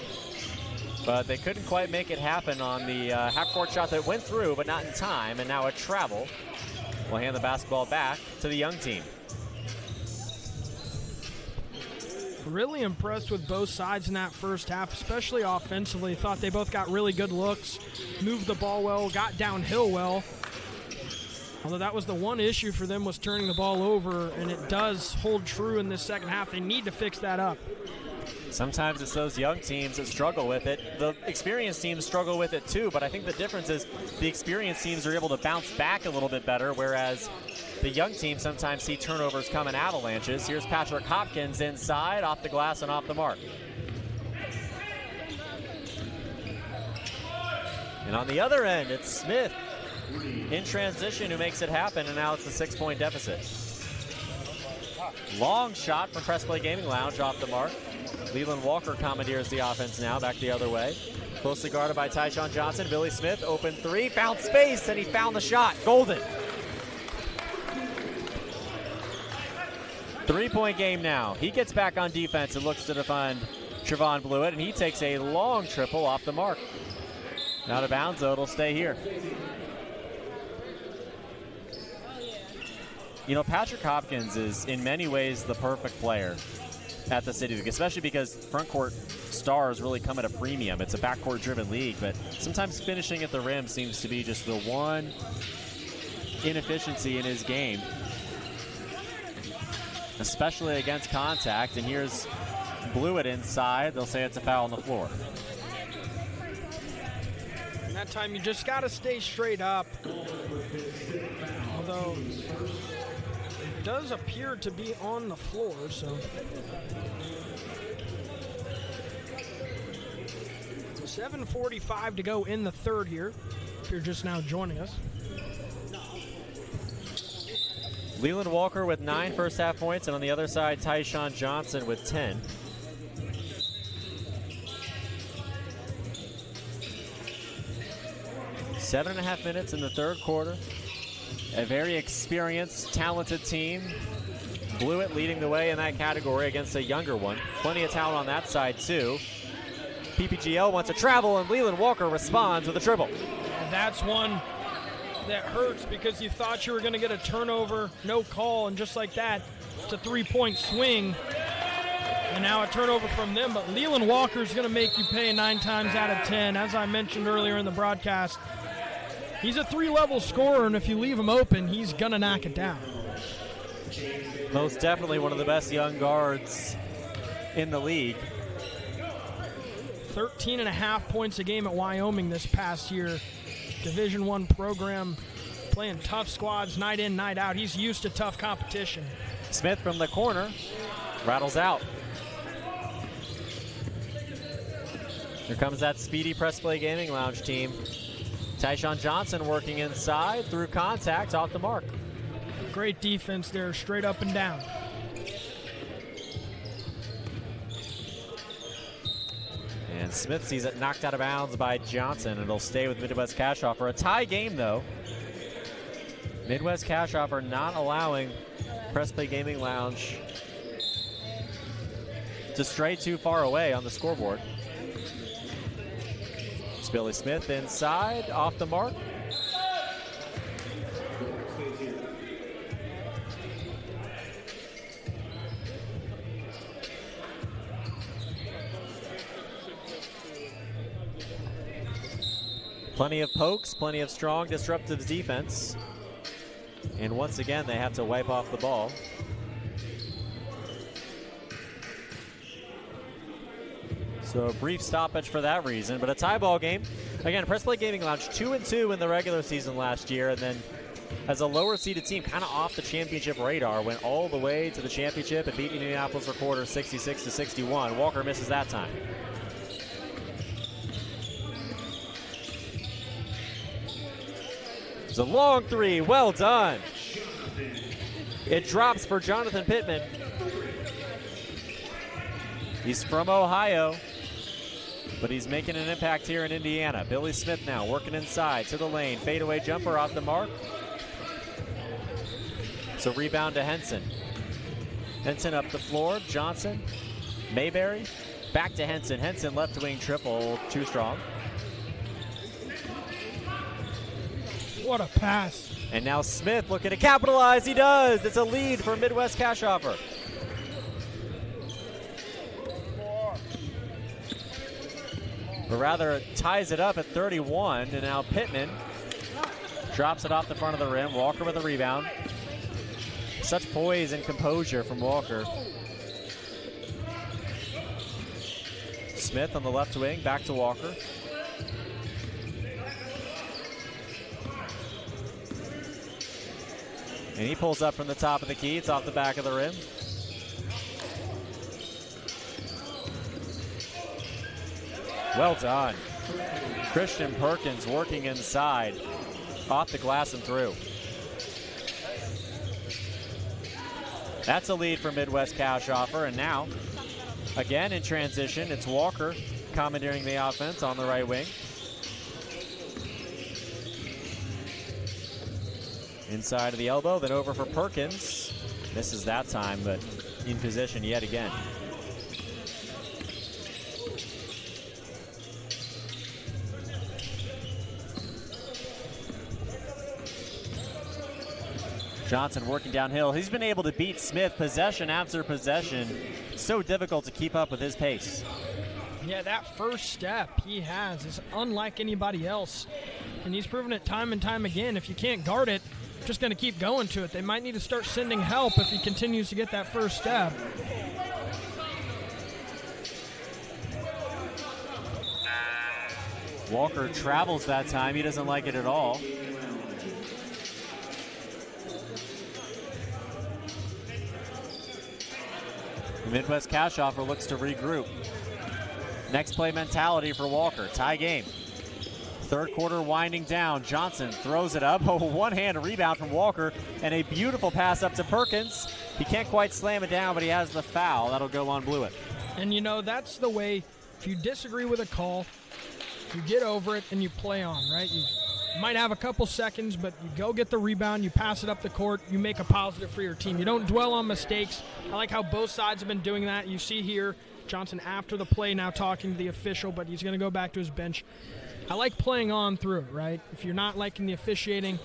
but they couldn't quite make it happen on the half-court shot that went through, but not in time. And now a travel will hand the basketball back to the young team. Really impressed with both sides in that first half, especially offensively. Thought they both got really good looks, moved the ball well, got downhill well. Although that was the one issue for them, was turning the ball over, and it does hold true in this second half. They need to fix that up. Sometimes it's those young teams that struggle with it. The experienced teams struggle with it too, but I think the difference is the experienced teams are able to bounce back a little bit better, whereas the young teams sometimes see turnovers come in avalanches. Here's Patrick Hopkins inside, off the glass and off the mark. And on the other end, it's Smith in transition who makes it happen, and now it's a 6-point deficit. Long shot from Press Play Gaming Lounge off the mark. Leland Walker commandeers the offense now, back the other way. Closely guarded by Tyshawn Johnson. Billy Smith, open three, found space, and he found the shot. Golden. 3-point game now. He gets back on defense and looks to defend Trevon Blewett, and he takes a long triple off the mark. Out of bounds, though, it'll stay here. You know, Patrick Hopkins is in many ways the perfect player at the City League, especially because front court stars really come at a premium. It's a backcourt driven league, but sometimes finishing at the rim seems to be just the one inefficiency in his game, especially against contact. And here's Blewett inside. They'll say it's a foul on the floor. And that time you just got to stay straight up. Although it does appear to be on the floor, so. 7:45 to go in the third here, if you're just now joining us. Leland Walker with 9 first half points, and on the other side, Tyshawn Johnson with 10. Seven and a half minutes in the third quarter. A very experienced, talented team. Blewett leading the way in that category against a younger one. Plenty of talent on that side, too. PPGL wants to travel, and Leland Walker responds with a triple. And that's one that hurts because you thought you were going to get a turnover, no call, and just like that, it's a 3-point swing. And now a turnover from them, but Leland Walker is going to make you pay 9 times out of 10. As I mentioned earlier in the broadcast, he's a 3-level scorer, and if you leave him open, he's going to knock it down. Most definitely one of the best young guards in the league. 13.5 points a game at Wyoming this past year. Division I program, playing tough squads night in, night out. He's used to tough competition. Smith from the corner rattles out. Here comes that speedy Press Play Gaming Lounge team. Tyshawn Johnson working inside through contact off the mark. Great defense there, straight up and down. And Smith sees it knocked out of bounds by Johnson. It'll stay with Midwest Cash Offer. A tie game, though. Midwest Cash Offer not allowing Press Play Gaming Lounge to stray too far away on the scoreboard. It's Billy Smith inside, off the mark. Plenty of pokes, plenty of strong, disruptive defense. And once again, they have to wipe off the ball. So a brief stoppage for that reason, but a tie ball game. Again, Press Play Gaming Lounge 2-2 in the regular season last year, and then as a lower seeded team, kind of off the championship radar, went all the way to the championship and beat Indianapolis Recorder 66-61. Walker misses that time. It's a long three, well done. It drops for Jonathan Pittman. He's from Ohio, but he's making an impact here in Indiana. Billy Smith now working inside to the lane. Fadeaway jumper off the mark. So rebound to Henson. Henson up the floor. Johnson, Mayberry, back to Henson. Henson left wing triple, too strong. What a pass. And now Smith looking to capitalize. He does. It's a lead for Midwest Cash Offer. Or rather, ties it up at 31. And now Pittman drops it off the front of the rim. Walker with a rebound. Such poise and composure from Walker. Smith on the left wing, back to Walker. And he pulls up from the top of the key. It's off the back of the rim. Well done. Christian Perkins working inside. Off the glass and through. That's a lead for Midwest Cash Offer. And now, again in transition, it's Walker commandeering the offense on the right wing. Inside of the elbow, then over for Perkins. Misses that time, but in position yet again. Johnson working downhill. He's been able to beat Smith possession after possession. It's so difficult to keep up with his pace. Yeah, that first step he has is unlike anybody else. And he's proven it time and time again. If you can't guard it, just going to keep going to it. They might need to start sending help if he continues to get that first step. Walker travels that time. He doesn't like it at all. The Midwest Cash Offer looks to regroup. Next play mentality for Walker. Tie game. Third quarter winding down. Johnson throws it up. Oh, one-hand rebound from Walker. And a beautiful pass up to Perkins. He can't quite slam it down, but he has the foul. That'll go on Blewett. And, you know, that's the way, if you disagree with a call, you get over it and you play on, right? You might have a couple seconds, but you go get the rebound, you pass it up the court, you make a positive for your team. You don't dwell on mistakes. I like how both sides have been doing that. You see here, Johnson after the play now talking to the official, but he's going to go back to his bench. I like playing on through it, right? If you're not liking the officiating,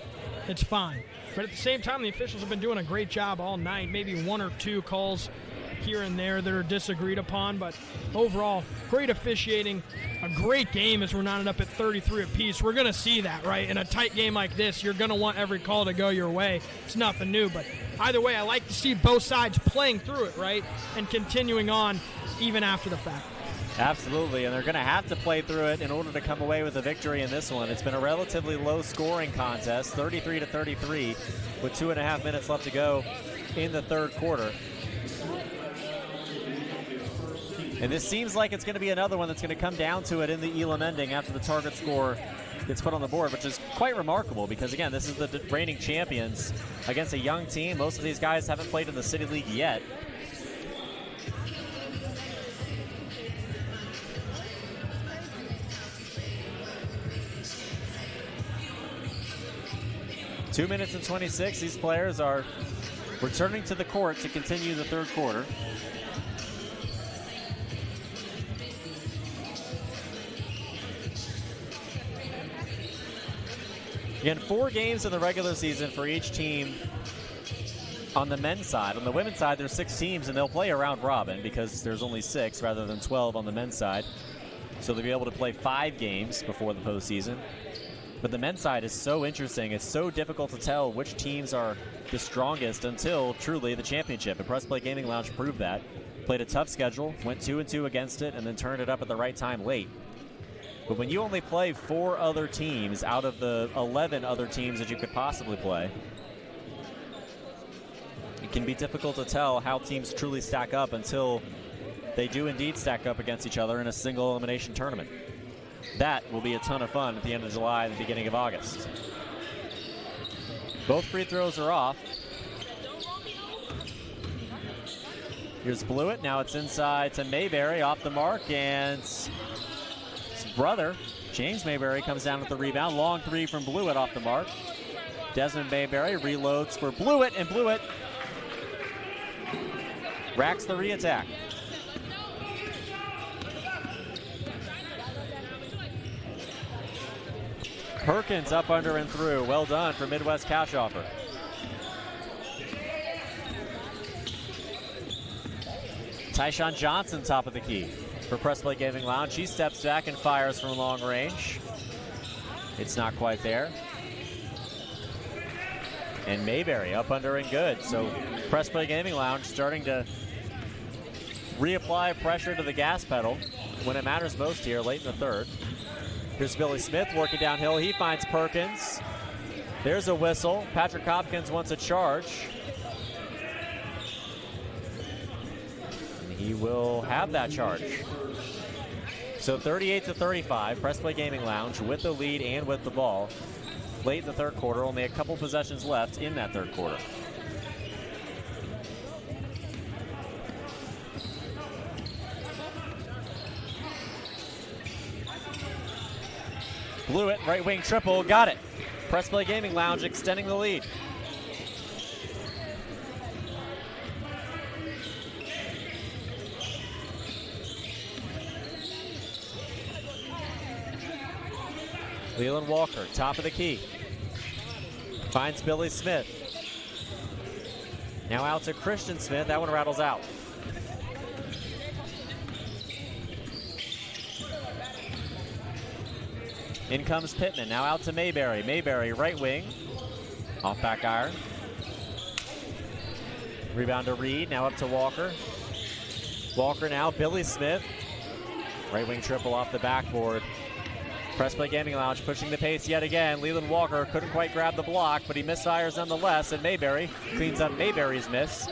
it's fine. But at the same time, the officials have been doing a great job all night. Maybe one or two calls here and there that are disagreed upon, but overall, great officiating, a great game as we're knotted up at 33 apiece. We're going to see that, right? In a tight game like this, you're going to want every call to go your way. It's nothing new, but either way, I like to see both sides playing through it, right? And continuing on even after the fact. Absolutely, and they're going to have to play through it in order to come away with a victory in this one. It's been a relatively low-scoring contest, 33-33, with 2.5 minutes left to go in the third quarter. And this seems like it's going to be another one that's going to come down to it in the Elam ending after the target score gets put on the board, which is quite remarkable because, again, this is the reigning champions against a young team. Most of these guys haven't played in the City League yet. Two minutes and 26. These players are returning to the court to continue the third quarter. Again, 4 games in the regular season for each team on the men's side. On the women's side, there's 6 teams, and they'll play a round robin because there's only 6 rather than 12 on the men's side. So they'll be able to play 5 games before the postseason. But the men's side is so interesting. It's so difficult to tell which teams are the strongest until truly the championship. And Press Play Gaming Lounge proved that. Played a tough schedule, went 2-2 against it, and then turned it up at the right time late. But when you only play 4 other teams out of the 11 other teams that you could possibly play, it can be difficult to tell how teams truly stack up until they do indeed stack up against each other in a single elimination tournament. That will be a ton of fun at the end of July and the beginning of August. Both free throws are off. Here's Blewett. Now it's inside to Mayberry, off the mark, and his brother, James Mayberry, comes down with the rebound. Long 3 from Blewett off the mark. Desmond Mayberry reloads for Blewett, and Blewett racks the re-attack. Perkins up, under, and through. Well done for Midwest Cash Offer. Tyshawn Johnson top of the key for Press Play Gaming Lounge. She steps back and fires from long range. It's not quite there. And Mayberry up, under, and good. So Press Play Gaming Lounge starting to reapply pressure to the gas pedal when it matters most here late in the third. Here's Billy Smith working downhill. He finds Perkins. There's a whistle. Patrick Hopkins wants a charge. And he will have that charge. So 38-35, Press Play Gaming Lounge with the lead and with the ball. Late in the third quarter, only a couple possessions left in that third quarter. Blewett, right wing triple, got it. Press Play Gaming Lounge extending the lead. Leland Walker, top of the key. Finds Billy Smith. Now out to Christian Smith. That one rattles out. In comes Pittman. Now out to Mayberry. Mayberry, right wing. Off back iron. Rebound to Reed. Now up to Walker. Walker now. Billy Smith. Right wing triple off the backboard. Press Play Gaming Lounge pushing the pace yet again. Leland Walker couldn't quite grab the block, but he misfires nonetheless, and Mayberry cleans up Mayberry's miss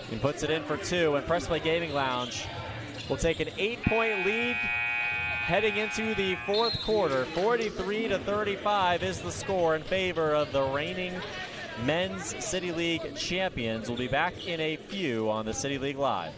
and puts it in for two. And Press Play Gaming Lounge will take an 8-point lead heading into the fourth quarter. 43-35 is the score in favor of the reigning Men's City League champions. We'll be back in a few on the City League Live.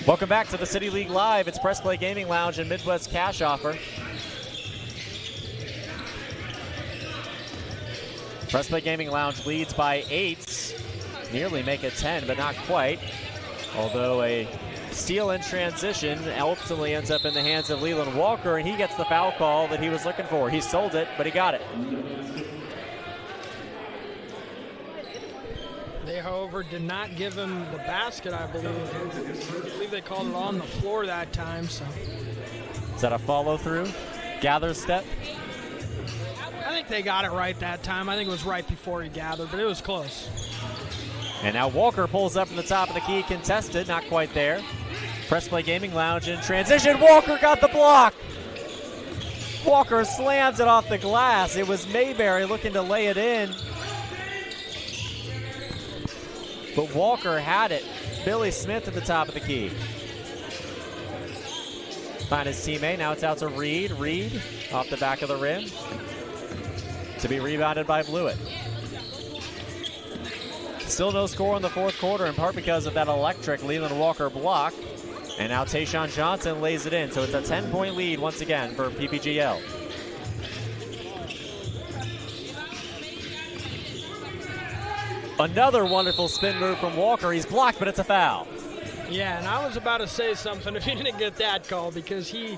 Welcome back to the City League Live. It's Press Play Gaming Lounge and Midwest Cash Offer. Press Play Gaming Lounge leads by 8. Nearly make it 10, but not quite. Although a steal in transition ultimately ends up in the hands of Leland Walker, and he gets the foul call that he was looking for. He sold it, but he got it. They, however, did not give him the basket, I believe. I believe they called it on the floor that time. So. Is that a follow-through? Gather step? I think they got it right that time. I think it was right before he gathered, but it was close. And now Walker pulls up from the top of the key, contested, not quite there. Press Play Gaming Lounge in transition. Walker got the block. Walker slams it off the glass. It was Mayberry looking to lay it in. But Walker had it. Billy Smith at the top of the key. Find his teammate. Now it's out to Reed. Reed off the back of the rim. To be rebounded by Blewett. Still no score in the fourth quarter, in part because of that electric Leland Walker block. And now Tayshaun Johnson lays it in. So it's a 10-point lead once again for PPGL. Another wonderful spin move from Walker. He's blocked, but it's a foul. Yeah, and I was about to say something if he didn't get that call, because he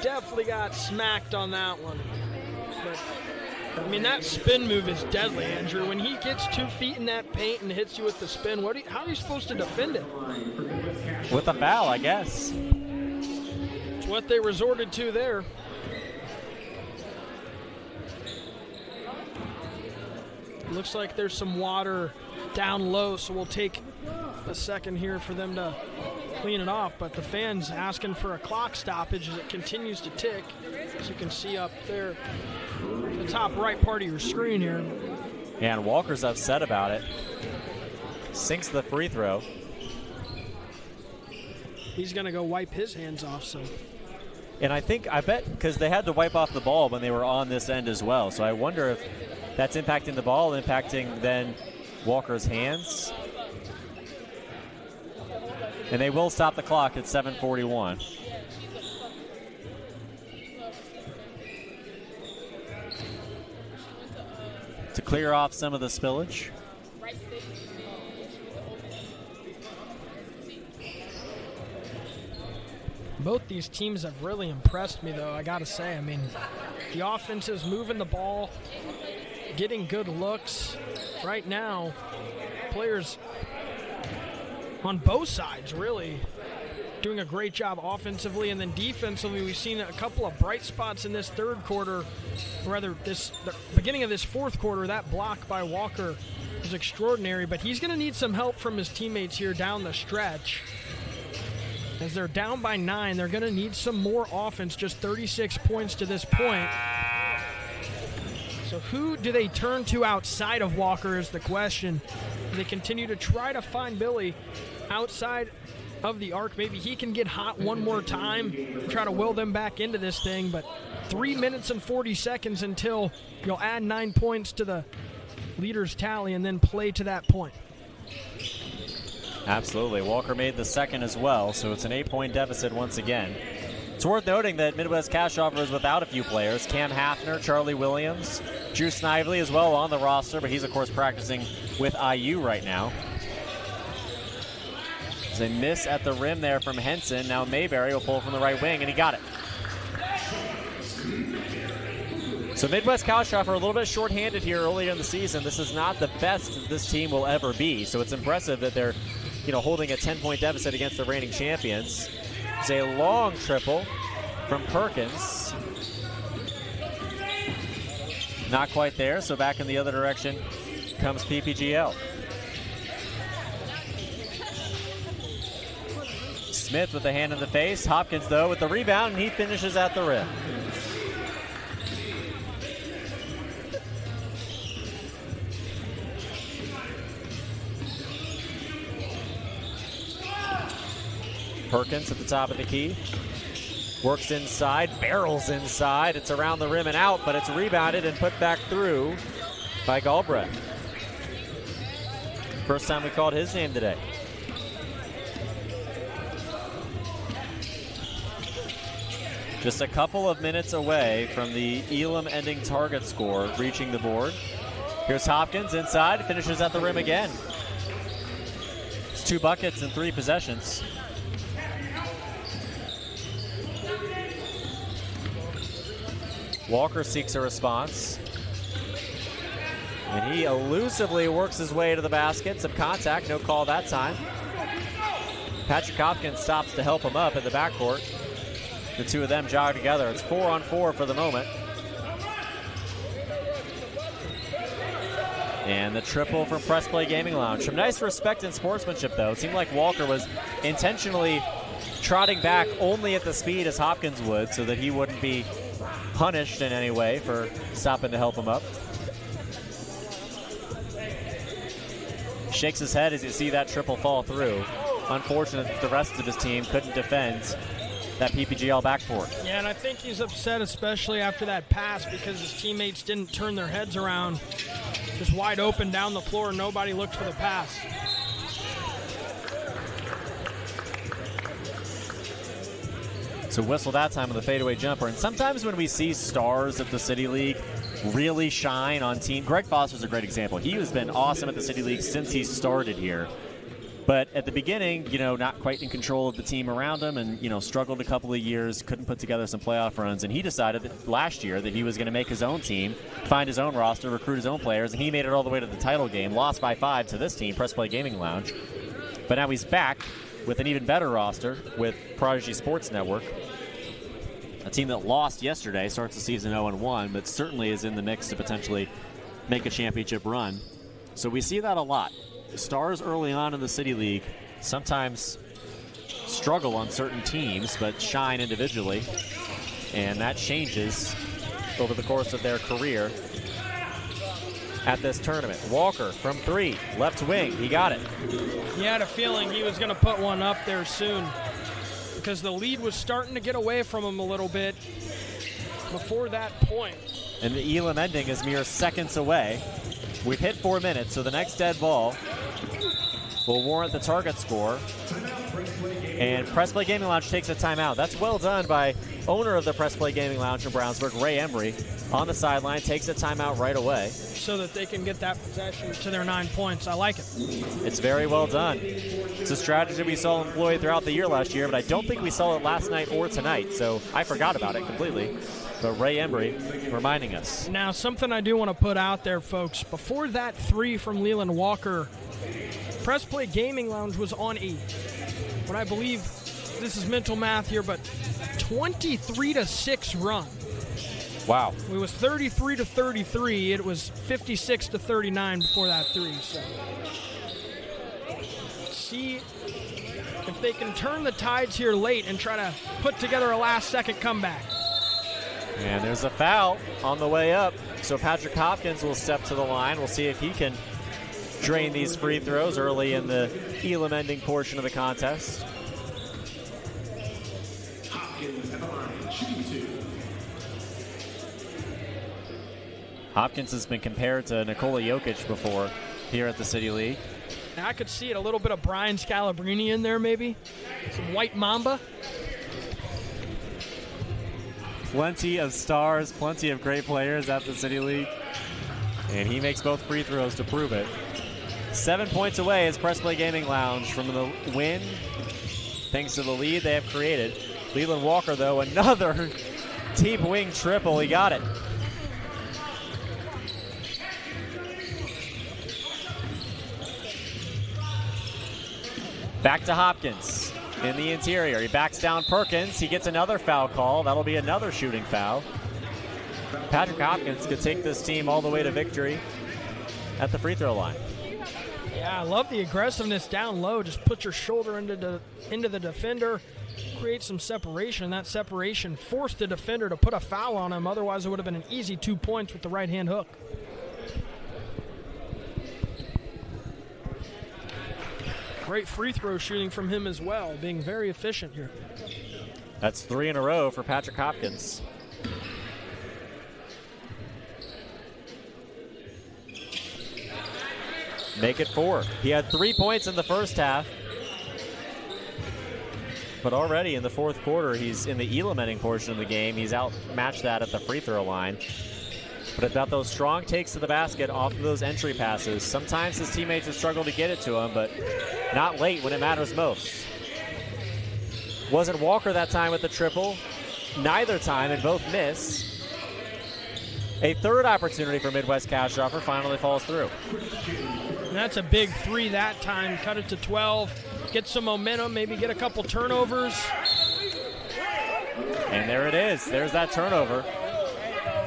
definitely got smacked on that one. But, I mean, that spin move is deadly, Andrew. When he gets 2 feet in that paint and hits you with the spin, how are you supposed to defend it? With a foul, I guess. It's what they resorted to there. Looks like there's some water down low, so we'll take a second here for them to clean it off. But the fans asking for a clock stoppage as it continues to tick, as you can see up there, the top right part of your screen here. Yeah, and Walker's upset about it. Sinks the free throw. He's going to go wipe his hands off. So. And I bet, because they had to wipe off the ball when they were on this end as well. So I wonder if that's impacting the ball, impacting then Walker's hands. And they will stop the clock at 7:41. To clear off some of the spillage. Both these teams have really impressed me, though, I got to say. I mean, the offense is moving the ball, getting good looks. Right now, players on both sides really doing a great job offensively, and then defensively we've seen a couple of bright spots in this third quarter, or rather the beginning of this fourth quarter. That block by Walker was extraordinary, but he's going to need some help from his teammates here down the stretch. As they're down by 9, they're going to need some more offense, just 36 points to this point. So who do they turn to outside of Walker is the question. They continue to try to find Billy outside of the arc. Maybe he can get hot one more time, try to will them back into this thing. But 3 minutes and 40 seconds until you'll add 9 points to the leader's tally and then play to that point. Absolutely. Walker made the second as well, so it's an 8-point deficit once again. It's worth noting that Midwest Cash Offer is without a few players. Cam Hafner, Charlie Williams, Drew Snively as well on the roster, but he's, of course, practicing with IU right now. There's a miss at the rim there from Henson. Now Mayberry will pull from the right wing, and he got it. So Midwest Cash Offer a little bit shorthanded here earlier in the season. This is not the best this team will ever be, so it's impressive that they're holding a 10-point deficit against the reigning champions. It's a long triple from Perkins. Not quite there, so back in the other direction comes PPGL. Smith with the hand in the face. Hopkins, though, with the rebound, and he finishes at the rim. Perkins at the top of the key. Works inside, barrels inside. It's around the rim and out, but it's rebounded and put back through by Galbraith. First time we called his name today. Just a couple of minutes away from the Elam ending target score reaching the board. Here's Hopkins inside, finishes at the rim again. It's 2 buckets in 3 possessions. Walker seeks a response. And he elusively works his way to the basket. Some contact, no call that time. Patrick Hopkins stops to help him up in the backcourt. The two of them jog together. It's 4-on-4 for the moment. And the triple from Press Play Gaming Lounge. Some nice respect and sportsmanship, though. It seemed like Walker was intentionally trotting back only at the speed as Hopkins would, so that he wouldn't be punished in any way for stopping to help him up. Shakes his head as you see that triple fall through. Unfortunate that the rest of his team couldn't defend that PPGL backboard. Yeah, and I think he's upset, especially after that pass, because his teammates didn't turn their heads around. Just wide open down the floor, nobody looked for the pass. So whistle that time with a fadeaway jumper. And sometimes when we see stars at the City League really shine on team, Greg Foster's a great example. He has been awesome at the City League since he started here. But at the beginning, not quite in control of the team around him and, struggled a couple of years, couldn't put together some playoff runs. And he decided that last year that he was going to make his own team, find his own roster, recruit his own players. And he made it all the way to the title game, lost by 5 to this team, Press Play Gaming Lounge. But now he's back with an even better roster with Prodigy Sports Network. A team that lost yesterday, starts the season 0-1, but certainly is in the mix to potentially make a championship run. So we see that a lot. Stars early on in the City League sometimes struggle on certain teams, but shine individually. And that changes over the course of their career at this tournament. Walker from 3, left wing, he got it. He had a feeling he was going to put one up there soon, because the lead was starting to get away from him a little bit before that point. And the Elam ending is mere seconds away. We've hit 4 minutes, so the next dead ball will warrant the target score. And Press Play Gaming Lounge takes a timeout. That's well done by owner of the Press Play Gaming Lounge in Brownsburg, Ray Embry, on the sideline, takes a timeout right away. So that they can get that possession to their 9 points. I like it. It's very well done. It's a strategy we saw employed throughout the year last year, but I don't think we saw it last night or tonight, so I forgot about it completely. But Ray Embry reminding us. Now, something I do want to put out there, folks. Before that 3 from Leland Walker, Press Play Gaming Lounge was on what I believe, this is mental math here, but 23-6 run. Wow. It was 33-33. It was 56-39 before that 3. So see if they can turn the tides here late and try to put together a last-second comeback. And there's a foul on the way up. So Patrick Hopkins will step to the line. We'll see if he can drain these free throws early in the Elam ending portion of the contest. Hopkins has been compared to Nikola Jokic before here at the City League. And I could see it, a little bit of Brian Scalabrine in there maybe. Some white mamba. Plenty of stars, plenty of great players at the City League. And he makes both free throws to prove it. 7 points away is Press Play Gaming Lounge from the win, thanks to the lead they have created. Leland Walker, though, another deep wing triple. He got it. Back to Hopkins in the interior. He backs down Perkins. He gets another foul call. That'll be another shooting foul. Patrick Hopkins could take this team all the way to victory at the free throw line. Yeah, I love the aggressiveness down low. Just put your shoulder into the defender, create some separation, and that separation forced the defender to put a foul on him. Otherwise, it would have been an easy 2 points with the right-hand hook. Great free throw shooting from him as well, being very efficient here. That's 3 in a row for Patrick Hopkins. Make it 4. He had 3 points in the first half. But already in the fourth quarter, he's in the Elam ending portion of the game. He's outmatched that at the free throw line. But about those strong takes to the basket off of those entry passes. Sometimes his teammates have struggled to get it to him, but not late when it matters most. Wasn't Walker that time with the triple. Neither time, and both miss. A third opportunity for Midwest Cash Offer finally falls through. And that's a big 3 that time. Cut it to 12. Get some momentum, maybe get a couple turnovers. And there it is. There's that turnover.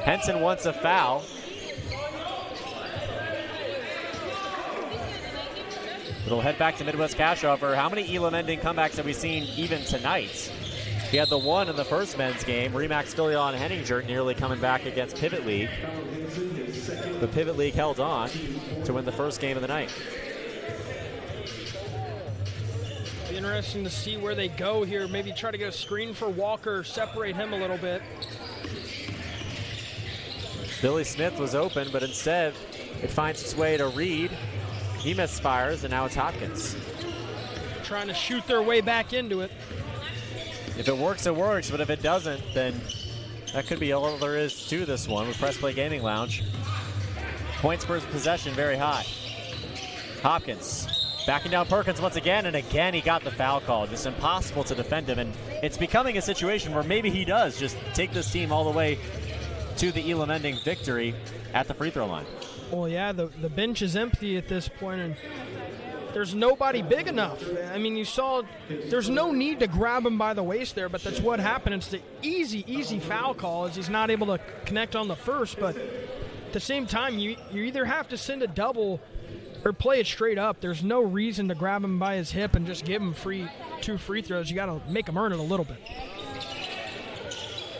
Henson wants a foul. It'll head back to Midwest Cash Offer. How many Elam ending comebacks have we seen even tonight? He had the 1 in the first men's game. Remax Filion and Henninger nearly coming back against Pivot League. The Pivot League held on to win the first game of the night. Be interesting to see where they go here. Maybe try to get a screen for Walker, separate him a little bit. Billy Smith was open, but instead it finds its way to Reed. He misfires, and now it's Hopkins. Trying to shoot their way back into it. If it works, it works, but if it doesn't, then that could be all there is to this one with Press Play Gaming Lounge. Points per possession very high. Hopkins backing down Perkins once again, and again he got the foul call. Just impossible to defend him, and it's becoming a situation where maybe he does just take this team all the way to the Elam-ending victory at the free throw line. Well, yeah, the bench is empty at this point, and there's nobody big enough. I mean, you saw there's no need to grab him by the waist there, but that's what happened. It's the easy foul call as he's not able to connect on the first, but at the same time, you either have to send a double or play it straight up. There's no reason to grab him by his hip and just give him two free throws. You got to make him earn it a little bit.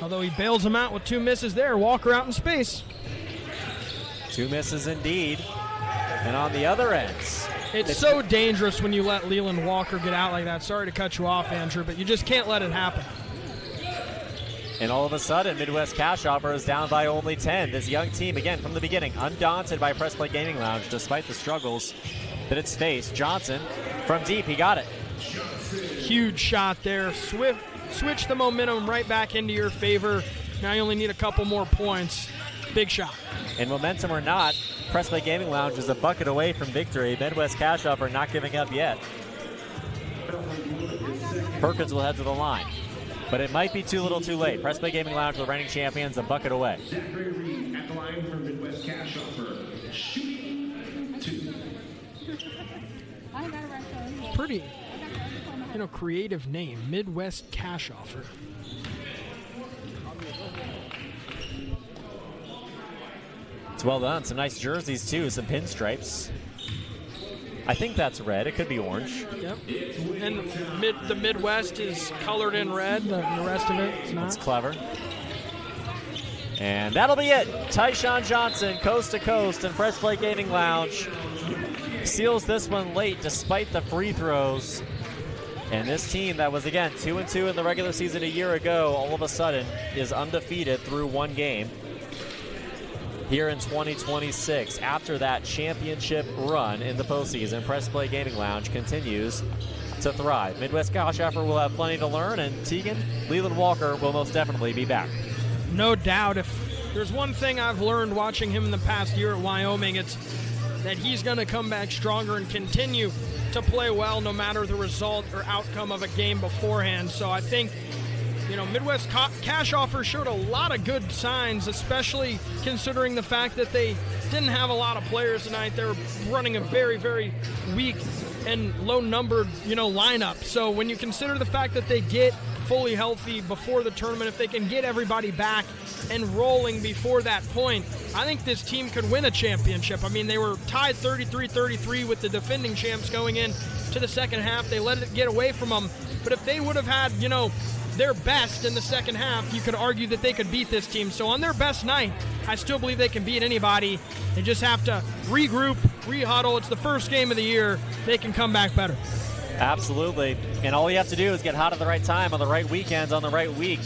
Although he bails him out with 2 misses there. Walker out in space. 2 misses indeed. And on the other ends, it's so dangerous when you let Leland Walker get out like that. Sorry to cut you off, Andrew, but you just can't let it happen. And all of a sudden, Midwest Cash Offer is down by only 10. This young team, again, from the beginning, undaunted by Press Play Gaming Lounge, despite the struggles that it's faced. Johnson from deep, he got it. Huge shot there. Switch the momentum right back into your favor. Now you only need a couple more points. Big shot. And momentum or not, Press Play Gaming Lounge is a bucket away from victory. Midwest Cash Offer not giving up yet. Perkins will head to the line, but it might be too little too late. Press Play Gaming Lounge, the reigning champions, a bucket away. Zachary Reed at the line for Midwest Cash Offer. Shooting 2. Pretty, creative name. Midwest Cash Offer. It's well done. Some nice jerseys, too. Some pinstripes. I think that's red. It could be orange. Yep. And the Midwest is colored in red. The rest of it is not. That's clever. And that'll be it. Tyshawn Johnson, coast to coast, and Press Play Gaming Lounge seals this one late despite the free throws. And this team that was, again, 2-2 in the regular season a year ago, all of a sudden is undefeated through one game here in 2026. After that championship run in the postseason, Press Play Gaming Lounge continues to thrive. Midwest Cash Offer will have plenty to learn, and Tegan Leland Walker will most definitely be back. No doubt. If there's one thing I've learned watching him in the past year at Wyoming, it's that he's going to come back stronger and continue to play well no matter the result or outcome of a game beforehand. So I think, Midwest Cash Offer showed a lot of good signs, especially considering the fact that they didn't have a lot of players tonight. They were running a very, very weak and low-numbered, lineup. So when you consider the fact that they get fully healthy before the tournament, if they can get everybody back and rolling before that point, I think this team could win a championship. I mean, they were tied 33-33 with the defending champs going in to the second half. They let it get away from them. But if they would have had, their best in the second half, you could argue that they could beat this team. So on their best night, I still believe they can beat anybody. They just have to regroup, rehuddle. It's the first game of the year. They can come back better. Absolutely. And all you have to do is get hot at the right time on the right weekends on the right week.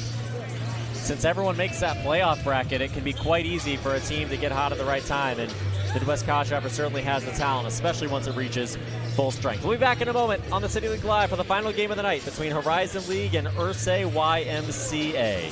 Since everyone makes that playoff bracket, it can be quite easy for a team to get hot at the right time. And Midwest Cash Offer certainly has the talent, especially once it reaches full strength. We'll be back in a moment on the City League Live for the final game of the night between Horizon League and Ursay YMCA.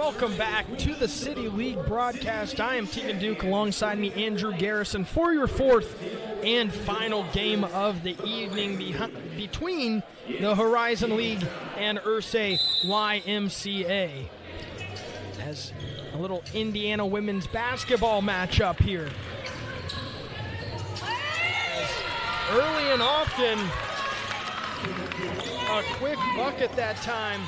Welcome back to the City League broadcast. I am Tegan Duke, alongside me Andrew Garrison for your fourth and final game of the evening between the Horizon League and Ursay YMCA. As a little Indiana women's basketball matchup here. As early and often, a quick bucket that time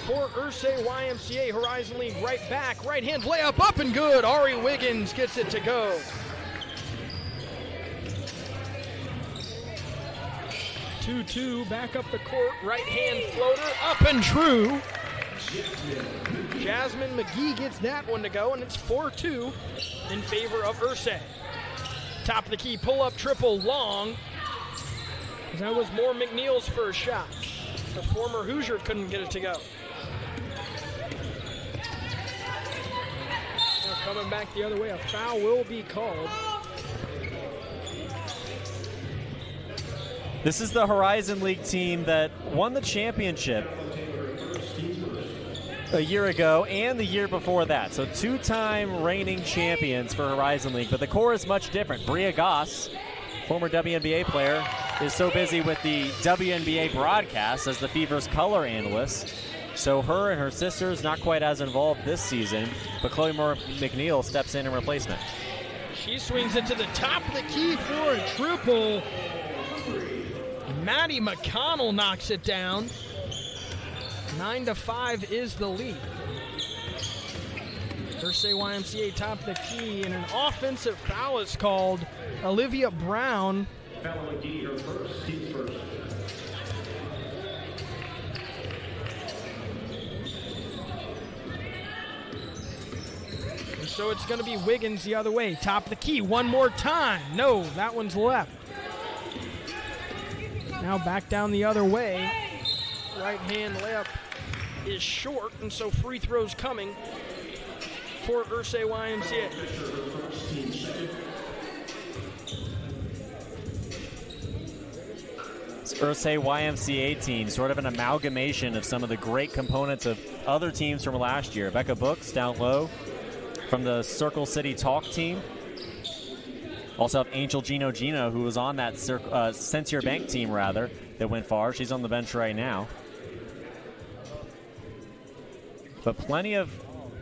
for Ursay YMCA. Horizon League right back. Right hand layup up and good. Ari Wiggins gets it to go. 2-2 back up the court. Right hand floater up and true. Jasmine McGee gets that one to go, and it's 4-2 in favor of Ursay. Top of the key pull up triple long. That was Moore McNeil's first shot. The former Hoosier couldn't get it to go. Now coming back the other way, a foul will be called. This is the Horizon League team that won the championship a year ago and the year before that. So two-time reigning champions for Horizon League. But the core is much different. Bria Goss, former WNBA player, is so busy with the WNBA broadcast as the Fever's color analyst. So her and her sisters not quite as involved this season, but Chloe Moore McNeil steps in replacement. She swings it to the top of the key for a triple. Maddie McConnell knocks it down. 9-5 is the lead. Ursay YMCA top of the key, and an offensive foul is called. Olivia Brown. Foul McGee, her first, team first. So it's going to be Wiggins the other way. Top of the key one more time. No, that one's left. Now back down the other way. Right hand layup is short, and so free throws coming for Ursay YMCA. This Ursay YMCA team, sort of an amalgamation of some of the great components of other teams from last year. Becca Books down low from the Circle City Talk team. Also have Angel Gino, who was on that Sensier Bank team, rather, that went far. She's on the bench right now. But plenty of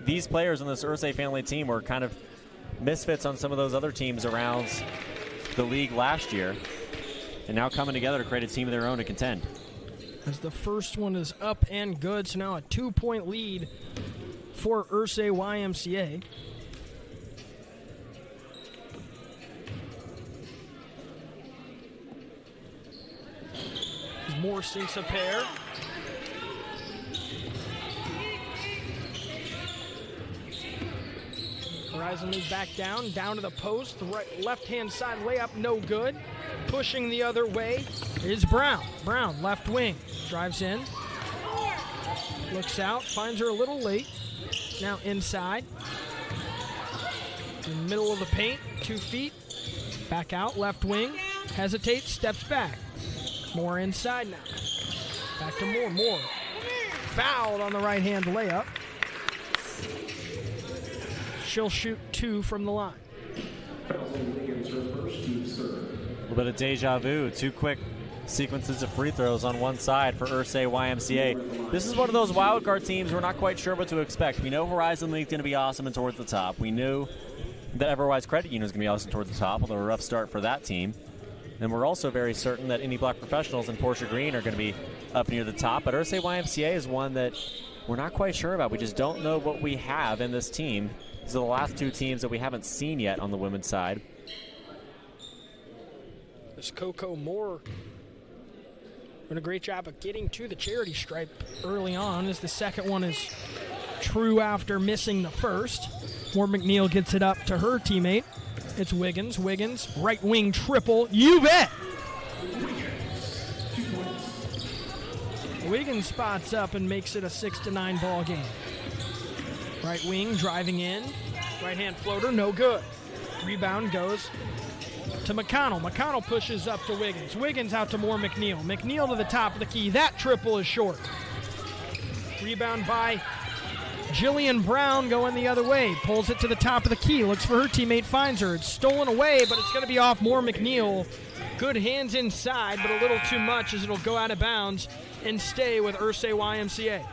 these players on this Ursay family team were kind of misfits on some of those other teams around the league last year, and now coming together to create a team of their own to contend. As the first one is up and good, so now a 2-point lead for Ursay YMCA. Moore sinks a pair. Horizon League back down to the post. The left-hand side layup, no good. Pushing the other way is Brown. Brown, left wing, drives in. Looks out, finds her a little late. Now inside. In the middle of the paint, 2 feet. Back out, left wing. Hesitates, steps back. Moore inside now. Back to Moore. Moore fouled on the right-hand layup. She'll shoot 2 from the line. A little bit of deja vu. 2 quick sequences of free throws on one side for Ursay YMCA. This is one of those wild card teams we're not quite sure what to expect. We know Horizon League's going to be awesome and towards the top. We knew that Everwise Credit Union is going to be awesome towards the top, although a rough start for that team. And we're also very certain that Indy Black Professionals and Portia Green are going to be up near the top. But Ursay YMCA is one that we're not quite sure about. We just don't know what we have in this team. These are the last 2 teams that we haven't seen yet on the women's side. This Coco Moore doing a great job of getting to the charity stripe early on, as the second one is true after missing the first. Moore McNeil gets it up to her teammate. It's Wiggins. Wiggins, right wing triple. You bet! Wiggins spots up and makes it a 6-9 ball game. Right wing driving in. Right hand floater, no good. Rebound goes to McConnell. McConnell pushes up to Wiggins. Wiggins out to Moore McNeil. McNeil to the top of the key. That triple is short. Rebound by Jillian Brown going the other way. Pulls it to the top of the key. Looks for her teammate. Finds her. It's stolen away, but it's going to be off Moore McNeil. Good hands inside, but a little too much as it'll go out of bounds and stay with Ursay YMCA.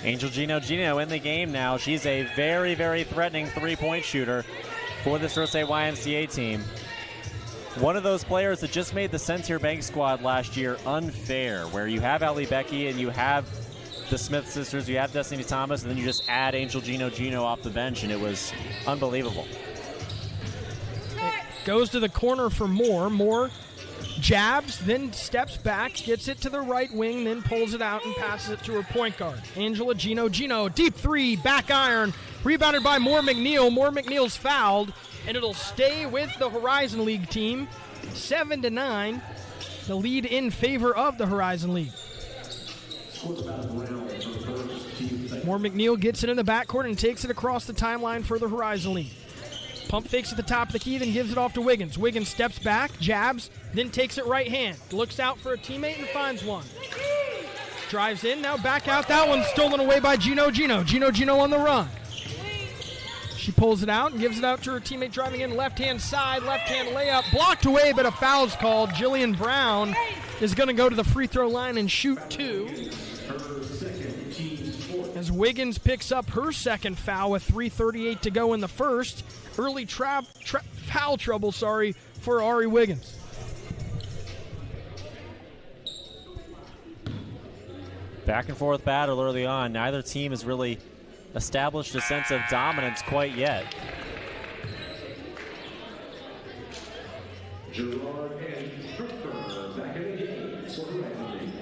Angel Gino in the game now. She's a very, very threatening three-point shooter for this Ursay YMCA team. One of those players that just made the Sensier Bank squad last year unfair, where you have Ali Becky and you have the Smith sisters, you have Destiny Thomas, and then you just add Angel Gino off the bench, and it was unbelievable. It goes to the corner for Moore. Moore jabs, then steps back, gets it to the right wing, then pulls it out and passes it to her point guard. Angela Gino, deep three, back iron, rebounded by Moore McNeil. Moore McNeil's fouled, and it'll stay with the Horizon League team. 7-9, the lead in favor of the Horizon League. Moore McNeil gets it in the backcourt and takes it across the timeline for the Horizon League. Pump fakes at the top of the key, then gives it off to Wiggins. Wiggins steps back, jabs, then takes it right hand. Looks out for a teammate and finds one. Drives in, now back out. That one's stolen away by Gino. Gino on the run. She pulls it out and gives it out to her teammate driving in. Left-hand side, left-hand layup. Blocked away, but a foul's called. Jillian Brown is going to go to the free throw line and shoot two. As Wiggins picks up her second foul with 3:38 to go in the first. Early foul trouble, for Ari Wiggins. Back and forth battle early on. Neither team has really established a sense of dominance quite yet. Gerard and Hurter back in the game for the Horizon League.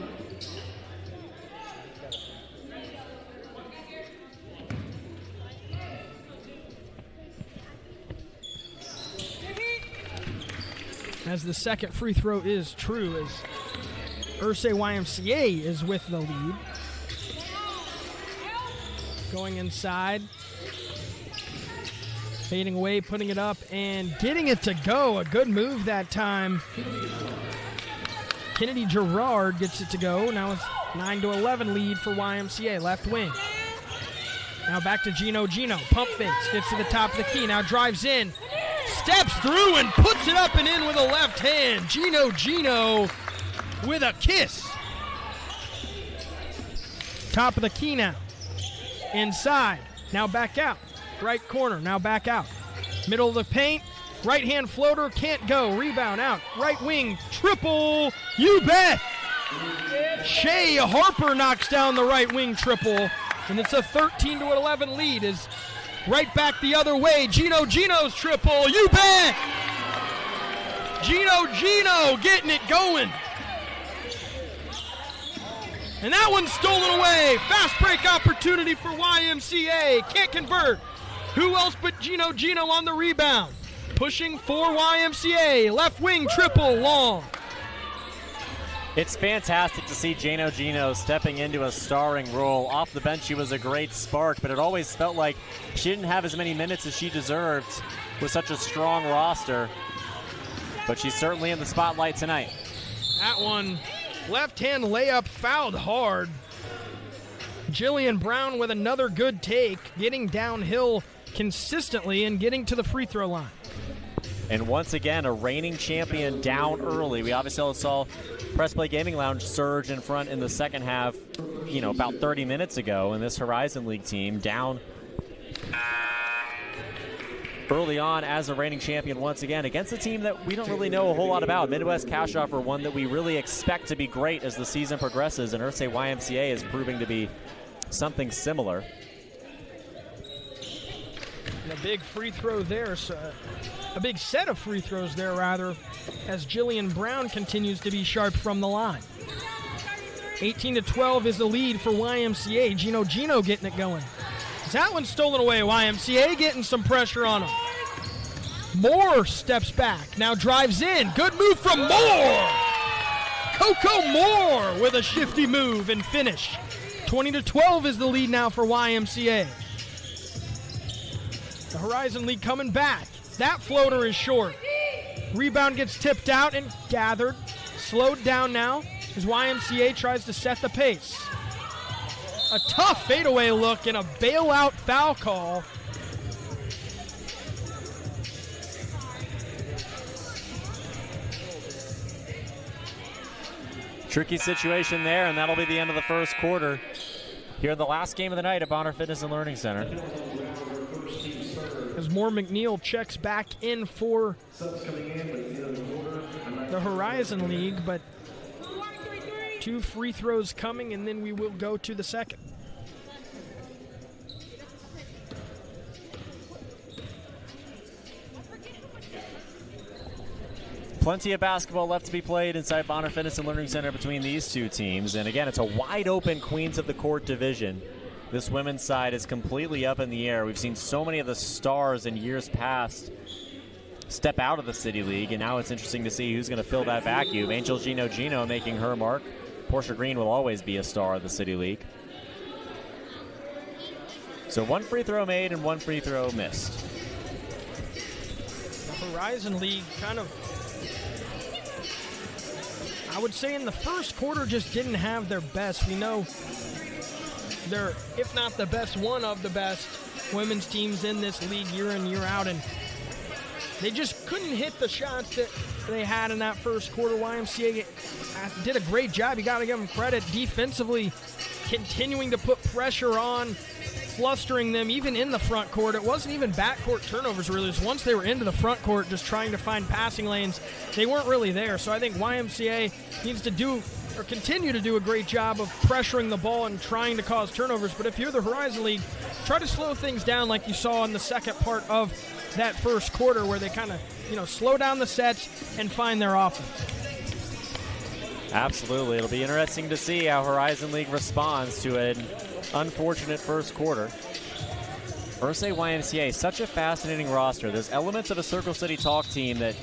As the second free throw is true, as Ursay YMCA is with the lead. Going inside. Fading away, putting it up, and getting it to go. A good move that time. Kennedy Gerard gets it to go. Now it's 9-11 lead for YMCA, left wing. Now back to Gino. Pump fakes, gets to the top of the key. Now drives in. Steps through and puts it up and in with a left hand. Gino with a kiss. Top of the key now. Inside. Now back out. Right corner. Now back out. Middle of the paint. Right hand floater. Can't go. Rebound out. Right wing. Triple. You bet. Shea Harper knocks down the right wing triple. And it's a 13-11 lead as right back the other way. Gino's triple. You bet. Gino getting it going. And that one's stolen away. Fast break opportunity for YMCA. Can't convert. Who else but Gino on the rebound. Pushing for YMCA. Left wing triple long. It's fantastic to see Gino stepping into a starring role. Off the bench, she was a great spark, but it always felt like she didn't have as many minutes as she deserved with such a strong roster. But she's certainly in the spotlight tonight. That one, left-hand layup, fouled hard. Jillian Brown with another good take, getting downhill consistently and getting to the free throw line. And once again, a reigning champion down early. We obviously saw Press Play Gaming Lounge surge in front in the second half, about 30 minutes ago, and this Horizon League team down early on as a reigning champion once again against a team that we don't really know a whole lot about. Midwest Cash Offer, one that we really expect to be great as the season progresses, and Ursay YMCA is proving to be something similar. And a big free throw there, a big set of free throws there, rather, as Jillian Brown continues to be sharp from the line. 18-12 is the lead for YMCA. Gino getting it going. That one's stolen away. YMCA getting some pressure on him. Moore steps back. Now drives in. Good move from Moore. Coco Moore with a shifty move and finish. 20-12 is the lead now for YMCA. The Horizon League coming back. That floater is short. Rebound gets tipped out and gathered. Slowed down now as YMCA tries to set the pace. A tough fadeaway look and a bailout foul call. Tricky situation there, and that'll be the end of the first quarter. Here in the last game of the night at Bonner Fitness and Learning Center. As Moore McNeil checks back in for the Horizon League, but 2 free throws coming, and then we will go to the second. Plenty of basketball left to be played inside Bonner Fitness and Learning Center between these two teams. And again, it's a wide open Queens of the Court division. This women's side is completely up in the air. We've seen so many of the stars in years past step out of the City League, and now it's interesting to see who's going to fill that vacuum. Angel Gino making her mark. Portia Green will always be a star of the City League. So 1 free throw made and 1 free throw missed. The Horizon League kind of, I would say in the first quarter, just didn't have their best. We know they're, if not the best, one of the best women's teams in this league year in, year out, and they just couldn't hit the shots that they had in that first quarter. YMCA did a great job. You got to give them credit defensively, continuing to put pressure on, flustering them even in the front court. It wasn't even backcourt turnovers really. It was once they were into the front court just trying to find passing lanes, they weren't really there. So I think YMCA needs to do or continue to do a great job of pressuring the ball and trying to cause turnovers. But if you're the Horizon League, try to slow things down like you saw in the second part of that first quarter where they kind of, slow down the sets and find their offense. Absolutely. It'll be interesting to see how Horizon League responds to an unfortunate first quarter. Ursay YMCA, such a fascinating roster. There's elements of a Circle City Talk team that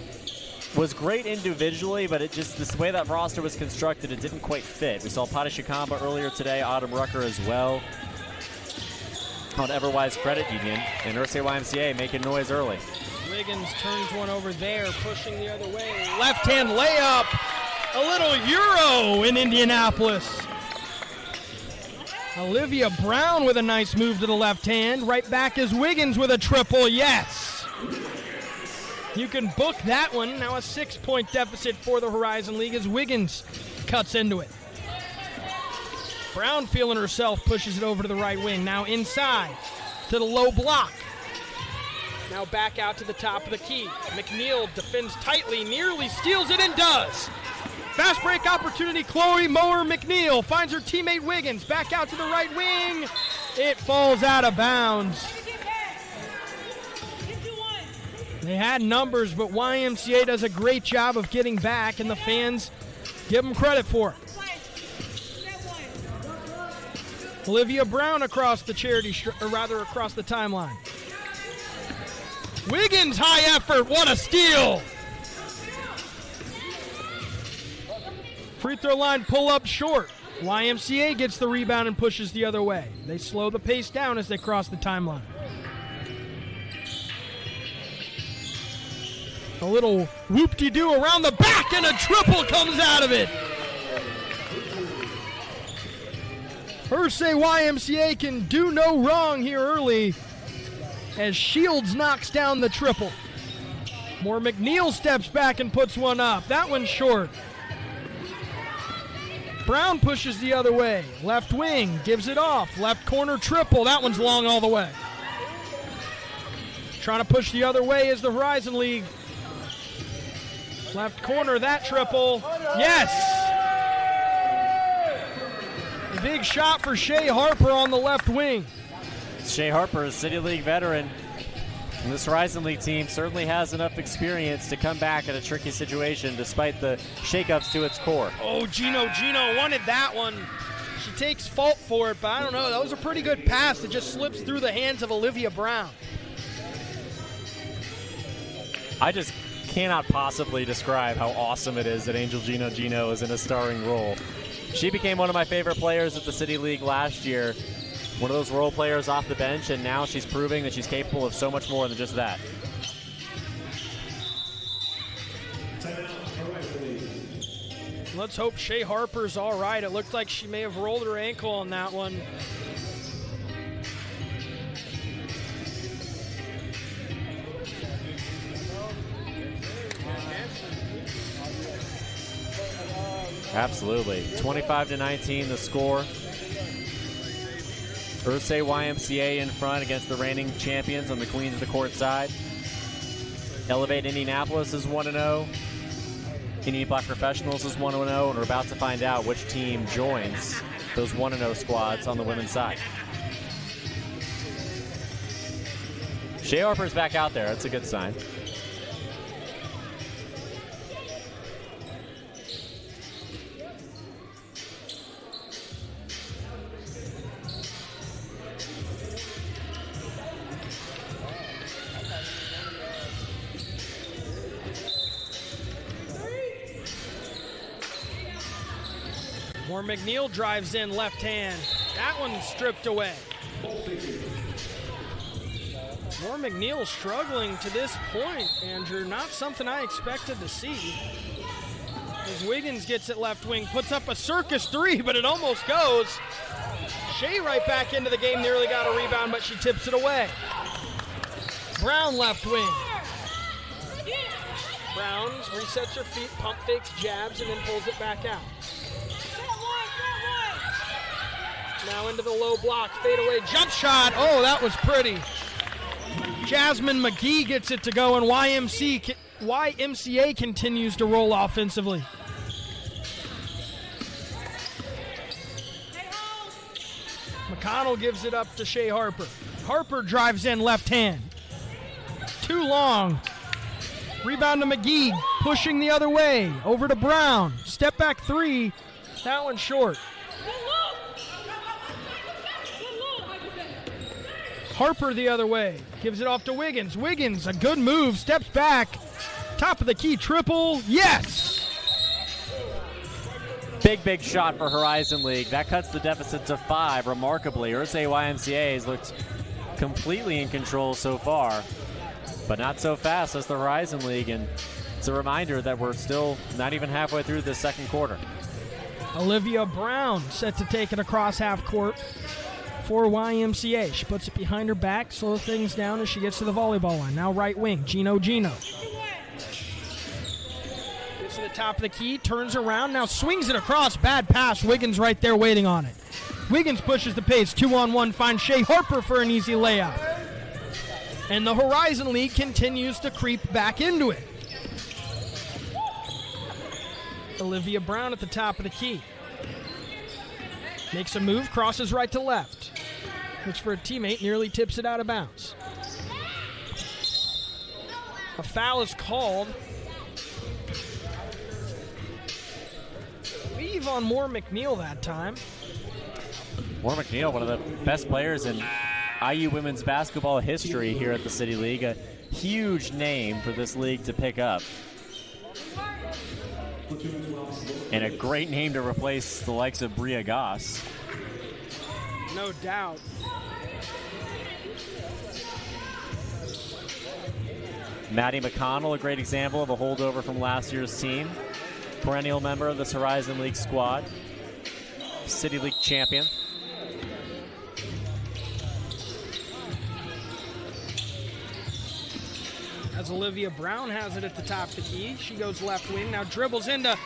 was great individually, but it just, this way that roster was constructed, it didn't quite fit. We saw Padishikamba earlier today, Autumn Rucker as well on Everwise Credit Union, and Ursay YMCA making noise early. Wiggins turns one over there, pushing the other way. Left-hand layup. A little Euro in Indianapolis. Olivia Brown with a nice move to the left hand. Right back is Wiggins with a triple. Yes. You can book that one. Now a 6-point deficit for the Horizon League as Wiggins cuts into it. Brown feeling herself, pushes it over to the right wing. Now inside to the low block. Now back out to the top of the key. McNeil defends tightly, nearly steals it and does. Fast break opportunity, Chloe Mower McNeil finds her teammate Wiggins. Back out to the right wing. It falls out of bounds. They had numbers, but YMCA does a great job of getting back, and the fans give them credit for it. Olivia Brown across the across the timeline. Wiggins, high effort, what a steal! Free throw line pull up short. YMCA gets the rebound and pushes the other way. They slow the pace down as they cross the timeline. A little whoop-de-doo around the back and a triple comes out of it. Ursay YMCA can do no wrong here early as Shields knocks down the triple. Moore McNeil steps back and puts one up. That one's short. Brown pushes the other way. Left wing, gives it off. Left corner triple. That one's long all the way. Trying to push the other way is the Horizon League. Left corner, that triple. Yes! A big shot for Shea Harper on the left wing. Shea Harper, a City League veteran. And this Horizon League team certainly has enough experience to come back in a tricky situation despite the shakeups to its core. Oh, Gino wanted that one. She takes fault for it, but I don't know. That was a pretty good pass that just slips through the hands of Olivia Brown. I just cannot possibly describe how awesome it is that Angel Gino is in a starring role. She became one of my favorite players at the City League last year. One of those role players off the bench, and now she's proving that she's capable of so much more than just that. Let's hope Shea Harper's all right. It looked like she may have rolled her ankle on that one. Absolutely. 25-19 the score. Ursay YMCA in front against the reigning champions on the Queens of the Court side. Elevate Indianapolis is 1-0. Indiana Black Professionals is 1-0, and we're about to find out which team joins those 1-0 squads on the women's side. Shea Harper's back out there. That's a good sign. Moore McNeil drives in left hand. That one stripped away. Moore McNeil struggling to this point, Andrew. Not something I expected to see. As Wiggins gets it left wing, puts up a circus three, but it almost goes. Shea right back into the game, nearly got a rebound, but she tips it away. Brown left wing. Brown resets her feet, pump fakes, jabs, and then pulls it back out. Now into the low block, fadeaway jump shot. Oh, that was pretty. Jasmine McGee gets it to go, and YMCA continues to roll offensively. McConnell gives it up to Shea Harper. Harper drives in left hand. Too long. Rebound to McGee, pushing the other way. Over to Brown. Step back three. That one short. Harper the other way. Gives it off to Wiggins. Wiggins, a good move. Steps back. Top of the key triple. Yes! Big shot for Horizon League. That cuts the deficit to 5 remarkably. Ursay YMCA has looked completely in control so far, but not so fast as the Horizon League. And it's a reminder that we're still not even halfway through the second quarter. Olivia Brown set to take it across half court for YMCA. She puts it behind her back, slows things down as she gets to the volleyball line. Now right wing, Gino. Gets to the top of the key, turns around, now swings it across. Bad pass. Wiggins right there waiting on it. Wiggins pushes the pace, 2-on-1, finds Shea Harper for an easy layup. And the Horizon League continues to creep back into it. Olivia Brown at the top of the key. Makes a move, crosses right to left. Looks for a teammate, nearly tips it out of bounds. A foul is called. Leave on Moore McNeil that time. Moore McNeil, one of the best players in IU women's basketball history here at the City League. A huge name for this league to pick up. And a great name to replace the likes of Bria Goss. No doubt. Maddie McConnell, a great example of a holdover from last year's team. Perennial member of this Horizon League squad. City League champion. As Olivia Brown has it at the top of the key. She goes left wing, now dribbles into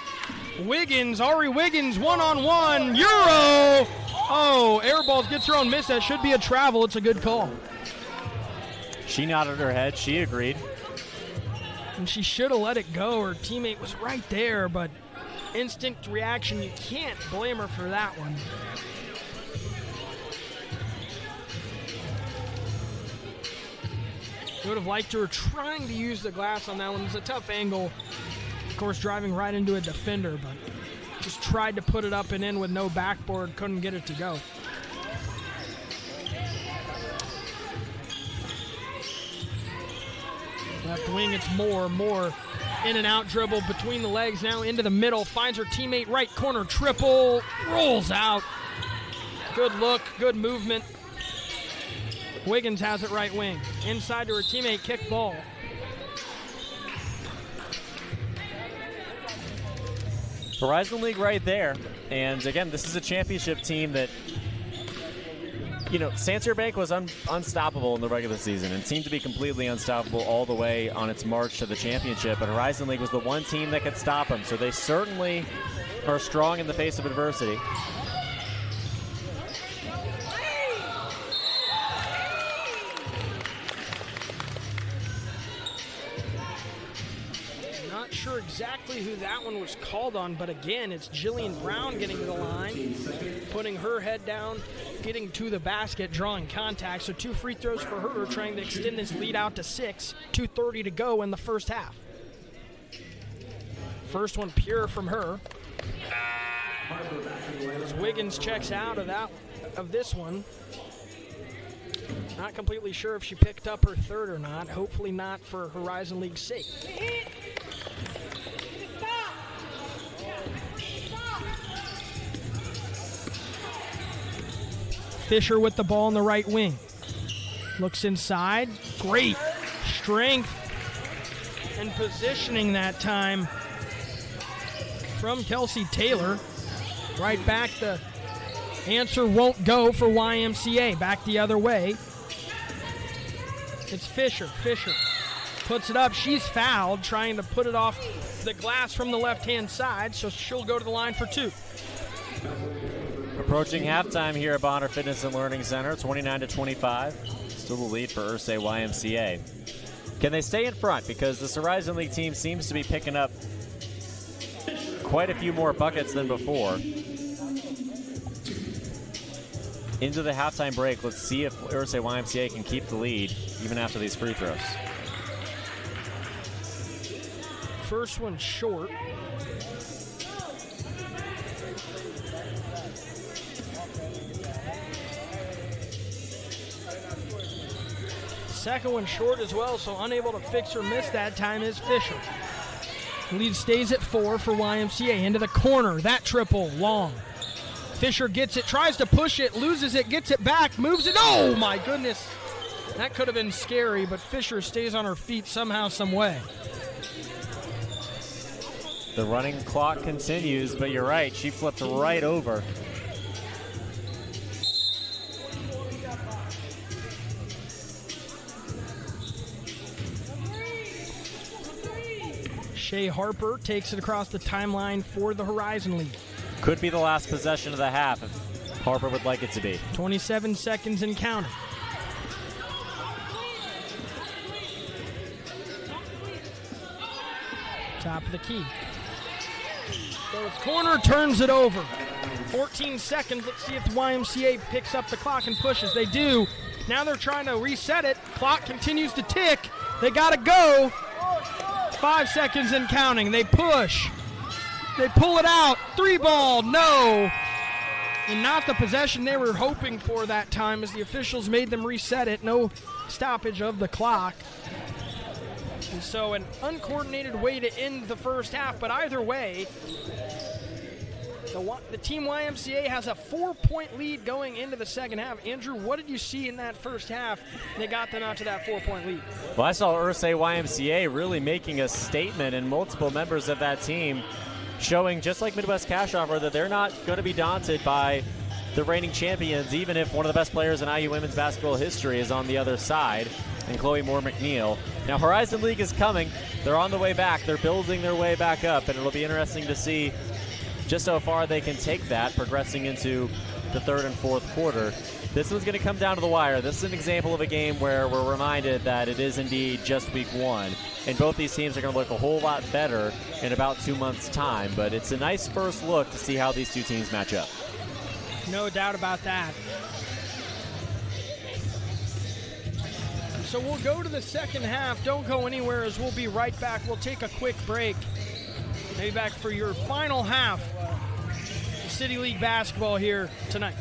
Wiggins. Ari Wiggins, one-on-one, Euro! Oh, air balls, gets her own miss. That should be a travel. It's a good call. She nodded her head. She agreed. And she should have let it go. Her teammate was right there, but instinct reaction, you can't blame her for that one. Would have liked her trying to use the glass on that one. It was a tough angle. Of course, driving right into a defender, but just tried to put it up and in with no backboard. Couldn't get it to go. Left wing, it's Moore. Moore in and out dribble between the legs, now into the middle. Finds her teammate right corner triple. Rolls out. Good look, good movement. Wiggins has it right wing. Inside to her teammate, kick ball. Horizon League right there. And again, this is a championship team that, you know, Sancerre Bank was unstoppable in the regular season and seemed to be completely unstoppable all the way on its march to the championship. But Horizon League was the one team that could stop them. So they certainly are strong in the face of adversity. Not sure exactly who that one was called on, but again, it's Jillian Brown getting to the line, putting her head down, getting to the basket, drawing contact. So 2 free throws for her, trying to extend this lead out to 6. 2:30 to go in the first half. First one pure from her. As Wiggins checks out of this one. Not completely sure if she picked up her third or not. Hopefully not for Horizon League's sake. Fisher with the ball in the right wing. Looks inside. Great strength and positioning that time from Kelsey Taylor. Right back, the answer won't go for YMCA. Back the other way. It's Fisher. Fisher puts it up. She's fouled, trying to put it off the glass from the left-hand side, so she'll go to the line for 2. Approaching halftime here at Bonner Fitness and Learning Center, 29-25. Still the lead for Ursay YMCA. Can they stay in front? Because this Horizon League team seems to be picking up quite a few more buckets than before. Into the halftime break, let's see if Ursay YMCA can keep the lead even after these free throws. First one short. Second one short as well, so unable to fix or miss that time is Fisher. Lead stays at 4 for YMCA. Into the corner, that triple, long. Fisher gets it, tries to push it, loses it, gets it back, moves it. Oh my goodness. That could have been scary, but Fisher stays on her feet somehow, some way. The running clock continues, but you're right, she flipped right over. Shea Harper takes it across the timeline for the Horizon League. Could be the last possession of the half if Harper would like it to be. 27 seconds and counting. Top of the key. Goes corner, turns it over. 14 seconds. Let's see if the YMCA picks up the clock and pushes. They do. Now they're trying to reset it. Clock continues to tick. They got to go. 5 seconds and counting. They push. They pull it out. 3-ball. No. And not the possession they were hoping for that time as the officials made them reset it. No stoppage of the clock. And so an uncoordinated way to end the first half. But either way, the Team YMCA has a 4-point lead going into the second half. Andrew, what did you see in that first half that got them out to that 4-point lead? Well, I saw Ursay YMCA really making a statement, and multiple members of that team showing, just like Midwest Cash Offer, that they're not going to be daunted by the reigning champions, even if one of the best players in IU women's basketball history is on the other side, and Chloe Moore McNeil. Now, Horizon League is coming. They're on the way back. They're building their way back up, and it'll be interesting to see just how far they can take that, progressing into the third and fourth quarter. This one's going to come down to the wire. This is an example of a game where we're reminded that it is indeed just week one, and both these teams are going to look a whole lot better in about 2 months' time, but it's a nice first look to see how these two teams match up. No doubt about that. So we'll go to the second half. Don't go anywhere, as we'll be right back. We'll take a quick break. Maybe back for your final half of City League basketball here tonight.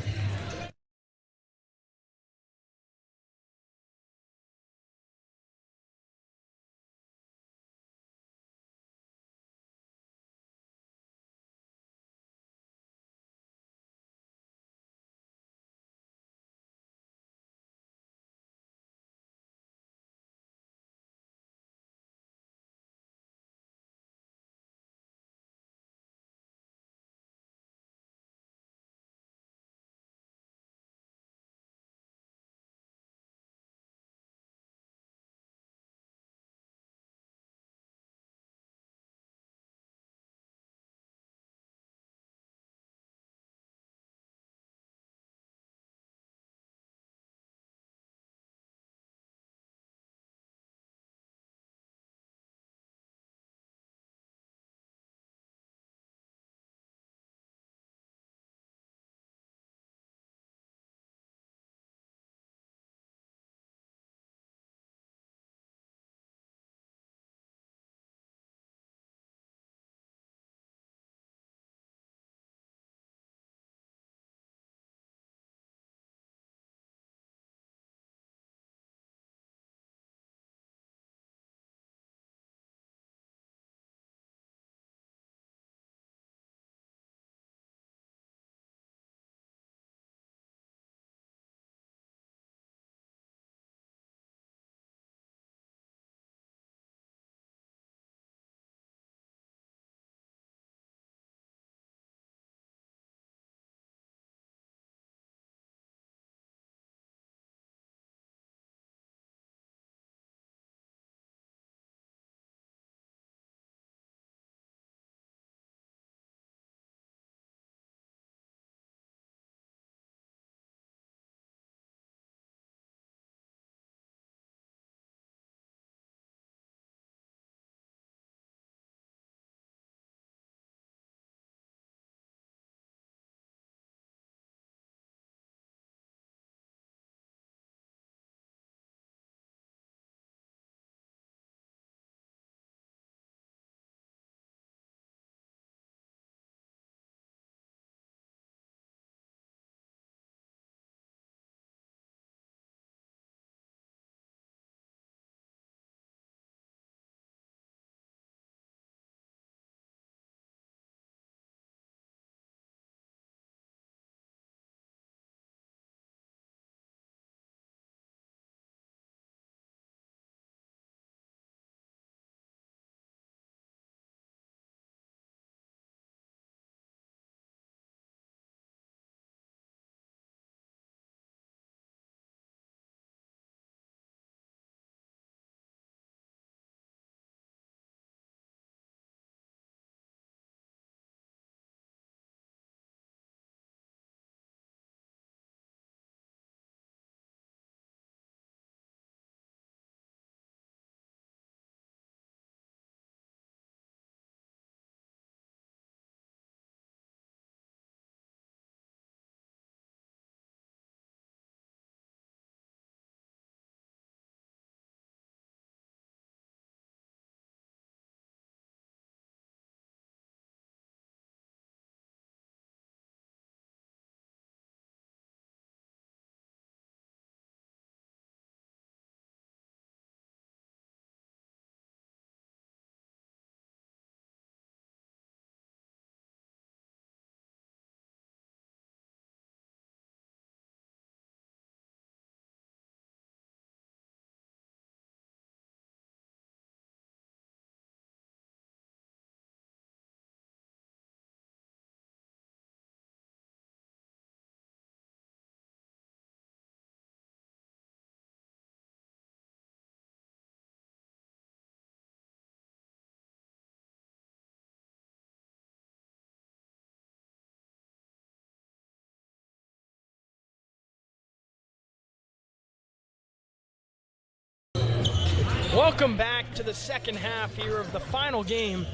Welcome back to the second half here of the final game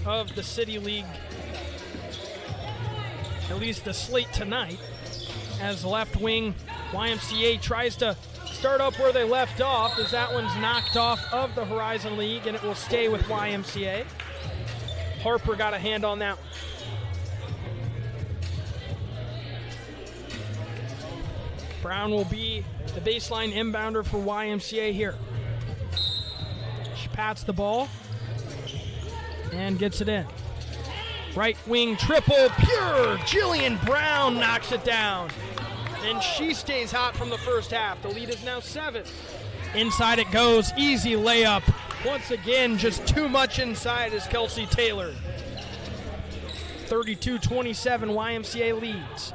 of the City League, at least the slate tonight, as left wing YMCA tries to start up where they left off, as that one's knocked off of the Horizon League and it will stay with YMCA. Harper got a hand on that one. Brown will be the baseline inbounder for YMCA here. She pats the ball and gets it in. Right wing triple, pure. Jillian Brown knocks it down. And she stays hot from the first half. The lead is now 7. Inside it goes, easy layup. Once again, just too much inside as Kelsey Taylor. 32-27, YMCA leads.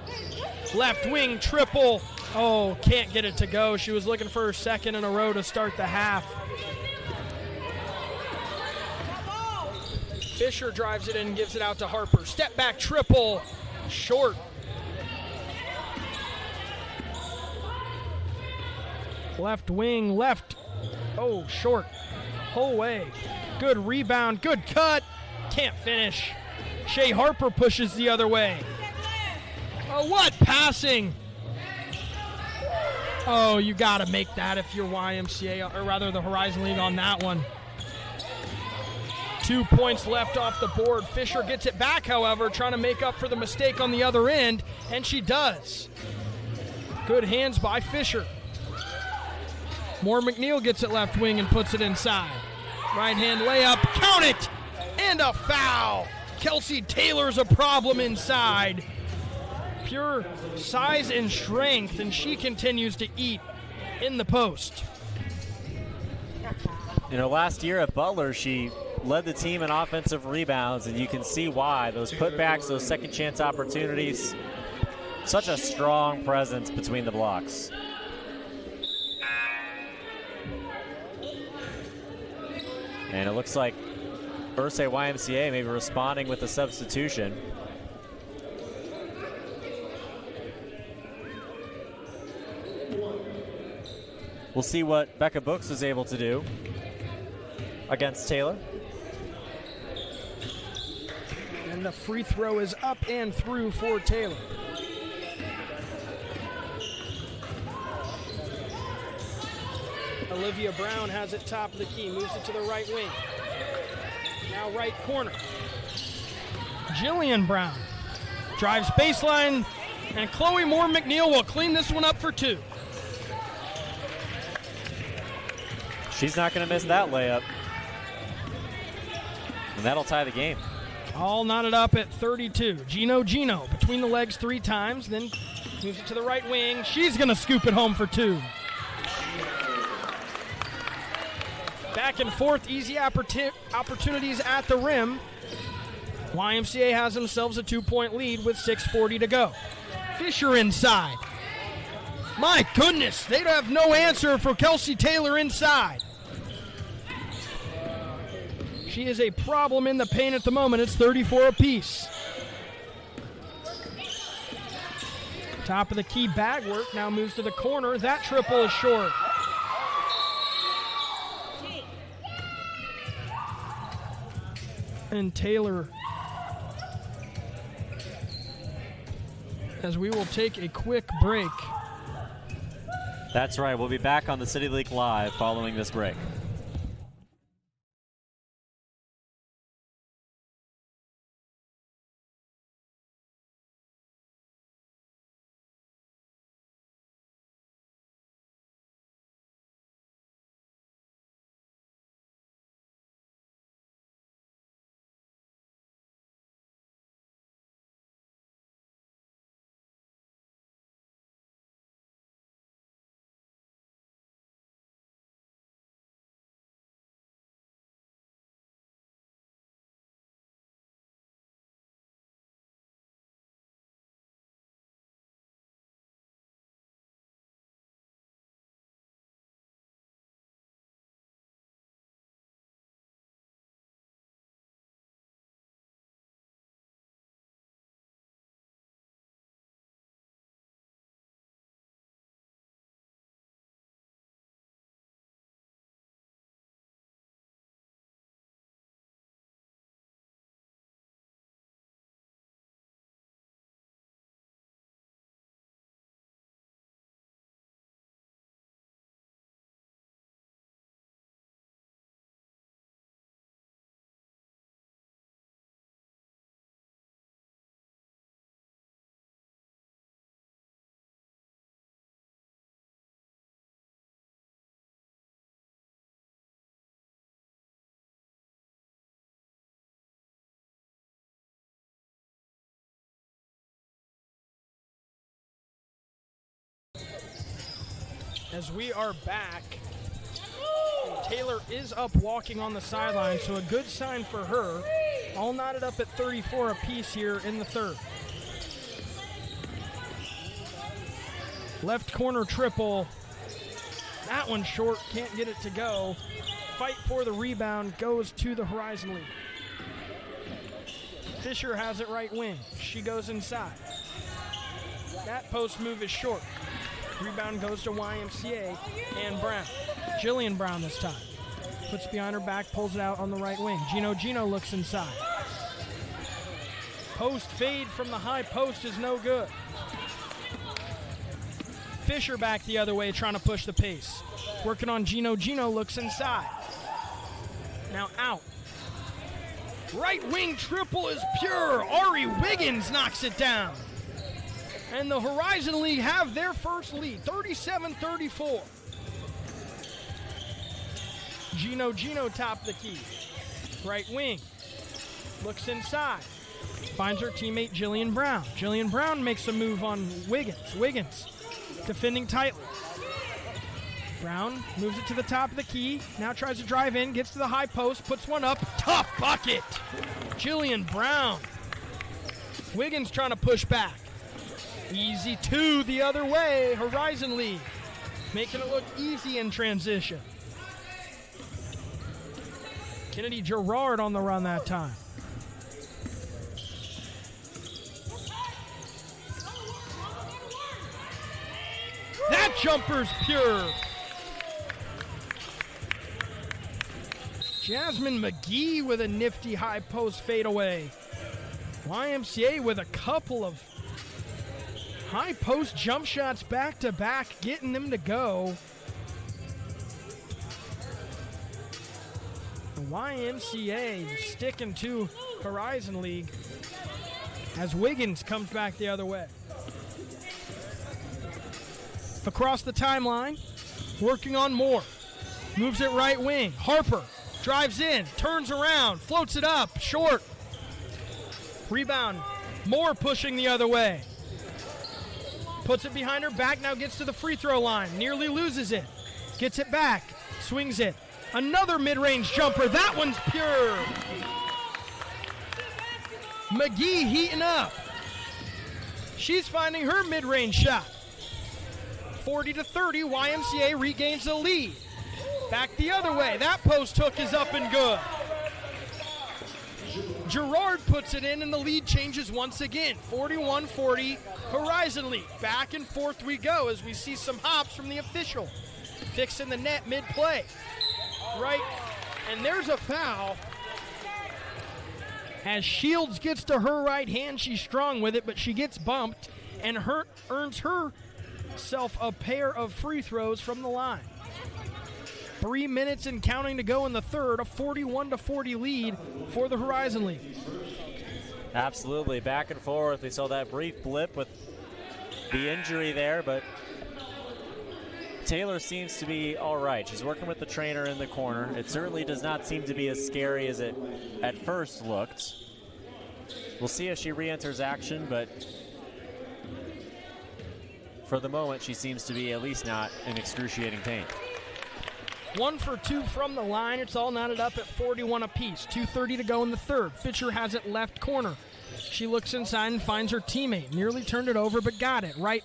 Left wing triple. Oh, can't get it to go. She was looking for her second in a row to start the half. Fisher drives it in and gives it out to Harper. Step back triple, short. Left wing, left. Oh, short. Whole way. Good rebound, good cut. Can't finish. Shea Harper pushes the other way. Oh, what passing? Oh, you got to make that if you're YMCA, or rather the Horizon League on that one. 2 points left off the board. Fisher gets it back, however, trying to make up for the mistake on the other end, and she does. Good hands by Fisher. Moore McNeil gets it left wing and puts it inside. Right hand layup, count it, and a foul. Kelsey Taylor's a problem inside. Pure size and strength, and she continues to eat in the post. Last year at Butler, she led the team in offensive rebounds, and you can see why. Those putbacks, those second chance opportunities, such a strong presence between the blocks. And it looks like Ursay YMCA maybe responding with a substitution. We'll see what Becca Books is able to do against Taylor. And the free throw is up and through for Taylor. Olivia Brown has it top of the key, moves it to the right wing. Now right corner. Jillian Brown drives baseline, and Chloe Moore McNeil will clean this one up for 2. She's not going to miss that layup. And that'll tie the game. All knotted up at 32. Gino between the legs 3 times, then moves it to the right wing. She's going to scoop it home for 2. Back and forth, easy opportunities at the rim. YMCA has themselves a 2-point lead with 6:40 to go. Fisher inside. My goodness, they have no answer for Kelsey Taylor inside. She is a problem in the paint at the moment. It's 34 apiece. Top of the key bag work, now moves to the corner. That triple is short. And Taylor, as we will take a quick break. That's right. We'll be back on the City League Live following this break. as we are back. Taylor is up walking on the sideline, so a good sign for her. All knotted up at 34 apiece here in the third. Left corner triple. That one short, can't get it to go. Fight for the rebound, goes to the Horizon League. Fisher has it right wing. She goes inside. That post move is short. Rebound goes to YMCA and Brown. Jillian Brown this time. Puts behind her back, pulls it out on the right wing. Gino looks inside. Post fade from the high post is no good. Fisher back the other way trying to push the pace. Working on Gino looks inside. Now out. Right wing triple is pure. Ari Wiggins knocks it down. And the Horizon League have their first lead, 37-34. Gino top the key. Right wing. Looks inside. Finds her teammate Jillian Brown. Jillian Brown makes a move on Wiggins. Wiggins defending tightly. Brown moves it to the top of the key. Now tries to drive in, gets to the high post, puts one up. Tough bucket. Jillian Brown. Wiggins trying to push back. Easy two the other way. Horizon League making it look easy in transition. Kennedy Gerard on the run that time. That jumper's pure. Jasmine McGee with a nifty high post fadeaway. YMCA with a couple of high post jump shots back to back, getting them to go. The YMCA sticking to Horizon League as Wiggins comes back the other way. Across the timeline, working on Moore. Moves it right wing. Harper drives in, turns around, floats it up, short. Rebound. Moore pushing the other way. Puts it behind her back, now gets to the free throw line. Nearly loses it. Gets it back. Swings it. Another mid-range jumper. That one's pure. McGee heating up. She's finding her mid-range shot. 40-30, YMCA regains the lead. Back the other way. That post hook is up and good. Gerard puts it in, and the lead changes once again. 41-40, Horizon League. Back and forth we go as we see some hops from the official. Fixing the net mid-play. Right, and there's a foul. As Shields gets to her right hand, she's strong with it, but she gets bumped and earns herself a pair of free throws from the line. 3 minutes and counting to go in the third, a 41-40 lead for the Horizon League. Absolutely, back and forth. We saw that brief blip with the injury there, but Taylor seems to be all right. She's working with the trainer in the corner. It certainly does not seem to be as scary as it at first looked. We'll see if she re-enters action, but for the moment, she seems to be at least not in excruciating pain. 1 for 2 from the line. It's all knotted up at 41 apiece. 2:30 to go in the third. Fisher has it left corner. She looks inside and finds her teammate. Nearly turned it over, but got it. Right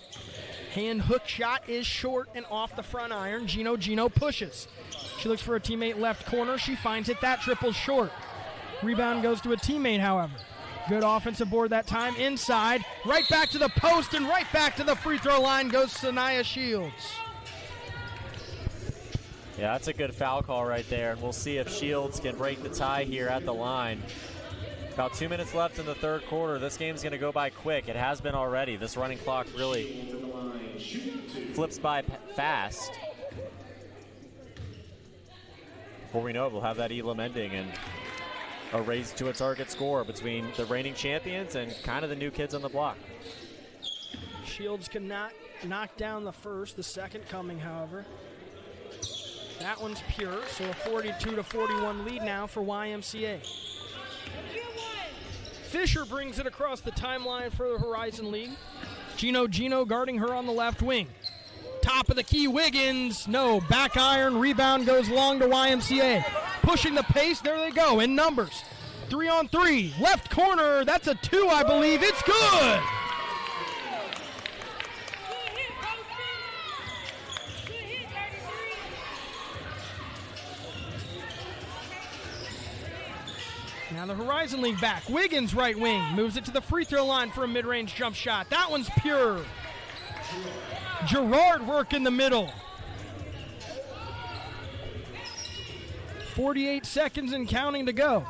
hand hook shot is short and off the front iron. Gino pushes. She looks for her teammate left corner. She finds it. That triple's short. Rebound goes to a teammate, however. Good offensive board that time. Inside. Right back to the post and right back to the free throw line goes Sanaya Shields. Yeah, that's a good foul call right there, and we'll see if Shields can break the tie here at the line. About 2 minutes left in the third quarter. This game's going to go by quick. It has been already. This running clock really flips by fast. Before we know it, we'll have that Elam ending and a race to a target score between the reigning champions and kind of the new kids on the block. Shields cannot knock down the first, the second coming, however. That one's pure, so a 42-41 lead now for YMCA. Fisher brings it across the timeline for the Horizon League. Gino guarding her on the left wing. Top of the key, Wiggins. No, back iron, rebound goes long to YMCA. Pushing the pace, there they go, in numbers. 3-on-3, left corner, that's a 2, I believe. It's good! Now the Horizon League back. Wiggins right wing, moves it to the free throw line for a mid-range jump shot. That one's pure. Gerard work in the middle. 48 seconds and counting to go.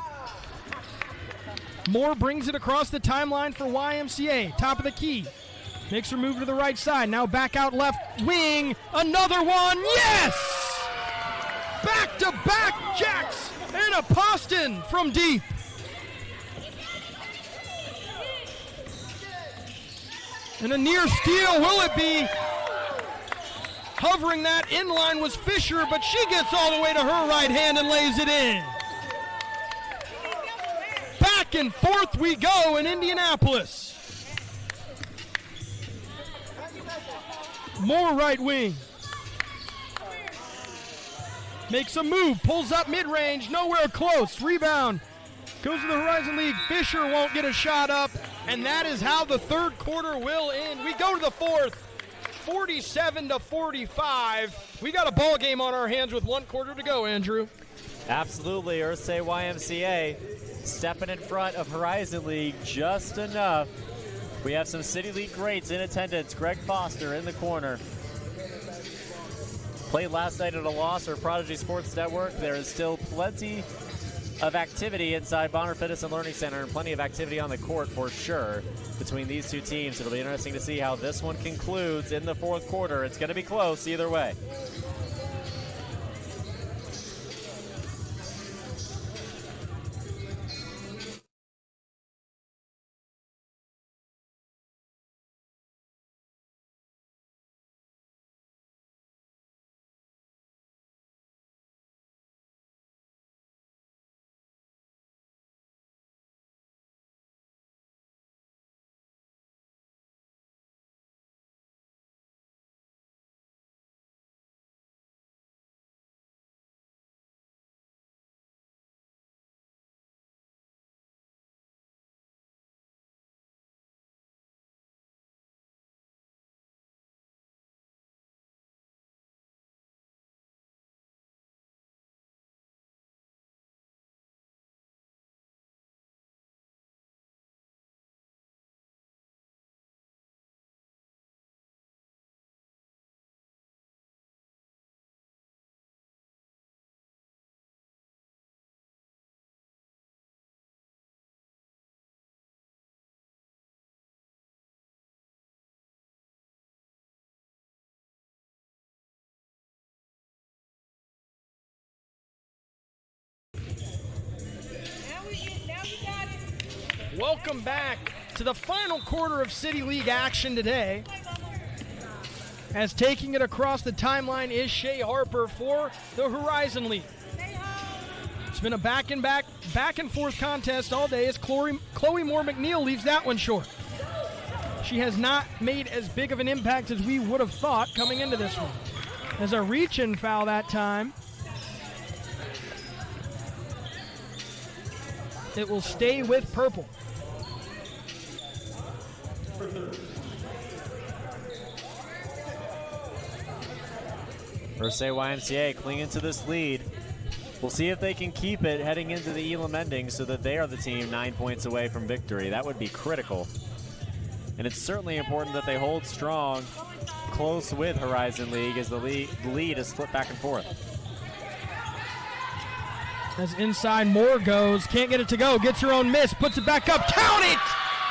Moore brings it across the timeline for YMCA. Top of the key. Makes her move to the right side. Now back out left wing. Another one. Yes! Back-to-back jacks and a Poston from deep. And a near steal. Will it be? Hovering that in line was Fisher, but she gets all the way to her right hand and lays it in. Back and forth we go in Indianapolis. More right wing. Makes a move, pulls up mid-range, nowhere close. Rebound goes to the Horizon League. Fisher won't get a shot up, and that is how the third quarter will end. We go to the fourth. 47-45. We got a ball game on our hands with 1 quarter to go, Andrew. Absolutely. Ursay YMCA stepping in front of Horizon League just enough. We have some City League greats in attendance. Greg Foster in the corner. Played last night at a loss for Prodigy Sports Network. There is still plenty of activity inside Bonner Fitness and Learning Center, and plenty of activity on the court for sure between these two teams. It'll be interesting to see how this one concludes in the fourth quarter. It's going to be close either way. Welcome back to the final quarter of City League action today. As taking it across the timeline is Shea Harper for the Horizon League. It's been a back and forth contest all day as Chloe Moore McNeil leaves that one short. She has not made as big of an impact as we would have thought coming into this one. As a reach-in foul that time. It will stay with purple. Ursay YMCA clinging to this lead. We'll see if they can keep it heading into the Elam ending so that they are the team 9 points away from victory. That would be critical. And it's certainly important that they hold strong close with Horizon League as the lead is flipped back and forth. As inside Moore goes, can't get it to go, gets her own miss, puts it back up, count it!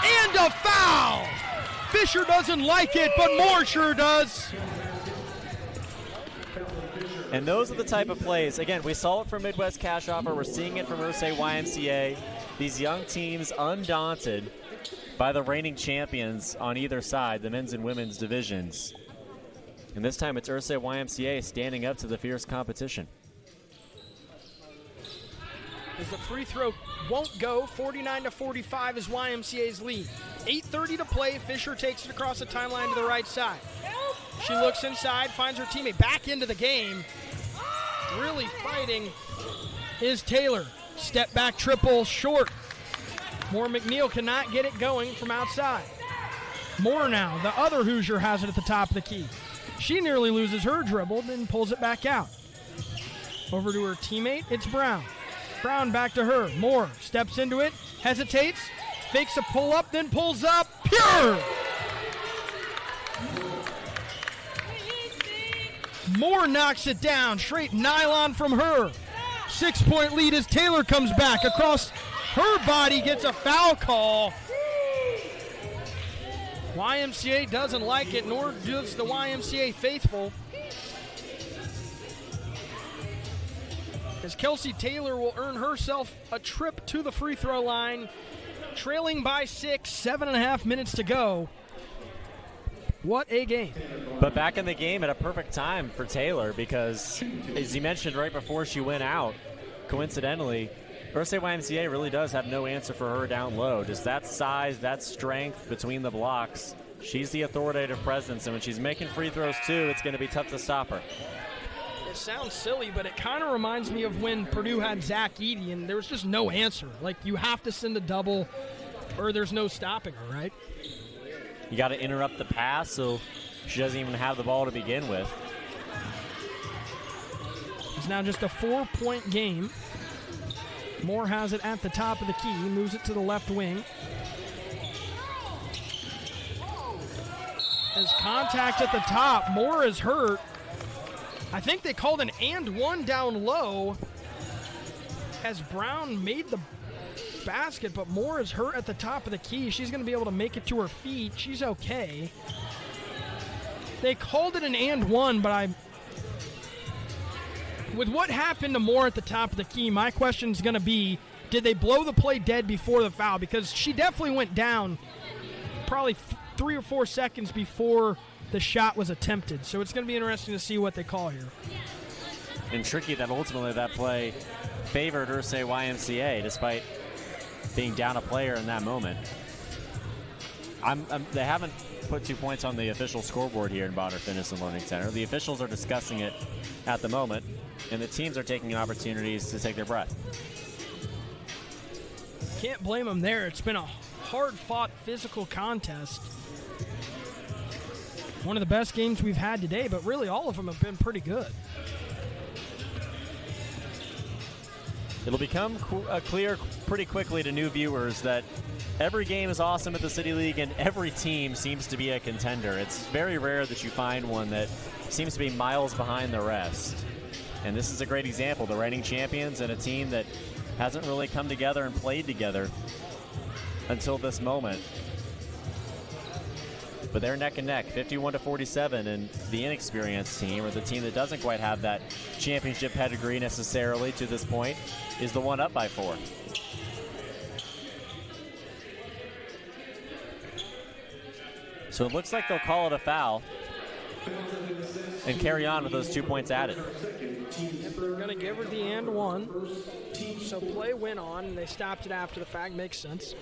And a foul! Fisher doesn't like it, but Moore sure does. And those are the type of plays, again, we saw it from Midwest Cash Offer, we're seeing it from Ursay YMCA. These young teams undaunted by the reigning champions on either side, the men's and women's divisions. And this time it's Ursay YMCA standing up to the fierce competition. As the free throw won't go, 49-45 is YMCA's lead. 8:30 to play, Fisher takes it across the timeline to the right side. She looks inside, finds her teammate back into the game. Really fighting is Taylor. Step back triple short. Moore McNeil cannot get it going from outside. Moore now, the other Hoosier, has it at the top of the key. She nearly loses her dribble, then pulls it back out. Over to her teammate, it's Brown. Brown back to her. Moore steps into it, hesitates, fakes a pull-up, then pulls up. Pure! Moore knocks it down. Straight nylon from her. 6-point lead as Taylor comes back across her body, gets a foul call. YMCA doesn't like it, nor does the YMCA faithful. As Kelsey Taylor will earn herself a trip to the free throw line, trailing by 6, 7.5 minutes to go. What a game. But back in the game at a perfect time for Taylor because, as you mentioned right before she went out, coincidentally, Ursay YMCA really does have no answer for her down low. Just that size, that strength between the blocks. She's the authoritative presence, and when she's making free throws too, it's going to be tough to stop her. It sounds silly, but it kind of reminds me of when Purdue had Zach Eady, and there was just no answer. Like, you have to send a double, or there's no stopping her, right? You got to interrupt the pass so she doesn't even have the ball to begin with. It's now just a 4-point game. Moore has it at the top of the key, moves it to the left wing. There's contact at the top. Moore is hurt. I think they called an and one down low as Brown made the basket, but Moore is hurt at the top of the key. She's going to be able to make it to her feet. She's okay. They called it an and one, but with what happened to Moore at the top of the key, my question is going to be, did they blow the play dead before the foul? Because she definitely went down probably 3 or 4 seconds before the shot was attempted. So it's going to be interesting to see what they call here. And tricky that ultimately that play favored Ursay YMCA despite being down a player in that moment. They haven't put 2 points on the official scoreboard here in Bonner Fitness and Learning Center. The officials are discussing it at the moment, and the teams are taking opportunities to take their breath. Can't blame them there. It's been a hard-fought physical contest. One of the best games we've had today, but really all of them have been pretty good. It'll become clear pretty quickly to new viewers that every game is awesome at the City League and every team seems to be a contender. It's very rare that you find one that seems to be miles behind the rest. And this is a great example. The reigning champions and a team that hasn't really come together and played together until this moment. But they're neck and neck, 51-47, and the inexperienced team, or the team that doesn't quite have that championship pedigree necessarily to this point, is the one up by 4. So it looks like they'll call it a foul and carry on with those 2 points added. They're going to give her the and one. So play went on, and they stopped it after the fact. Makes sense.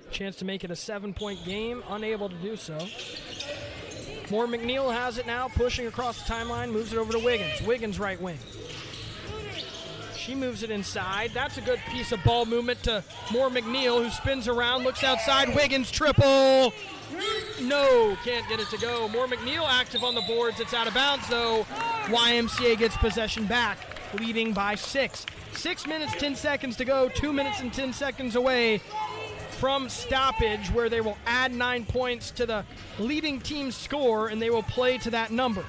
Chance to make it a 7-point game, unable to do so. Moore McNeil has it now, pushing across the timeline, moves it over to Wiggins. Wiggins right wing. She moves it inside. That's a good piece of ball movement to Moore McNeil, who spins around, looks outside. Wiggins triple. No, can't get it to go. Moore McNeil active on the boards. It's out of bounds, though. YMCA gets possession back, leading by 6. 6 minutes, 10 seconds to go. 2 minutes and 10 seconds away from stoppage, where they will add 9 points to the leading team's score, and they will play to that number.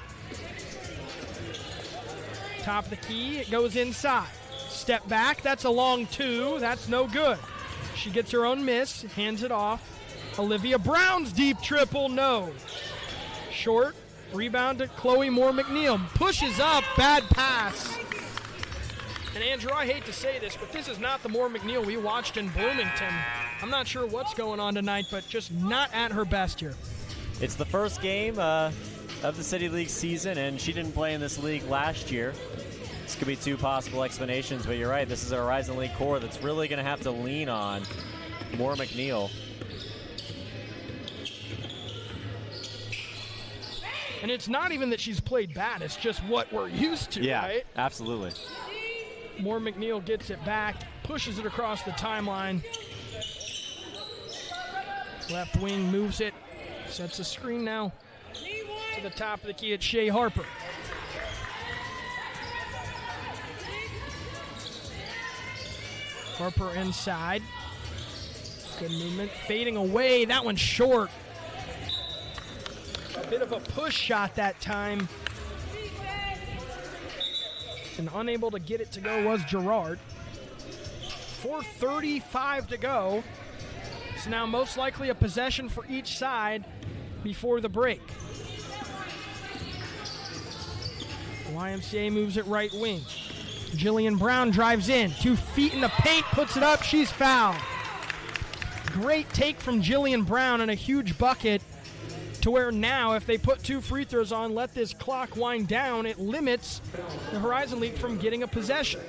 Top of the key, it goes inside. Step back, that's a long 2. That's no good. She gets her own miss, hands it off. Olivia Brown's deep triple, no. Short, rebound to Chloe Moore McNeil. Pushes up, bad pass. And Andrew, I hate to say this, but this is not the Moore McNeil we watched in Bloomington. I'm not sure what's going on tonight, but just not at her best here. It's the first game of the City League season, and she didn't play in this league last year. This could be two possible explanations, but you're right. This is a Horizon League core that's really going to have to lean on more McNeil. And it's not even that she's played bad. It's just what we're used to, right? Yeah, absolutely. More McNeil gets it back, pushes it across the timeline. Left wing moves it, sets a screen now to the top of the key. It's Shea Harper. Harper inside. Good movement, fading away. That one's short. A bit of a push shot that time. And unable to get it to go was Gerard. 4:35 to go. So now most likely a possession for each side before the break. YMCA moves it right wing. Jillian Brown drives in. 2 feet in the paint, puts it up. She's fouled. Great take from Jillian Brown and a huge bucket to where now if they put 2 free throws on, let this clock wind down, it limits the Horizon League from getting a possession.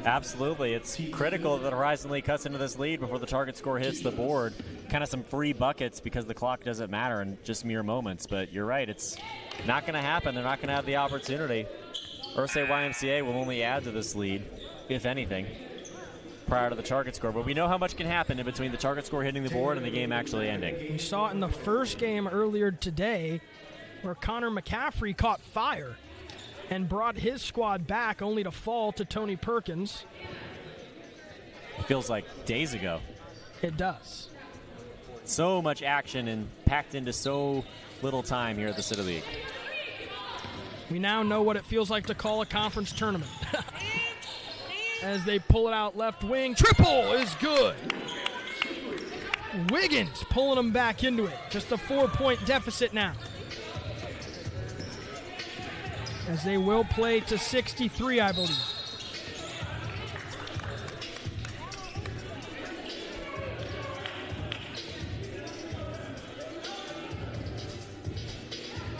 Absolutely. It's critical that the Horizon League cuts into this lead before the target score hits the board. Kind of some free buckets because the clock doesn't matter in just mere moments. But you're right, it's not going to happen. They're not going to have the opportunity. Ursay YMCA will only add to this lead, if anything, prior to the target score. But we know how much can happen in between the target score hitting the board and the game actually ending. We saw it in the first game earlier today where Connor McCaffrey caught fire and brought his squad back only to fall to Tony Perkins. It feels like days ago. It does. So much action and packed into so little time here at the City League. We now know what it feels like to call a conference tournament. As they pull it out left wing. Triple is good. Wiggins pulling them back into it. Just a 4-point deficit now. As they will play to 63, I believe.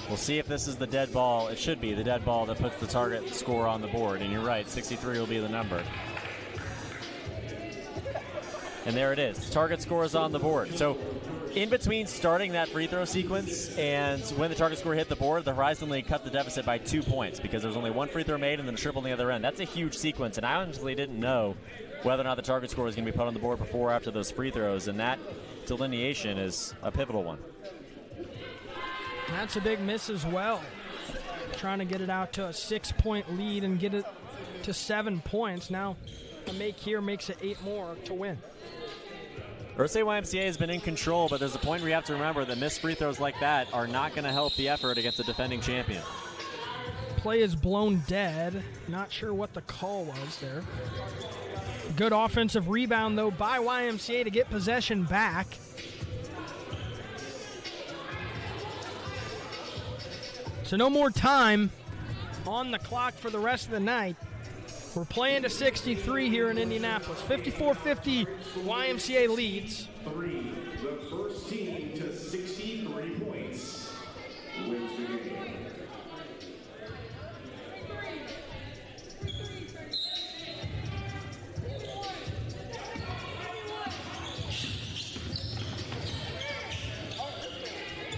We'll see if this is the dead ball. It should be the dead ball that puts the target score on the board. And you're right, 63 will be the number. And there it is. Target score is on the board. So in between starting that free throw sequence and when the target score hit the board, the Horizon League cut the deficit by 2 points because there was only 1 free throw made and then a triple on the other end. That's a huge sequence, and I honestly didn't know whether or not the target score was going to be put on the board before or after those free throws, and that delineation is a pivotal one. That's a big miss as well. Trying to get it out to a 6-point lead and get it to 7 points. Now a make here makes it 8 more to win. Ursay YMCA has been in control, but there's a point where you have to remember that missed free throws like that are not going to help the effort against a defending champion. Play is blown dead. Not sure what the call was there. Good offensive rebound, though, by YMCA to get possession back. So no more time on the clock for the rest of the night. We're playing to 63 here in Indianapolis. 54-50, YMCA leads. The first team to 63 points wins the game.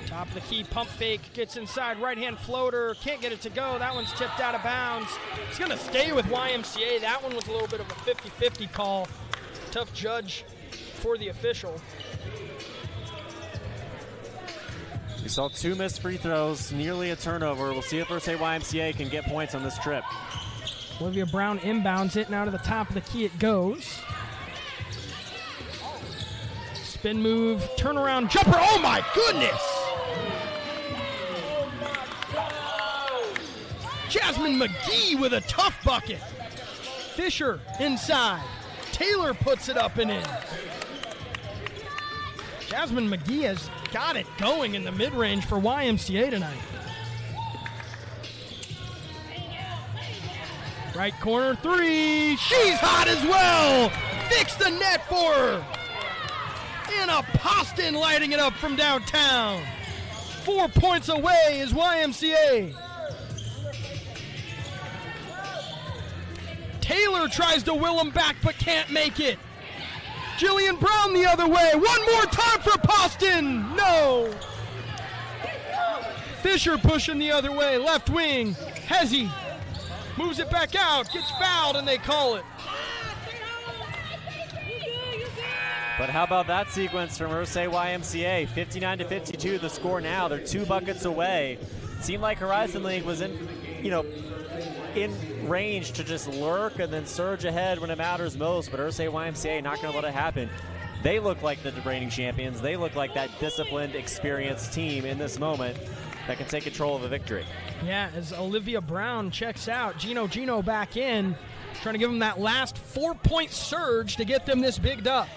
Top of the key, pump fake, gets inside, right-hand floater, can't get it to go. That one's tipped out of bounds. It's going to stay with YMCA. That one was a little bit of a 50-50 call. Tough judge for the official. We saw 2 missed free throws, nearly a turnover. We'll see if Ursay YMCA can get points on this trip. Olivia Brown inbounds it, now to the top of the key it goes. Spin move, turnaround, jumper, oh my goodness! Jasmine McGee with a tough bucket. Fisher inside. Taylor puts it up and in. Jasmine McGee has got it going in the mid-range for YMCA tonight. Right corner three. She's hot as well. Fix the net for her. Anna Poston lighting it up from downtown. 4 points away is YMCA. Taylor tries to will him back but can't make it. Jillian Brown the other way. One more time for Poston. No. Fisher pushing the other way. Left wing. Hezzy moves it back out. Gets fouled and they call it. But how about that sequence from Ursay YMCA? 59-52 the score now. They're 2 buckets away. Seemed like Horizon League was in range to just lurk and then surge ahead when it matters most, but Ursay YMCA not going to let it happen. They look like the reigning champions. They look like that disciplined, experienced team in this moment that can take control of a victory. Yeah, as Olivia Brown checks out, Gino back in, trying to give them that last 4-point surge to get them this big dub.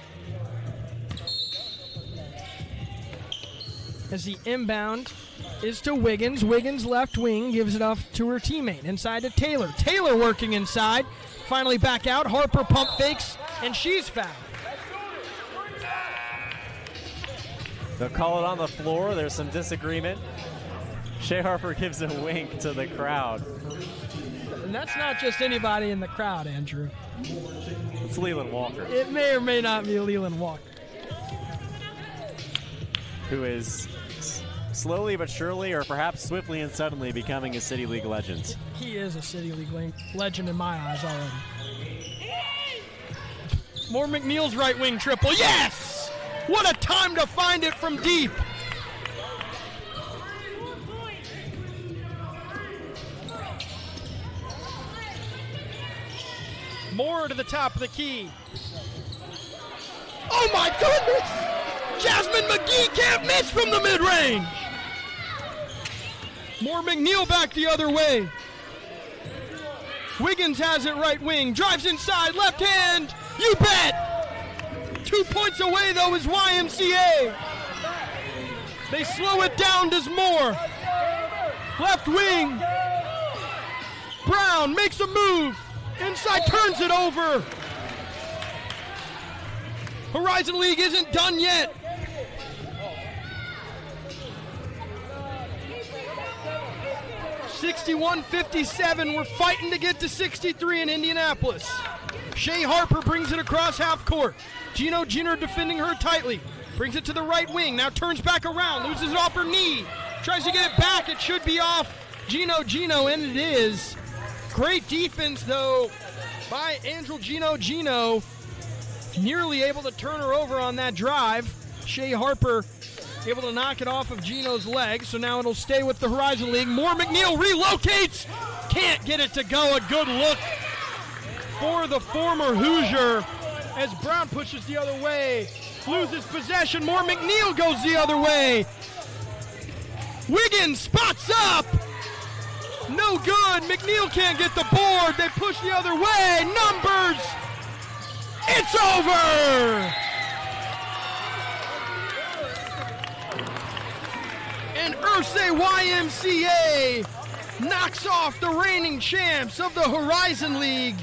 As the inbound is to Wiggins. Wiggins left wing gives it off to her teammate. Inside to Taylor. Taylor working inside. Finally back out. Harper pump fakes, and she's fouled. They'll call it on the floor. There's some disagreement. Shea Harper gives a wink to the crowd. And that's not just anybody in the crowd, Andrew. It's Leland Walker. It may or may not be Leland Walker. Who is slowly but surely, or perhaps swiftly and suddenly, becoming a City League legend. He is a City League legend in my eyes already. More McNeil's right wing triple. Yes! What a time to find it from deep. Moore to the top of the key. Oh my goodness! Jasmine McGee can't miss from the mid-range. More McNeil back the other way. Wiggins has it right wing, drives inside, left hand, you bet! 2 points away though is YMCA. They slow it down, does Moore. Left wing. Brown makes a move. Inside, turns it over. Horizon League isn't done yet. (61-57). We're fighting to get to 63 in Indianapolis. Shea Harper brings it across half court. Gino Jenner defending her tightly. Brings it to the right wing. Now turns back around. Loses it off her knee. Tries to get it back. It should be off Gino, and it is. Great defense, though, by Angel Gino. Nearly able to turn her over on that drive. Shea Harper able to knock it off of Gino's leg, so now it'll stay with the Horizon League. Moore McNeil relocates. Can't get it to go. A good look for the former Hoosier as Brown pushes the other way. Loses possession. Moore McNeil goes the other way. Wiggins spots up. No good. McNeil can't get the board. They push the other way. Numbers. It's over. And Ursay YMCA knocks off the reigning champs of the Horizon League.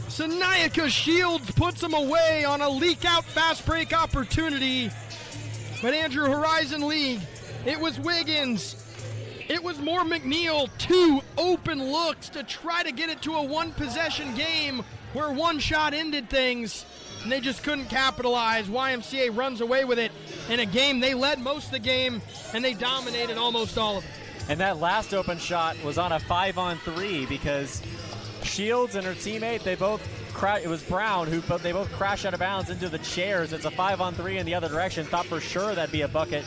Sanayaka Shields puts them away on a leak-out fast break opportunity. But Andrew, Horizon League, it was Wiggins. It was Moore McNeil, 2 open looks to try to get it to a one-possession game where one shot ended things, and they just couldn't capitalize. YMCA runs away with it in a game they led most of the game, and they dominated almost all of it. And that last open shot was on a 5-on-3 because Shields and her teammate, it was Brown they both crashed out of bounds into the chairs. It's a 5-on-3 in the other direction. Thought for sure that'd be a bucket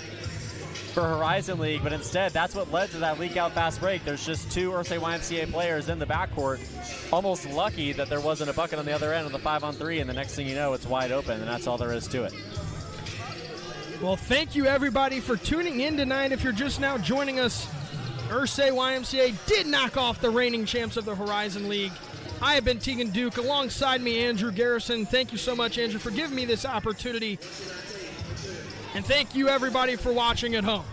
for Horizon League, but instead that's what led to that leak out fast break. There's just 2 Ursay YMCA players in the backcourt. Almost lucky that there wasn't a bucket on the other end of the 5-on-3, and the next thing you know, it's wide open, and that's all there is to it. Well, thank you everybody for tuning in tonight. If you're just now joining us, Ursay YMCA did knock off the reigning champs of the Horizon League. I have been Tegan Duke. Alongside me, Andrew Garrison. Thank you so much, Andrew, for giving me this opportunity. And thank you, everybody, for watching at home.